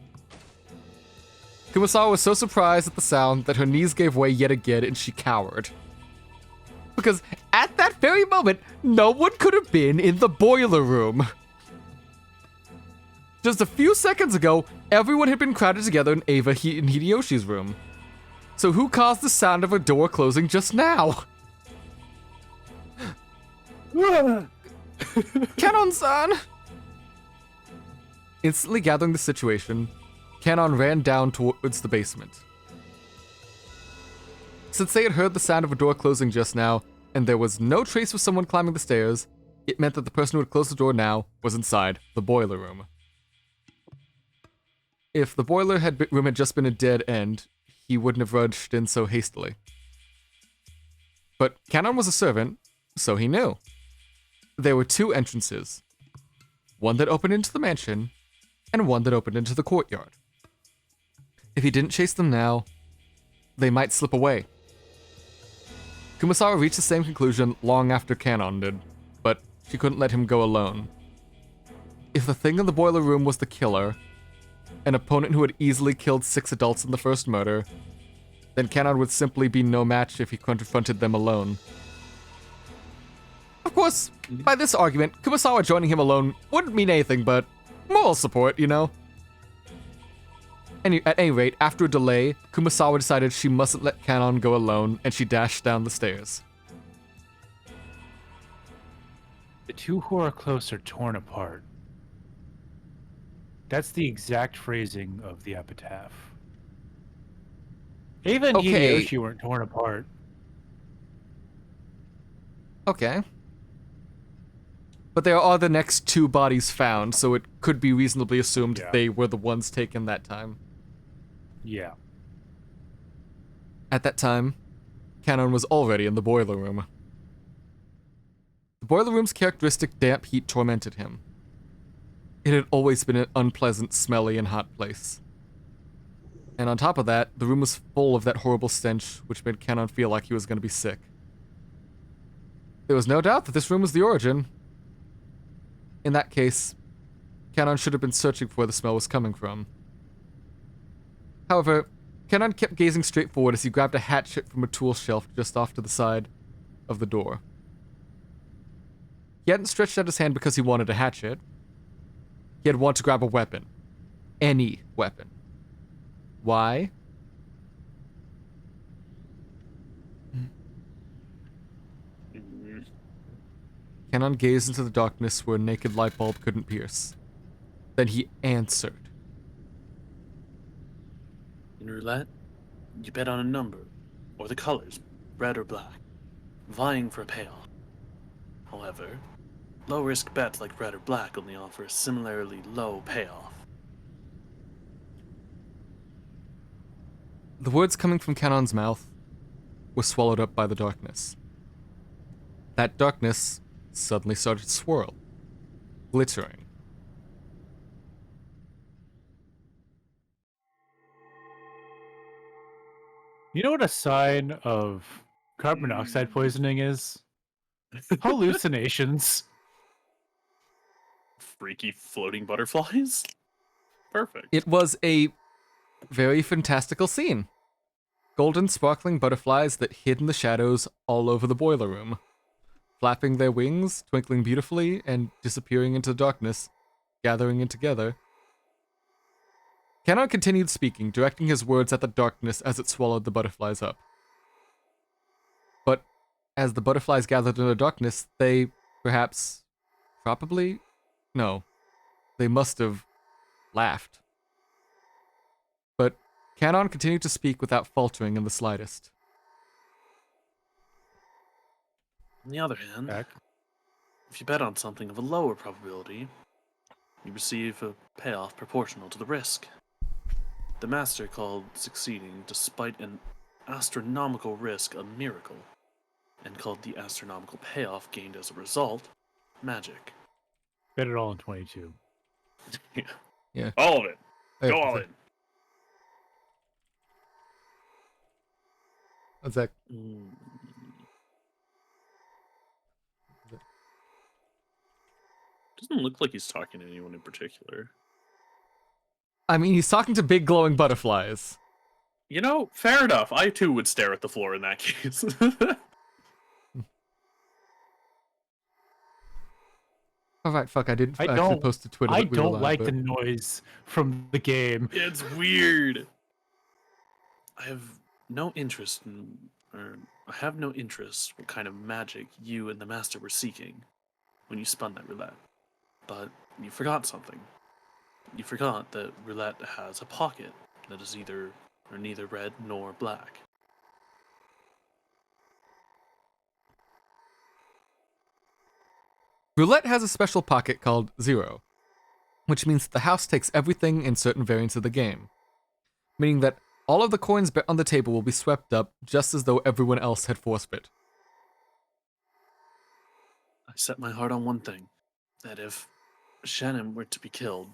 Kumasawa was so surprised at the sound that her knees gave way yet again and she cowered. Because at that very moment, no one could have been in the boiler room. Just a few seconds ago, everyone had been crowded together in Ava and Hideyoshi's room. So who caused the sound of a door closing just now? Kanon-san! Instantly gathering the situation, Kanon ran down towards the basement. Since they had heard the sound of a door closing just now, and there was no trace of someone climbing the stairs, it meant that the person who had closed the door now was inside the boiler room. If the boiler room had just been a dead end, he wouldn't have rushed in so hastily. But Kanon was a servant, so he knew. There were two entrances. One that opened into the mansion, and one that opened into the courtyard. If he didn't chase them now, they might slip away. Kumasawa reached the same conclusion long after Kanon did, but she couldn't let him go alone. If the thing in the boiler room was the killer, an opponent who had easily killed 6 adults in the first murder, then Kanon would simply be no match if he confronted them alone. Of course, by this argument, Kumasawa joining him alone wouldn't mean anything but moral support, you know? At any rate, after a delay, Kumasawa decided she mustn't let Kanon go alone, and she dashed down the stairs. The two who are close are torn apart. That's the exact phrasing of the epitaph. Ava and Okay. Hideyoshi weren't torn apart. Okay. But there are the next 2 bodies found, so it could be reasonably assumed Yeah. they were the ones taken that time. Yeah. At that time, Kanon was already in the boiler room. The boiler room's characteristic damp heat tormented him. It had always been an unpleasant, smelly, and hot place. And on top of that, the room was full of that horrible stench, which made Kanon feel like he was going to be sick. There was no doubt that this room was the origin. In that case, Canon should have been searching for where the smell was coming from. However, Canon kept gazing straight forward as he grabbed a hatchet from a tool shelf just off to the side of the door. He hadn't stretched out his hand because he wanted a hatchet. He had wanted to grab a weapon. Any weapon. Why? Canon gazed into the darkness where a naked light bulb couldn't pierce. Then he answered. In roulette, you bet on a number, or the colors, red or black, vying for a payoff. However, low-risk bets like red or black only offer a similarly low payoff. The words coming from Canon's mouth were swallowed up by the darkness. That darkness suddenly started to swirl, glittering. You know what a sign of carbon monoxide poisoning is? Hallucinations. Freaky floating butterflies? Perfect. It was a very fantastical scene. Golden sparkling butterflies that hid in the shadows all over the boiler room, flapping their wings, twinkling beautifully, and disappearing into the darkness, gathering in together. Canon continued speaking, directing his words at the darkness as it swallowed the butterflies up. But as the butterflies gathered in the darkness, they perhaps, probably, no, they must have laughed. But Canon continued to speak without faltering in the slightest. On the other hand, Back. if you bet on something of a lower probability, you receive a payoff proportional to the risk. The master called succeeding despite an astronomical risk a miracle, and called the astronomical payoff gained as a result magic. Bet it all in 22. Yeah. All of it. Go all in. What's that? Doesn't look like he's talking to anyone in particular. I mean, he's talking to big glowing butterflies. You know, fair enough. I too would stare at the floor in that case. Alright, fuck, I didn't I actually don't- post to Twitter. I that we were don't live, like but- the noise from the game. It's weird. I have no interest what kind of magic you and the master were seeking when you spun that roulette. But you forgot something. You forgot that roulette has a pocket that is neither red nor black. Roulette has a special pocket called Zero, which means that the house takes everything in certain variants of the game, meaning that all of the coins bet on the table will be swept up just as though everyone else had forfeit. I set my heart on one thing, that if Shannon were to be killed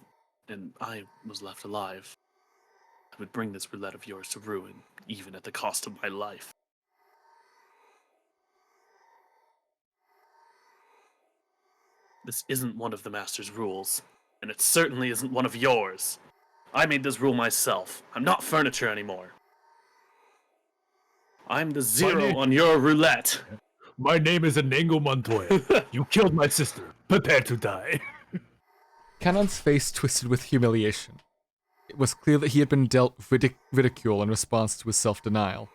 and I was left alive, I would bring this roulette of yours to ruin, even at the cost of my life. This isn't one of the Master's rules, and it certainly isn't one of yours. I made this rule myself. I'm not furniture anymore. I'm the zero on your roulette. My name is Anango Montoya. You killed my sister. Prepare to die. Canon's face twisted with humiliation. It was clear that he had been dealt ridicule in response to his self-denial.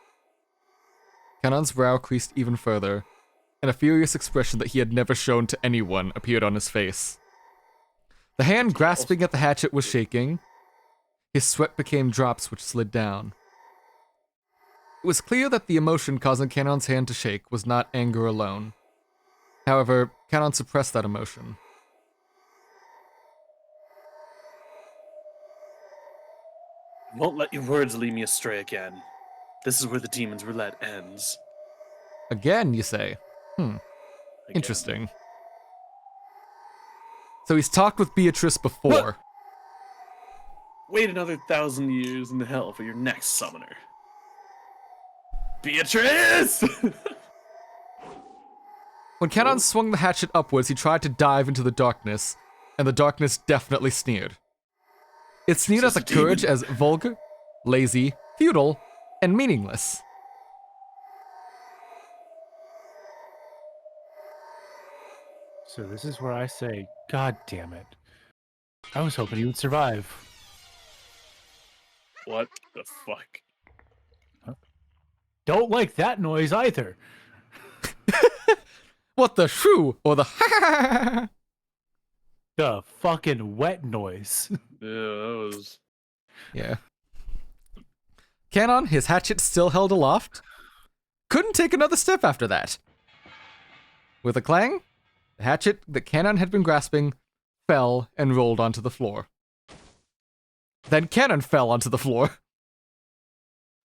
Canon's brow creased even further, and a furious expression that he had never shown to anyone appeared on his face. The hand grasping at the hatchet was shaking. His sweat became drops which slid down. It was clear that the emotion causing Canon's hand to shake was not anger alone. However, Canon suppressed that emotion. Won't let your words lead me astray again. This is where the demon's roulette ends. Again, you say? Again. Interesting. So he's talked with Beatrice before. Wait another 1,000 years in hell for your next summoner. Beatrice! When Canon swung the hatchet upwards, he tried to dive into the darkness, and the darkness definitely sneered. It sneered at It's the just a courage demon. as vulgar, lazy, futile, and meaningless. So this is where I say, God damn it. I was hoping he would survive. What the fuck? Don't like that noise either. What the shrew or the ha? The fucking wet noise. Yeah, that was. Yeah. Canon, his hatchet still held aloft, couldn't take another step after that. With a clang, the hatchet that Canon had been grasping fell and rolled onto the floor. Then Canon fell onto the floor.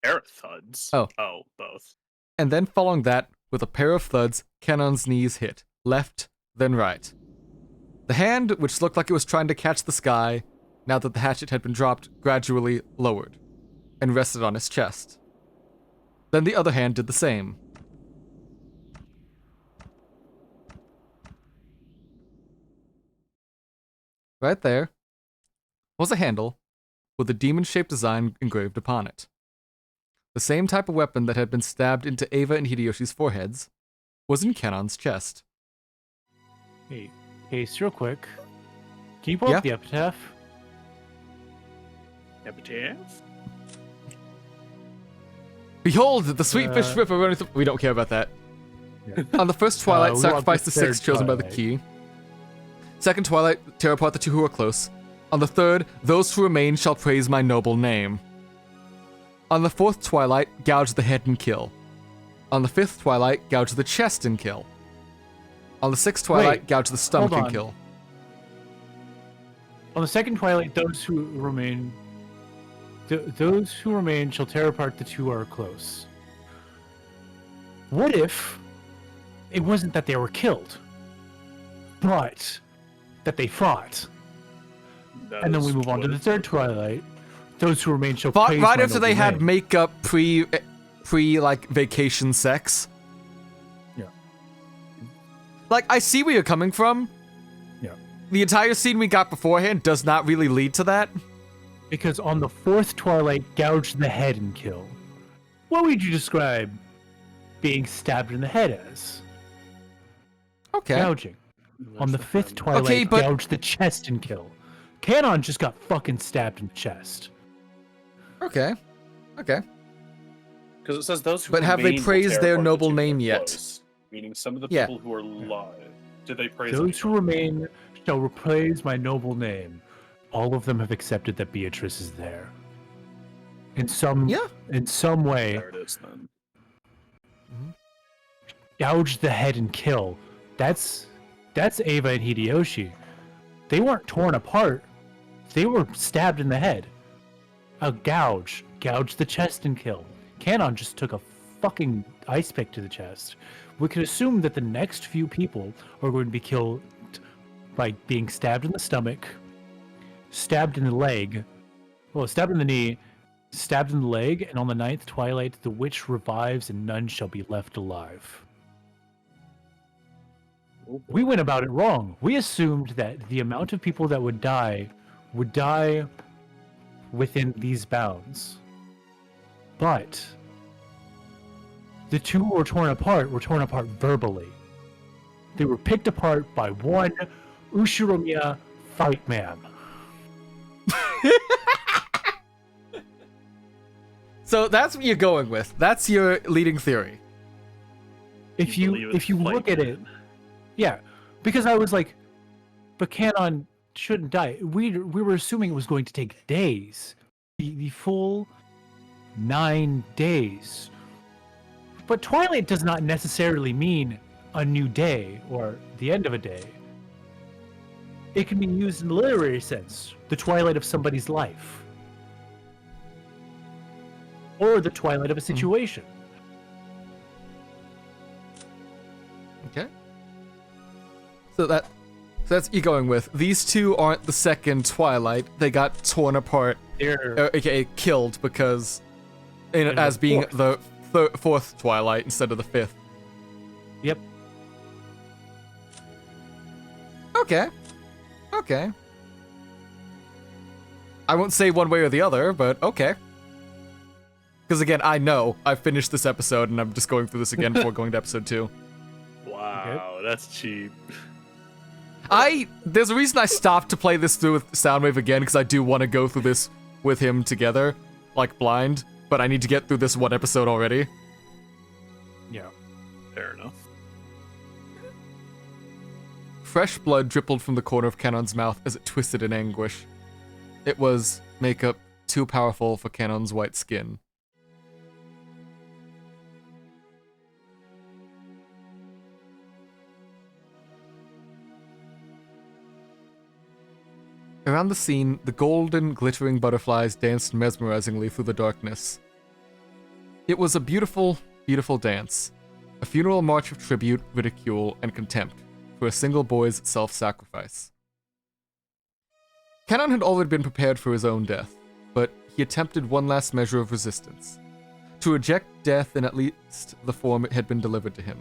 Air thuds. Oh. Oh, both. And then following that, with a pair of thuds, Canon's knees hit, left, then right. The hand, which looked like it was trying to catch the sky, now that the hatchet had been dropped, gradually lowered, and rested on his chest. Then the other hand did the same. Right there was a handle with a demon-shaped design engraved upon it. The same type of weapon that had been stabbed into Ava and Hideyoshi's foreheads was in Canon's chest. Hey, Ace, real quick. Can you pull up the epitaph? Epitaph? Behold, the sweet fish river running through... We don't care about that. Yeah. On the first twilight, we sacrifice want the the six third chosen by the twilight. key. Second twilight, tear apart the two who are close. On the third, those who remain shall praise my noble name. On the fourth twilight, gouge the head and kill. On the fifth twilight, gouge the chest and kill. On the sixth twilight, Wait, gouge the stomach hold and on. kill. On the second twilight, those who remain shall tear apart the two who are close. What if it wasn't that they were killed, but that they fought? And then we move on to the third twilight. Those who remain shall Fought praise right my after they noble had name. makeup pre like vacation sex. Yeah. Like, I see where you're coming from. Yeah. The entire scene we got beforehand does not really lead to that. Because on the fourth twilight, gouge the head and kill. What would you describe being stabbed in the head as? Okay. Gouging. On the fifth twilight, Okay, but- gouge the chest and kill. Canon just got fucking stabbed in the chest. Okay. Okay. Because it says those who But have they remain will praised tear their apart the noble two who are name yet? close, meaning some of the Yeah. people who are alive. Did they praise Those who anyone? remain shall praise my noble name. All of them have accepted that Beatrice is there. In some way, There it is then. gouge the head and kill. That's Ava and Hideyoshi. They weren't torn apart. They were stabbed in the head. A gouge the chest and kill. Canon just took a fucking ice pick to the chest. We could assume that the next few people are going to be killed by being stabbed in the stomach, stabbed in the leg, well, stabbed in the knee, stabbed in the leg, and on the ninth twilight, the witch revives and none shall be left alive. We went about it wrong. We assumed that the amount of people that would die within these bounds. But the two who were torn apart verbally. They were picked apart by one Ushiromiya fight man. So that's what you're going with. That's your leading theory. If believe you it's look at it, yeah, because I was like, but Canon shouldn't die. We were assuming it was going to take days, the full 9 days. But twilight does not necessarily mean a new day or the end of a day. It can be used in the literary sense, the twilight of somebody's life, or the twilight of a situation. Okay. So that's what you're going with. These two aren't the second Twilight. They got torn apart, They're aka killed, because And as the being fourth. the fourth Twilight instead of the fifth. Yep. Okay. Okay. I won't say one way or the other, but okay. Because again, I know I've finished this episode and I'm just going through this again before going to episode 2. Wow, that's cheap. There's a reason I stopped to play this through with Soundwave again, because I do want to go through this with him together, like blind, but I need to get through this one episode already. Yeah. Fair enough. Fresh blood dribbled from the corner of Canon's mouth as it twisted in anguish. It was makeup too powerful for Canon's white skin. Around the scene, the golden, glittering butterflies danced mesmerizingly through the darkness. It was a beautiful, beautiful dance. A funeral march of tribute, ridicule, and contempt for a single boy's self-sacrifice. Canon had already been prepared for his own death, but he attempted one last measure of resistance. To reject death in at least the form it had been delivered to him.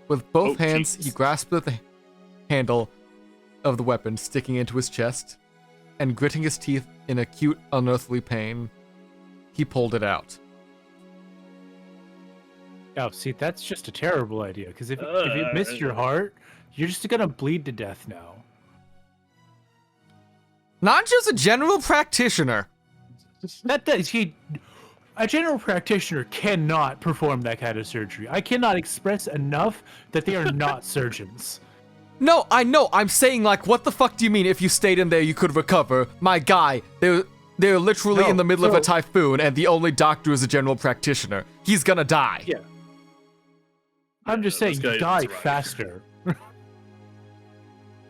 With both hands, Jesus. he grasped at the handle of the weapon sticking into his chest, and gritting his teeth in acute, unearthly pain, he pulled it out. Oh, see, that's just a terrible idea, because if you missed your heart, you're just gonna bleed to death now. Not just a general practitioner. A general practitioner cannot perform that kind of surgery. I cannot express enough that they are not surgeons. No, I know. I'm saying, like, what the fuck do you mean if you stayed in there you could recover? My guy, they're literally in the middle of a typhoon and the only doctor is a general practitioner. He's gonna die. Yeah. I'm just saying, you die faster.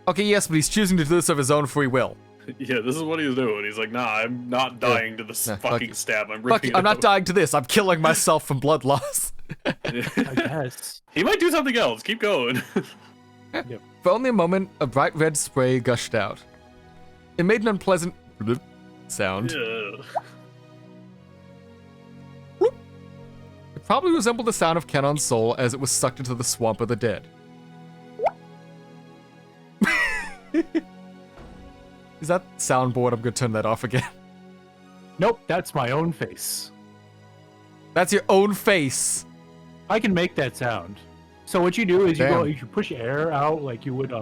Okay, yes, but he's choosing to do this of his own free will. Yeah, this is what he's doing. He's like, nah, I'm not dying to this fucking stab. I'm ripping it I'm not out. dying to this. I'm killing myself from blood loss. I guess. He might do something else. Keep going. Yep. For only a moment, a bright red spray gushed out. It made an unpleasant sound. Yeah. It probably resembled the sound of Canon's soul as it was sucked into the swamp of the dead. Is that soundboard? I'm gonna turn that off again. Nope, that's my own face. That's your own face. I can make that sound. So what you do is Damn. you push air out like you would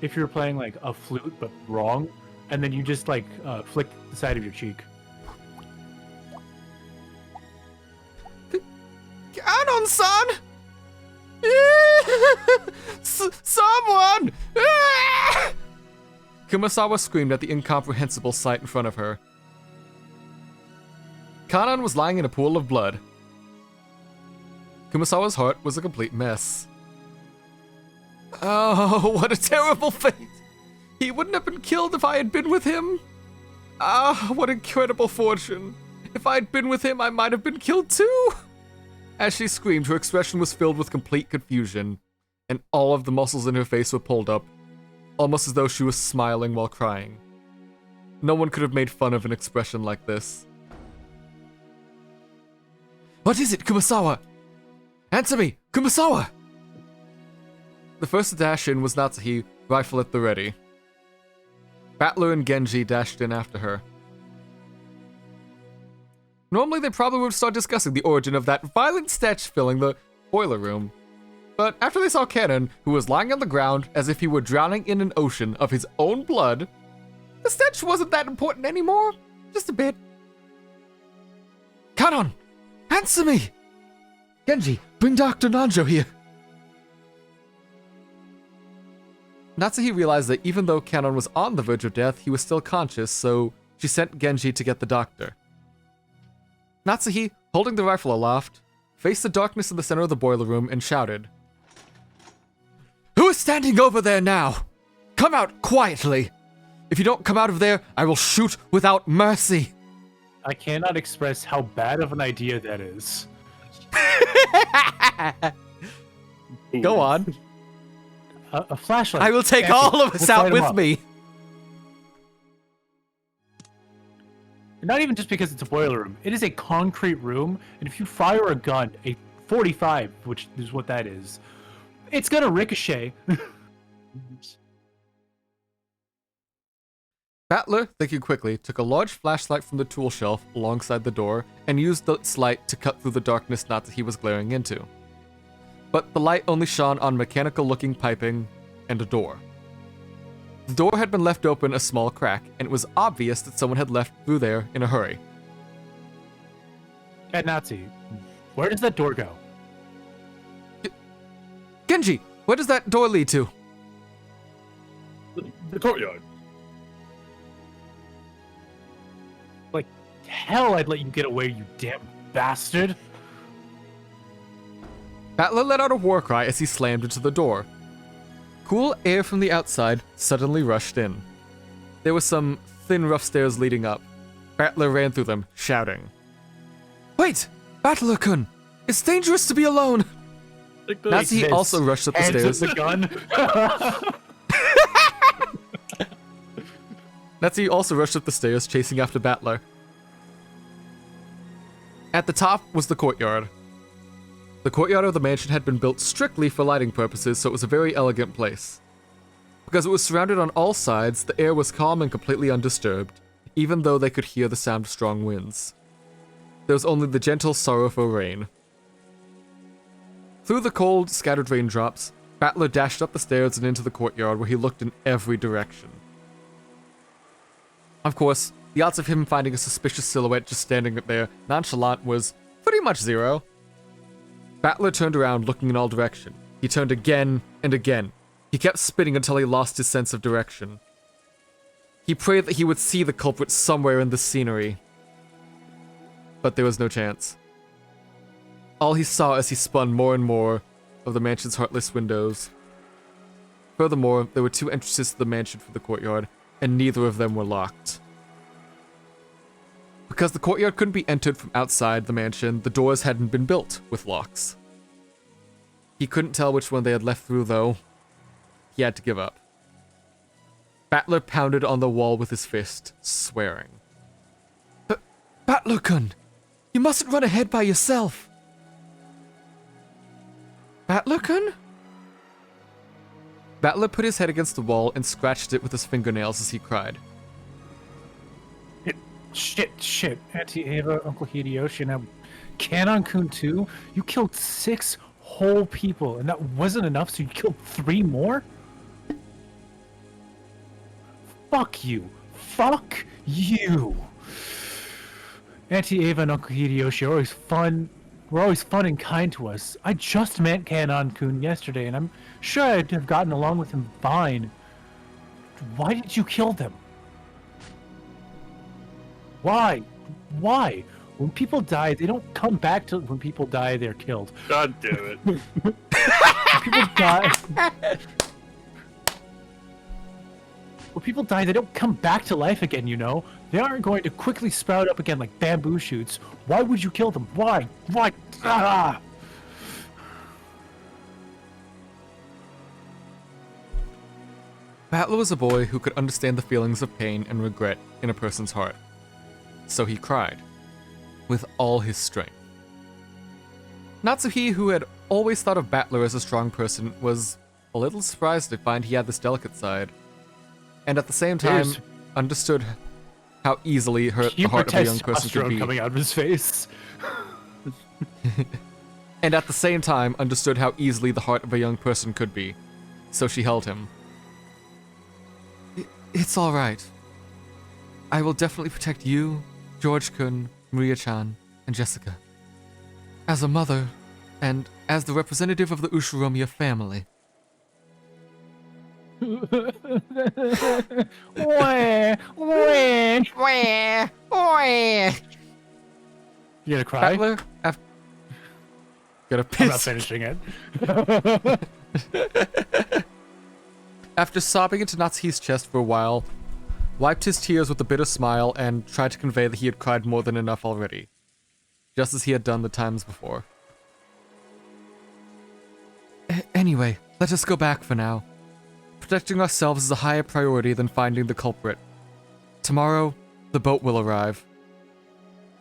if you were playing like a flute but wrong, and then you just like flick the side of your cheek. Canon-san! Someone! Kumasawa screamed at the incomprehensible sight in front of her. Kanon was lying in a pool of blood. Kumasawa's heart was a complete mess. Oh, what a terrible fate! He wouldn't have been killed if I had been with him. Ah, what incredible fortune. If I had been with him, I might have been killed too. As she screamed, her expression was filled with complete confusion, and all of the muscles in her face were pulled up, almost as though she was smiling while crying. No one could have made fun of an expression like this. What is it, Kumasawa? Answer me, Kumasawa! The first to dash in was Natsuhi, rifle at the ready. Battler and Genji dashed in after her. Normally they probably would start discussing the origin of that violent stench filling the boiler room. But after they saw Cannon, who was lying on the ground as if he were drowning in an ocean of his own blood, the stench wasn't that important anymore. Just a bit. Cannon! Answer me! Genji, bring Dr. Nanjo here. Natsuhi realized that even though Cannon was on the verge of death, he was still conscious, so she sent Genji to get the doctor. Natsuhi, holding the rifle aloft, faced the darkness in the center of the boiler room and shouted, "Who is standing over there now? Come out quietly! If you don't come out of there, I will shoot without mercy!" I cannot express how bad of an idea that is. Go on. A flashlight. I will take Catch all it. of us We'll out fight 'em with up. me. Not even just because it's a boiler room. It is a concrete room, and if you fire a gun, a 45, which is what that is, it's gonna ricochet. Battler, thinking quickly, took a large flashlight from the tool shelf alongside the door and used its light to cut through the darkness Natsuhi was glaring into. But the light only shone on mechanical-looking piping and a door. The door had been left open a small crack, and it was obvious that someone had left through there in a hurry. Hey, Nazi, where does that door go? Genji, where does that door lead to? The courtyard. Like, hell, I'd let you get away, you damn bastard. Battler let out a war cry as he slammed into the door. Cool air from the outside suddenly rushed in. There were some thin, rough stairs leading up. Battler ran through them, shouting. Wait! Battler-kun! It's dangerous to be alone! Nazi also rushed up the stairs. The gun. Nazi also rushed up the stairs, chasing after Battler. At the top was the courtyard. The courtyard of the mansion had been built strictly for lighting purposes, so it was a very elegant place. Because it was surrounded on all sides, the air was calm and completely undisturbed, even though they could hear the sound of strong winds. There was only the gentle, sorrowful rain. Through the cold, scattered raindrops, Battler dashed up the stairs and into the courtyard, where he looked in every direction. Of course, the odds of him finding a suspicious silhouette just standing there, nonchalant, was pretty much zero. Battler turned around, looking in all directions. He turned again and again. He kept spinning until he lost his sense of direction. He prayed that he would see the culprit somewhere in the scenery. But there was no chance. All he saw as he spun more and more of the mansion's heartless windows. Furthermore, there were 2 entrances to the mansion from the courtyard, and neither of them were locked. Because the courtyard couldn't be entered from outside the mansion, the doors hadn't been built with locks. He couldn't tell which one they had left through, though. He had to give up. Battler pounded on the wall with his fist, swearing. Battler-kun! You mustn't run ahead by yourself! Battler-kun? Battler put his head against the wall and scratched it with his fingernails as he cried. Shit. Auntie Ava, Uncle Hideyoshi, and now Kanon-kun too? You killed 6 whole people, and that wasn't enough, so you killed 3 more? Fuck you. Fuck you. Auntie Ava and Uncle Hideyoshi are always fun. We're always fun and kind to us. I just met Kanon-kun yesterday, and I'm sure I'd have gotten along with him fine. Why did you kill them? Why? When people die, they don't come back to... When people die, they're killed. God damn it. When people die... When people die, they don't come back to life again, you know? They aren't going to quickly sprout up again like bamboo shoots. Why would you kill them? Why? Ah! Battler was a boy who could understand the feelings of pain and regret in a person's heart. So he cried, with all his strength. Natsuhi, who had always thought of Battler as a strong person, was a little surprised to find he had this delicate side, and at the same time understood how easily hurt the heart of a young person could be. Coming out of his face. And at the same time understood how easily the heart of a young person could be. So she held him. It's all right. I will definitely protect you, George-kun, Maria-chan, and Jessica. As a mother, and as the representative of the Ushiromiya family. You gonna cry? Battler, gotta piss. I'm not finishing it. After sobbing into Natsuhi's chest for a while, wiped his tears with a bitter smile and tried to convey that he had cried more than enough already, just as he had done the times before. Anyway, let us go back for now. Protecting ourselves is a higher priority than finding the culprit. Tomorrow, the boat will arrive.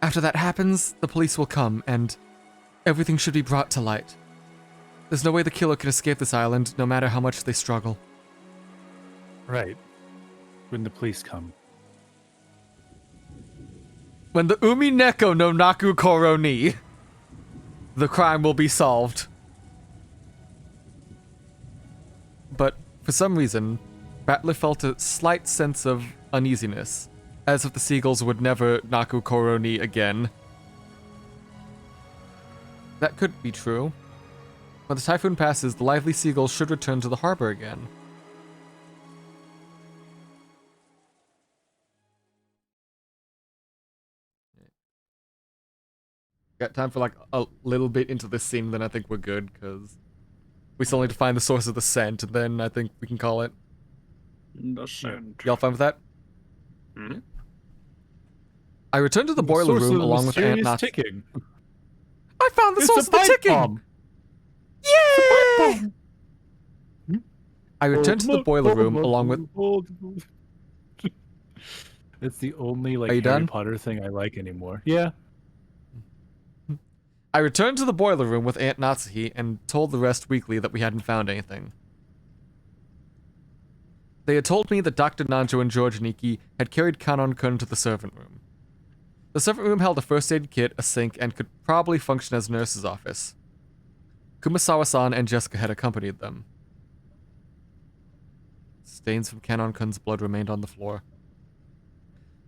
After that happens, the police will come, and everything should be brought to light. There's no way the killer can escape this island, no matter how much they struggle. Right. When the police come. when the Umineko no Naku Koro ni, the crime will be solved. But for some reason, Battler felt a slight sense of uneasiness, as if the seagulls would never Naku Koro ni again. That could be true. When the typhoon passes, the lively seagulls should return to the harbor again. Got time for like a little bit into this scene, then I think we're good, because we still need to find the source of the scent, and then I think we can call it. The scent. Y'all fine with that? Hmm? I returned to the boiler room along with Aunt Knots. ticking. I found the source of the ticking! Yay! I returned to the boiler room along with... It's the only like Are you Harry done? Potter thing I like anymore. Yeah. I returned to the boiler room with Aunt Natsuhi and told the rest weekly that we hadn't found anything. They had told me that Dr. Nanjo and George Niki had carried Kanon-kun to the servant room. The servant room held a first aid kit, a sink, and could probably function as a nurse's office. Kumasawa-san and Jessica had accompanied them. Stains from Kanon-kun's blood remained on the floor.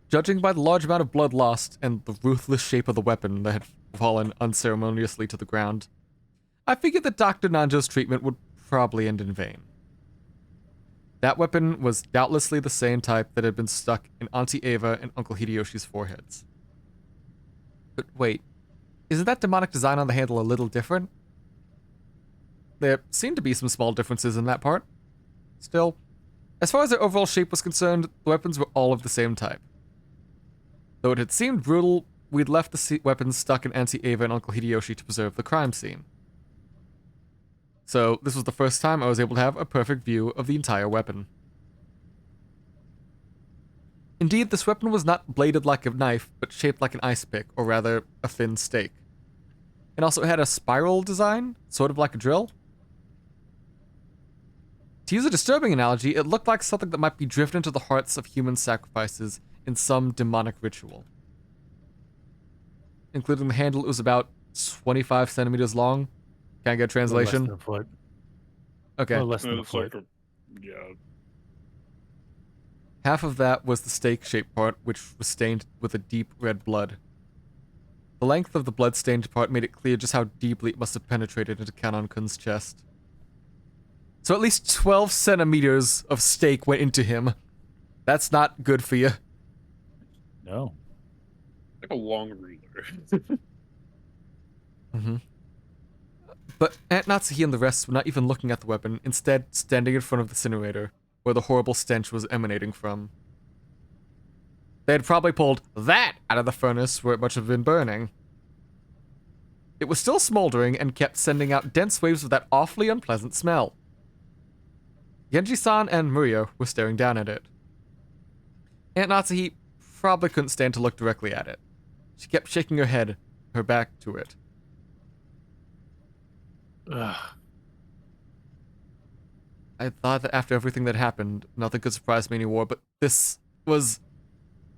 Judging by the large amount of blood lost and the ruthless shape of the weapon that had fallen unceremoniously to the ground, I figured that Dr. Nanjo's treatment would probably end in vain. That weapon was doubtlessly the same type that had been stuck in Auntie Ava and Uncle Hideyoshi's foreheads. But wait, isn't that demonic design on the handle a little different? There seemed to be some small differences in that part. Still, as far as their overall shape was concerned, the weapons were all of the same type. Though it had seemed brutal, we'd left the weapons stuck in Auntie Ava and Uncle Hideyoshi to preserve the crime scene. So this was the first time I was able to have a perfect view of the entire weapon. Indeed, this weapon was not bladed like a knife, but shaped like an ice pick, or rather, a thin stake. It also had a spiral design, sort of like a drill. To use a disturbing analogy, it looked like something that might be driven into the hearts of human sacrifices in some demonic ritual. Including the handle, it was about 25 centimeters long. Can I get a translation? Less than a foot. Okay. Less than a foot. Yeah. Half of that was the stake-shaped part, which was stained with a deep red blood. The length of the blood-stained part made it clear just how deeply it must have penetrated into Kanon-kun's chest. So at least 12 centimeters of stake went into him. That's not good for you. No. Like a long ruler. Mm-hmm. But Aunt Natsuhi and the rest were not even looking at the weapon, instead standing in front of the incinerator, where the horrible stench was emanating from. They had probably pulled that out of the furnace where it must have been burning. It was still smoldering and kept sending out dense waves of that awfully unpleasant smell. Genji-san and Murio were staring down at it. Aunt Natsuhi probably couldn't stand to look directly at it. She kept shaking her head, her back to it. Ugh. I thought that after everything that happened, nothing could surprise me anymore, but this was...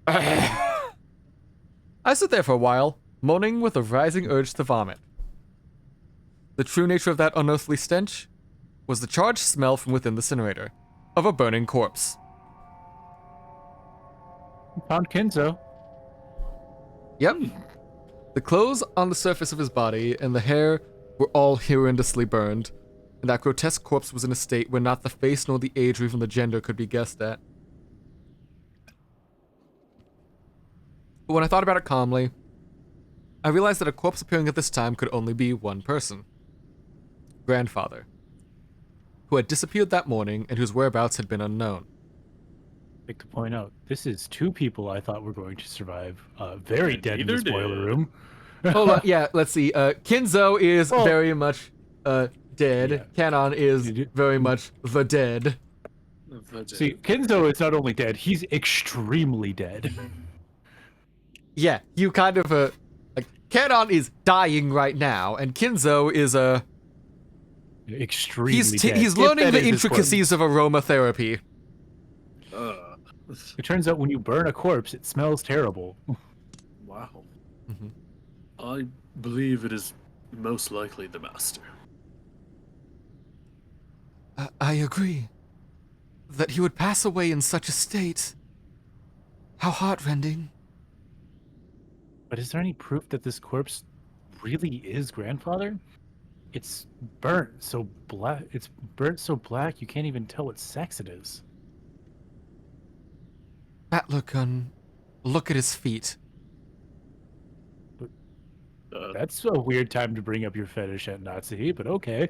I stood there for a while, moaning with a rising urge to vomit. The true nature of that unearthly stench was the charged smell from within the incinerator, of a burning corpse. Found Kenzo. Yep. The clothes on the surface of his body and the hair were all horrendously burned, and that grotesque corpse was in a state where not the face nor the age or even the gender could be guessed at. But when I thought about it calmly, I realized that a corpse appearing at this time could only be one person. Grandfather, who had disappeared that morning and whose whereabouts had been unknown. Like to point out, this is two people I thought were going to survive. Very And dead in neither this boiler did. room. Hold on, yeah, let's see. Kinzo is very much dead. Yeah. Kanon is very much the dead. See, Kenzo is not only dead, he's extremely dead. Yeah, you kind of like Kanon is dying right now, and Kinzo is Extremely dead. he's If learning that the is his intricacies of aromatherapy. It turns out when you burn a corpse, it smells terrible. Why wow. Mhm. I believe it is most likely the master. I agree. That he would pass away in such a state. How heartrending. But is there any proof that this corpse really is grandfather? It's burnt so black. It's burnt so black you can't even tell what sex it is. Batlurkun, look at his feet. That's a weird time to bring up your fetish at Nazi, but okay.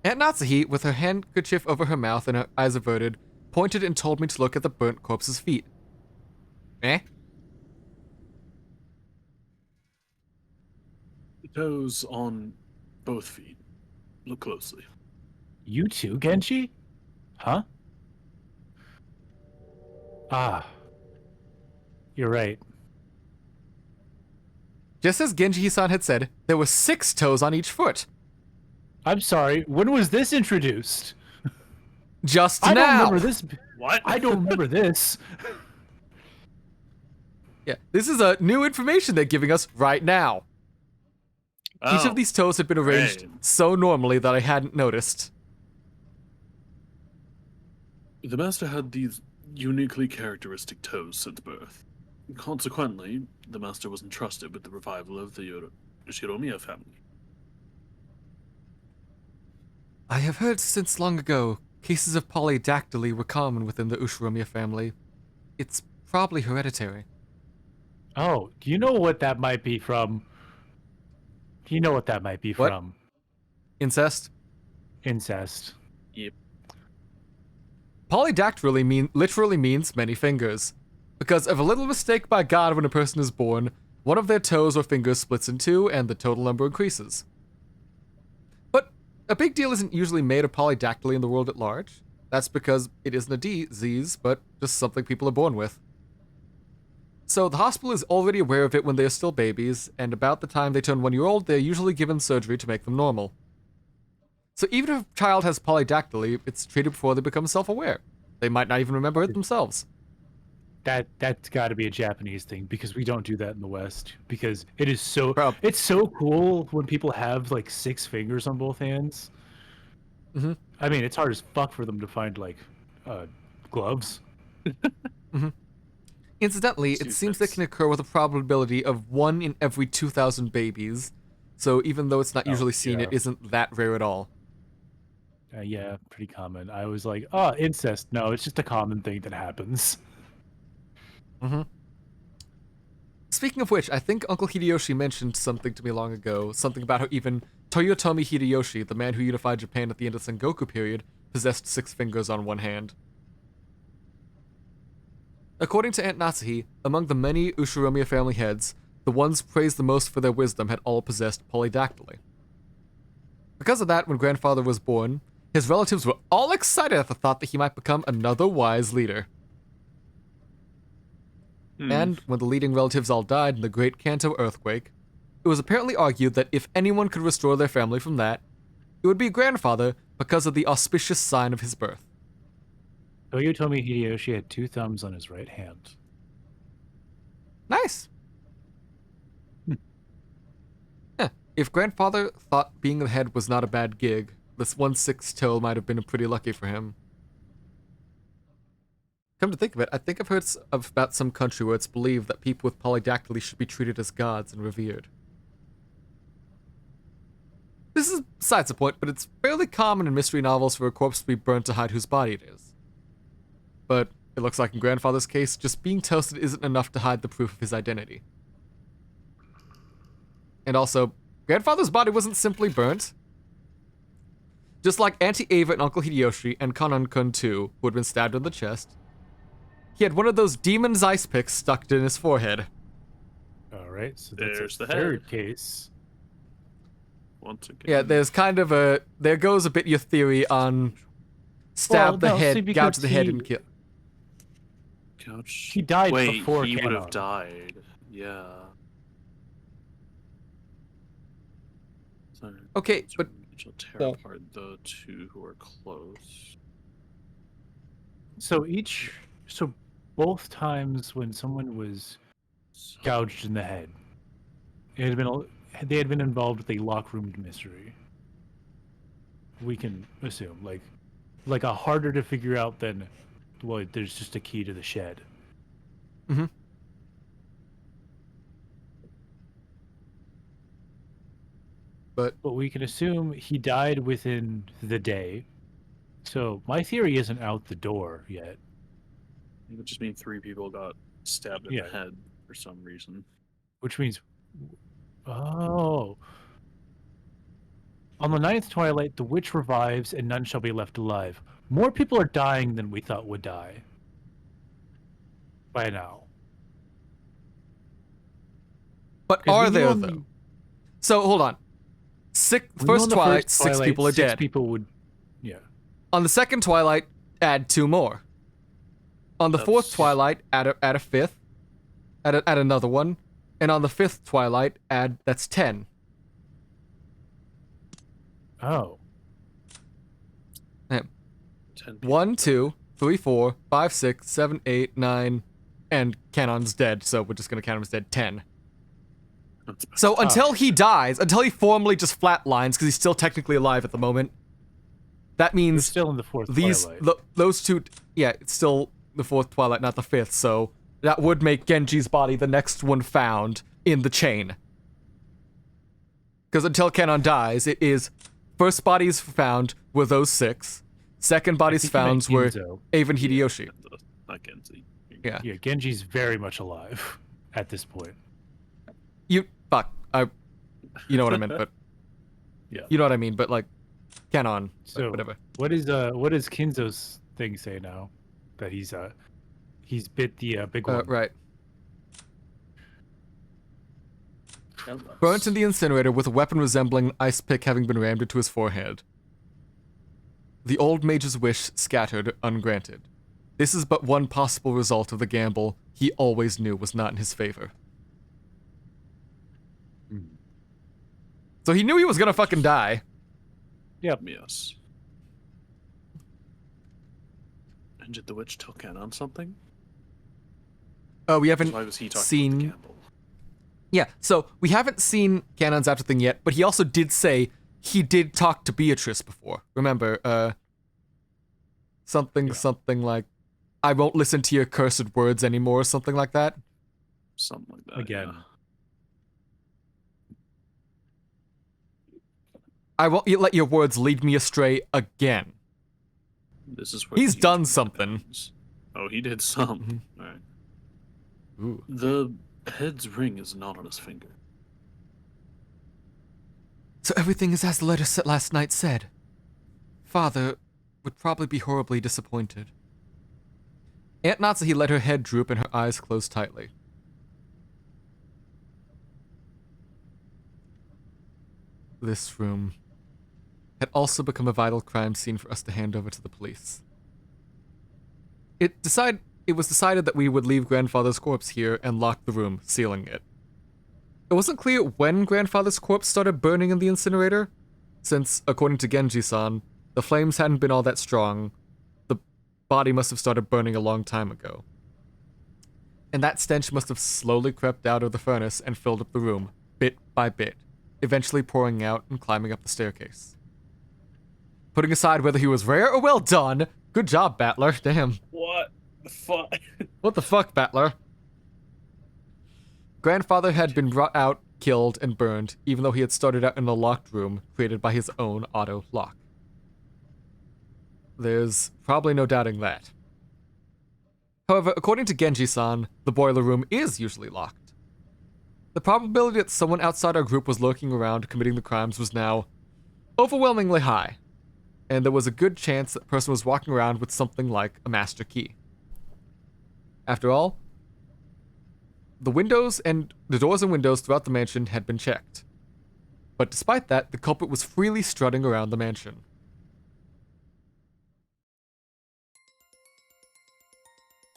Aunt Natsuhi, with her handkerchief over her mouth and her eyes averted, pointed and told me to look at the burnt corpse's feet. Eh? The toes on both feet. Look closely. You too, Genji? Huh? Ah. You're right. Just as Genji-san had said, there were 6 toes on each foot. I'm sorry, when was this introduced? Just I now! don't remember this. What? I don't remember this. Yeah, this is new information they're giving us right now. Each of these toes had been arranged right. so normally that I hadn't noticed. The master had these uniquely characteristic toes since birth. Consequently, the master was entrusted with the revival of the Shiromiya family. I have heard since long ago, cases of polydactyly were common within the Ushiromiya family. It's probably hereditary. Oh, do you know what that might be from? Do you know what that might be What? from? Incest? Incest. Yep. Polydactyly literally means many fingers. Because of a little mistake by God when a person is born, one of their toes or fingers splits in two and the total number increases. But a big deal isn't usually made of polydactyly in the world at large. That's because it isn't a disease, but just something people are born with. So the hospital is already aware of it when they are still babies, and about the time they turn 1 year old, they're usually given surgery to make them normal. So even if a child has polydactyly, it's treated before they become self-aware. They might not even remember it themselves. That's got to be a Japanese thing because we don't do that in the West. Because it is so Prob- it's so cool when people have like 6 fingers on both hands. Mhm. I mean, it's hard as fuck for them to find like gloves. Incidentally, it seems that can occur with a probability of 1 in every 2,000 babies. So even though it's not usually seen, yeah. it isn't that rare at all. Yeah, pretty common. I was like, oh, incest. No, it's just a common thing that happens. Speaking of which, I think Uncle Hideyoshi mentioned something to me long ago, something about how even Toyotomi Hideyoshi, the man who unified Japan at the end of the Sengoku period, possessed 6 fingers on one hand. According to Aunt Natsuhi, among the many Ushiromiya family heads, the ones praised the most for their wisdom had all possessed polydactyly. Because of that, when grandfather was born, his relatives were all excited at the thought that he might become another wise leader. And when the leading relatives all died in the Great Kanto earthquake, it was apparently argued that if anyone could restore their family from that, it would be grandfather because of the auspicious sign of his birth. Toyotomi Hideyoshi had 2 thumbs on his right hand. Nice. If grandfather thought being the head was not a bad gig, this 1/6 toe might have been pretty lucky for him. Come to think of it, I think I've heard about some country where it's believed that people with polydactyly should be treated as gods and revered. This is besides the point, but it's fairly common in mystery novels for a corpse to be burnt to hide whose body it is. But it looks like in grandfather's case, just being toasted isn't enough to hide the proof of his identity. And also, grandfather's body wasn't simply burnt. Just like Auntie Ava and Uncle Hideyoshi and Kanan-kun too, who had been stabbed in the chest, he had one of those demon's ice picks stuck in his forehead. All right, so that's There's a the third head. case. Once again. Yeah, there's kind of a... There goes a bit your theory on stab the head, gouge the head, and kill. Couch. He died Wait, before he would Kanon. have died. Yeah. Sorry. Okay, but... She'll tear apart the 2 who are close. So both times when someone was gouged in the head. They had been involved with a lock room mystery. We can assume, like a harder to figure out than, well, there's just a key to the shed. Mm-hmm. But we can assume he died within the day. So my theory isn't out the door yet. It would just mean 3 people got stabbed in the head for some reason. Which means, on the 9th twilight, the witch revives and none shall be left alive. More people are dying than we thought would die by now. But are there, though? So, hold on. First twilight, 6 people are dead. 6 people would, On the second twilight, add 2 more. On the fourth twilight, add a fifth. Add another one. And on the 5th twilight, that's 10. Oh. 10 1, 2, 3, 4, 5, 6, 7, 8, 9, and Canon's dead, so we're just gonna count him as dead. 10. So until he dies, until he formally just flatlines, because he's still technically alive at the moment, that means We're still in the 4th twilight. Those 2, it's still the 4th twilight, not the 5th, so that would make Genji's body the next one found in the chain. Because until Canon dies, it is first bodies found were those 6, second bodies found were Ava and Hideyoshi. Not Genji. Yeah. Yeah, Genji's very much alive at this point. You know what I meant, but yeah, you know what I mean, but like, Canon, so whatever. What does Kinzo's thing say now? That he's bit the big one. Right. Burnt in the incinerator with a weapon resembling an ice pick having been rammed into his forehead. The old mage's wish scattered, ungranted. This is but one possible result of the gamble he always knew was not in his favor. So he knew he was gonna fucking die. Yep. Yes. And did the witch tell Canon something? Oh, we haven't Why was he talking seen... about the gamble? Yeah, so we haven't seen Canon's after thing yet, but he also did say he did talk to Beatrice before. Remember, something like, I won't listen to your cursed words anymore, something like that. Something like that. Again. Yeah. I won't let your words lead me astray again. This is where He's done something. Oh, he did some. Mm-hmm. All right. Ooh. The head's ring is not on his finger. So everything is as the letter last night said. Father would probably be horribly disappointed. Aunt Natsuhi let her head droop and her eyes close tightly. This room had also become a vital crime scene for us to hand over to the police. It was decided that we would leave Grandfather's corpse here and lock the room, sealing it. It wasn't clear when Grandfather's corpse started burning in the incinerator, since, according to Genji-san, the flames hadn't been all that strong. The body must have started burning a long time ago. And that stench must have slowly crept out of the furnace and filled up the room, bit by bit, eventually pouring out and climbing up the staircase. Putting aside whether he was rare or well done, good job, Battler. Damn. What the fuck? What the fuck, Battler? Grandfather had been brought out, killed, and burned, even though he had started out in a locked room created by his own auto lock. There's probably no doubting that. However, according to Genji-san, the boiler room is usually locked. The probability that someone outside our group was lurking around committing the crimes was now overwhelmingly high, and there was a good chance that person was walking around with something like a master key. After all, the doors and windows throughout the mansion had been checked. But despite that, the culprit was freely strutting around the mansion.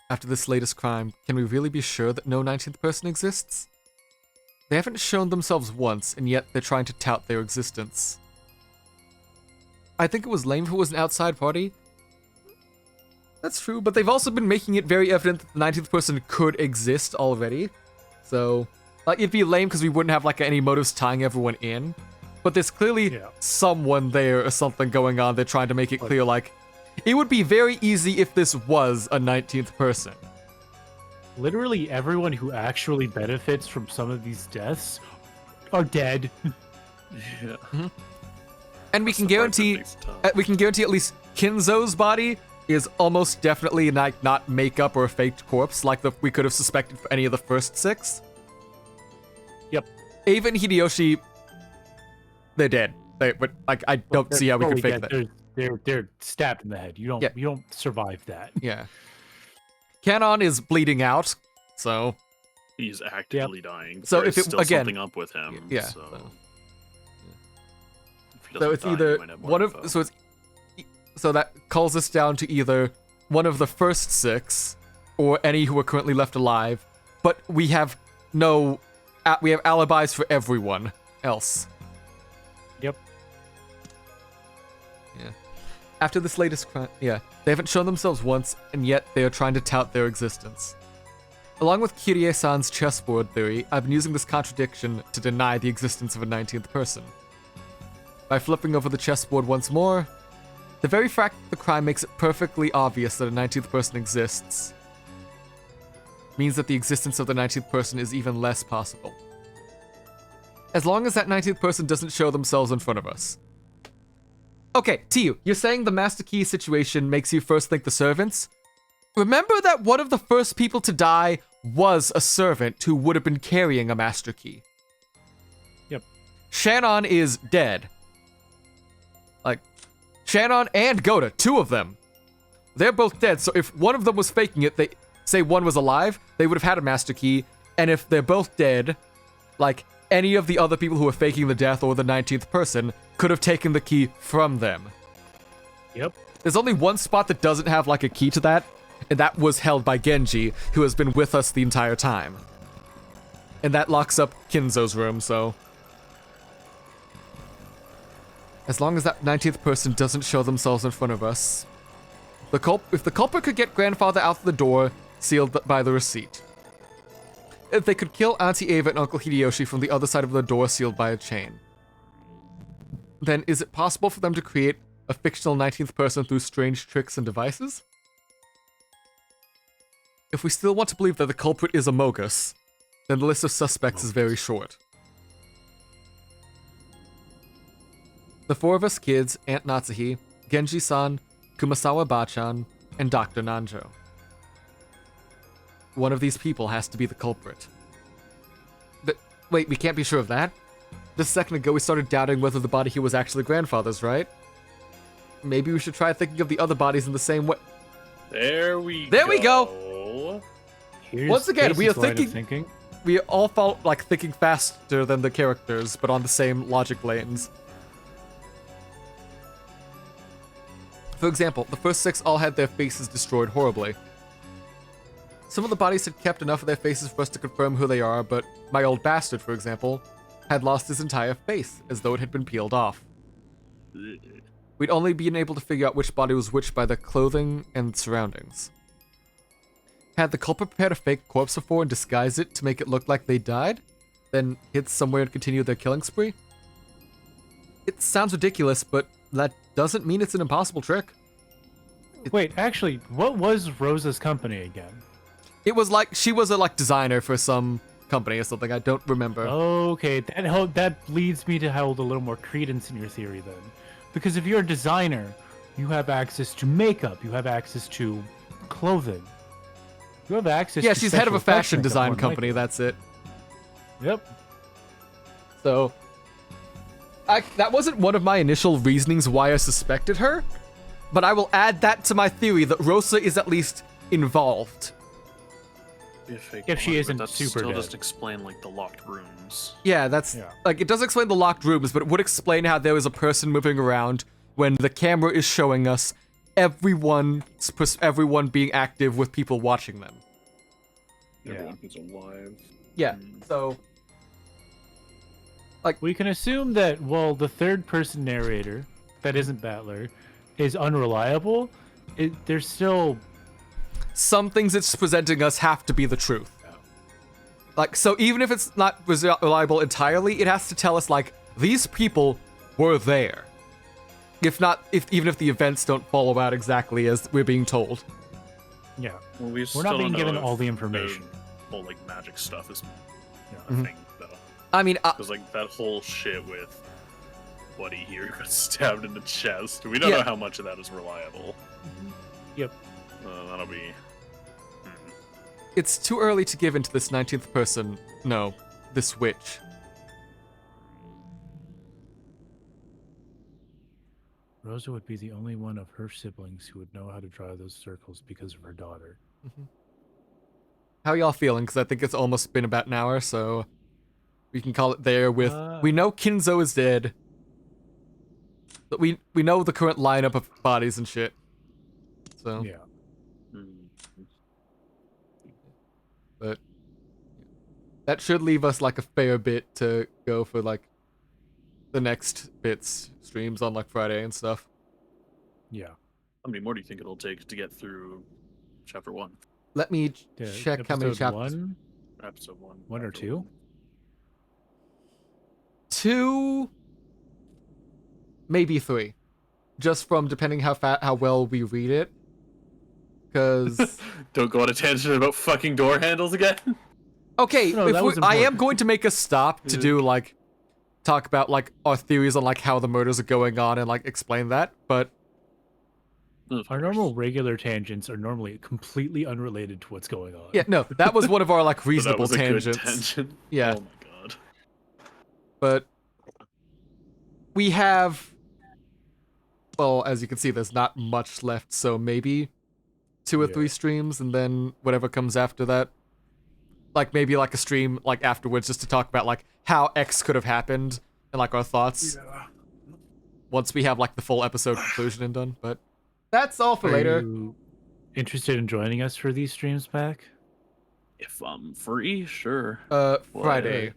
After this latest crime, can we really be sure that no 19th person exists? They haven't shown themselves once, and yet they're trying to tout their existence. I think it was lame if it was an outside party. That's true, but they've also been making it very evident that the 19th person could exist already. So, like, it'd be lame because we wouldn't have, like, any motives tying everyone in. But there's clearly someone there or something going on. They're trying to make it clear, like, it would be very easy if this was a 19th person. Literally everyone who actually benefits from some of these deaths are dead. Yeah. Mm-hmm. And we can guarantee at least Kinzo's body is almost definitely like not makeup or a faked corpse like we could have suspected for any of the first 6. Yep. Ava and Hideyoshi, they're dead. But like I don't see how we could fake that. They're stabbed in the head. You don't survive that. Yeah. Canon is bleeding out, so he's actively dying. So There's if it still again, something up with him. Yeah. So it's either one of so that calls us down to either one of the first 6 or any who are currently left alive, but we have we have alibis for everyone else. Yep. Yeah. After this latest crime, they haven't shown themselves once, and yet they are trying to tout their existence. Along with Kirie-san's chessboard theory, I've been using this contradiction to deny the existence of a 19th person. By flipping over the chessboard once more, the very fact that the crime makes it perfectly obvious that a 19th person exists means that the existence of the 19th person is even less possible. As long as that 19th person doesn't show themselves in front of us. Okay, Tiu, you're saying the Master Key situation makes you first think the servants? Remember that one of the first people to die was a servant who would have been carrying a Master Key. Yep. Shannon is dead. Like, Shannon and Goda, 2 of them. They're both dead, so if one of them was faking it, say one was alive, they would have had a Master Key, and if they're both dead, like, any of the other people who are faking the death or the 19th person could have taken the key from them. Yep. There's only one spot that doesn't have, like, a key to that, and that was held by Genji, who has been with us the entire time. And that locks up Kinzo's room, so... As long as that 19th person doesn't show themselves in front of us, if the culprit could get grandfather out the door, sealed by the receipt. If they could kill Auntie Ava and Uncle Hideyoshi from the other side of the door, sealed by a chain. Then is it possible for them to create a fictional 19th person through strange tricks and devices? If we still want to believe that the culprit is a Mogus, then the list of suspects is very short. The 4 of us kids, Aunt Natsuhi, Genji-san, Kumasawa Bachan, and Dr. Nanjo. One of these people has to be the culprit. But wait, we can't be sure of that? Just a second ago we started doubting whether the body here was actually grandfather's, right? Maybe we should try thinking of the other bodies in the same way. There we go! Once again, we are thinking. We all felt like thinking faster than the characters, but on the same logic lanes. For example, the first 6 all had their faces destroyed horribly. Some of the bodies had kept enough of their faces for us to confirm who they are, but my old bastard, for example, had lost his entire face, as though it had been peeled off. We'd only been able to figure out which body was which by the clothing and surroundings. Had the culprit prepared a fake corpse before and disguised it to make it look like they died, then hid somewhere and continued their killing spree? It sounds ridiculous, but that doesn't mean it's an impossible trick. Wait, actually, what was Rosa's company again? It was like, she was a designer for some company or something, I don't remember. Okay, that leads me to hold a little more credence in your theory then. Because if you're a designer, you have access to makeup, you have access to clothing. You have access to she's head of a fashion design company, that's it. Yep. So, that wasn't one of my initial reasonings why I suspected her, but I will add that to my theory that Rosa is at least involved. If she isn't that's super still dead. just explain the locked rooms. Yeah, it does explain the locked rooms, but it would explain how there was a person moving around when the camera is showing us everyone being active with people watching them. Everyone who's alive. Yeah, so... we can assume that, well, the third-person narrator, that isn't Battler, is unreliable. There's still... Some things it's presenting us have to be the truth. Like, so even if it's not reliable entirely, it has to tell us, like, these people were there. Even if the events don't follow out exactly as we're being told. Yeah. Well, we We're not being given all the information. The whole like magic stuff is Yeah. a thing, though. I mean, Because like that whole shit with Buddy here got stabbed in the chest. We don't know how much of that is reliable. Yep. That'll be. It's too early to give into this 19th person. No, this witch. Rosa would be the only one of her siblings who would know how to draw those circles because of her daughter. How y'all feeling? Because I think it's almost been about an hour, so we can call it there with... we know Kinzo is dead. But we know the current lineup of bodies and shit. So... Yeah. But... that should leave us, like, a fair bit to go for, like, the next bits streams on, like, Friday and stuff. Yeah. How many more do you think it'll take to get through chapter 1? Let me check how many chapters. Episode 1. One or two? 2, maybe 3. Just from depending how well we read it. Because... Don't go on a tangent about fucking door handles again. Okay, No, that was I am important. going to make a stop to do, like, talk about, like, our theories on, like, how the murders are going on and, like, explain that, but... Our normal regular tangents are normally completely unrelated to what's going on. Yeah, no, that was one of our, like, reasonable So that was a good tangents. tangent. Yeah. Oh my god. But... we have... well, as you can see, there's not much left, so maybe 2 or 3 streams, and then whatever comes after that. Like, maybe, like, a stream, like, afterwards, just to talk about, like, how X could have happened, and, like, our thoughts. Yeah. Once we have, like, the full episode conclusion and done, but... that's all for Are later. you interested in joining us for these streams back? If I'm free, sure. Friday.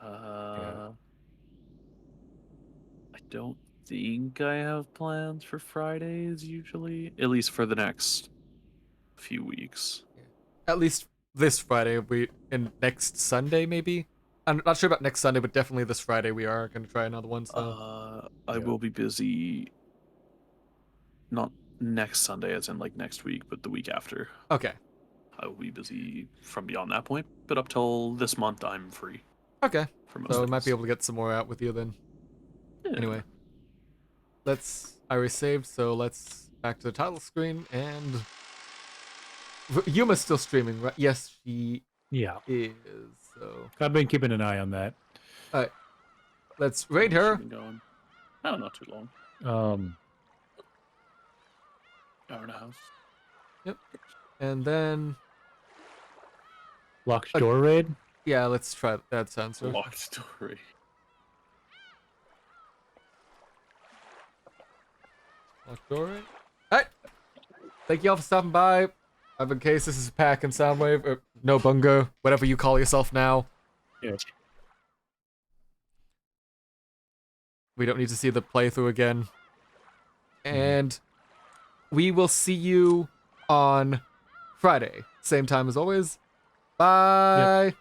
I don't think I have plans for Fridays usually, at least for the next few weeks. At least this Friday, and next Sunday, maybe? I'm not sure about next Sunday, but definitely this Friday we are going to try another one, so... I will be busy, not next Sunday as in like next week, but the week after. Okay. I will be busy from beyond that point, but up till this month I'm free. Okay. For most So we things. might be able to get some more out with you then. Yeah. Anyway. I already saved, so let's back to the title screen, and... Yuma's still streaming, right? Yes, she Yeah. is, so... I've been keeping an eye on that. Alright. Let's raid her. Been going. Oh, not too long. Hour and a half. Yep. And then... Locked door raid? yeah, let's try that sounds good. Locked story. Locked door raid. Alright. Thank you all for stopping by. In case this is Pack and Soundwave, or Nobunga, whatever you call yourself now. Yeah. We don't need to see the playthrough again. And we will see you on Friday. Same time as always. Bye. Yep.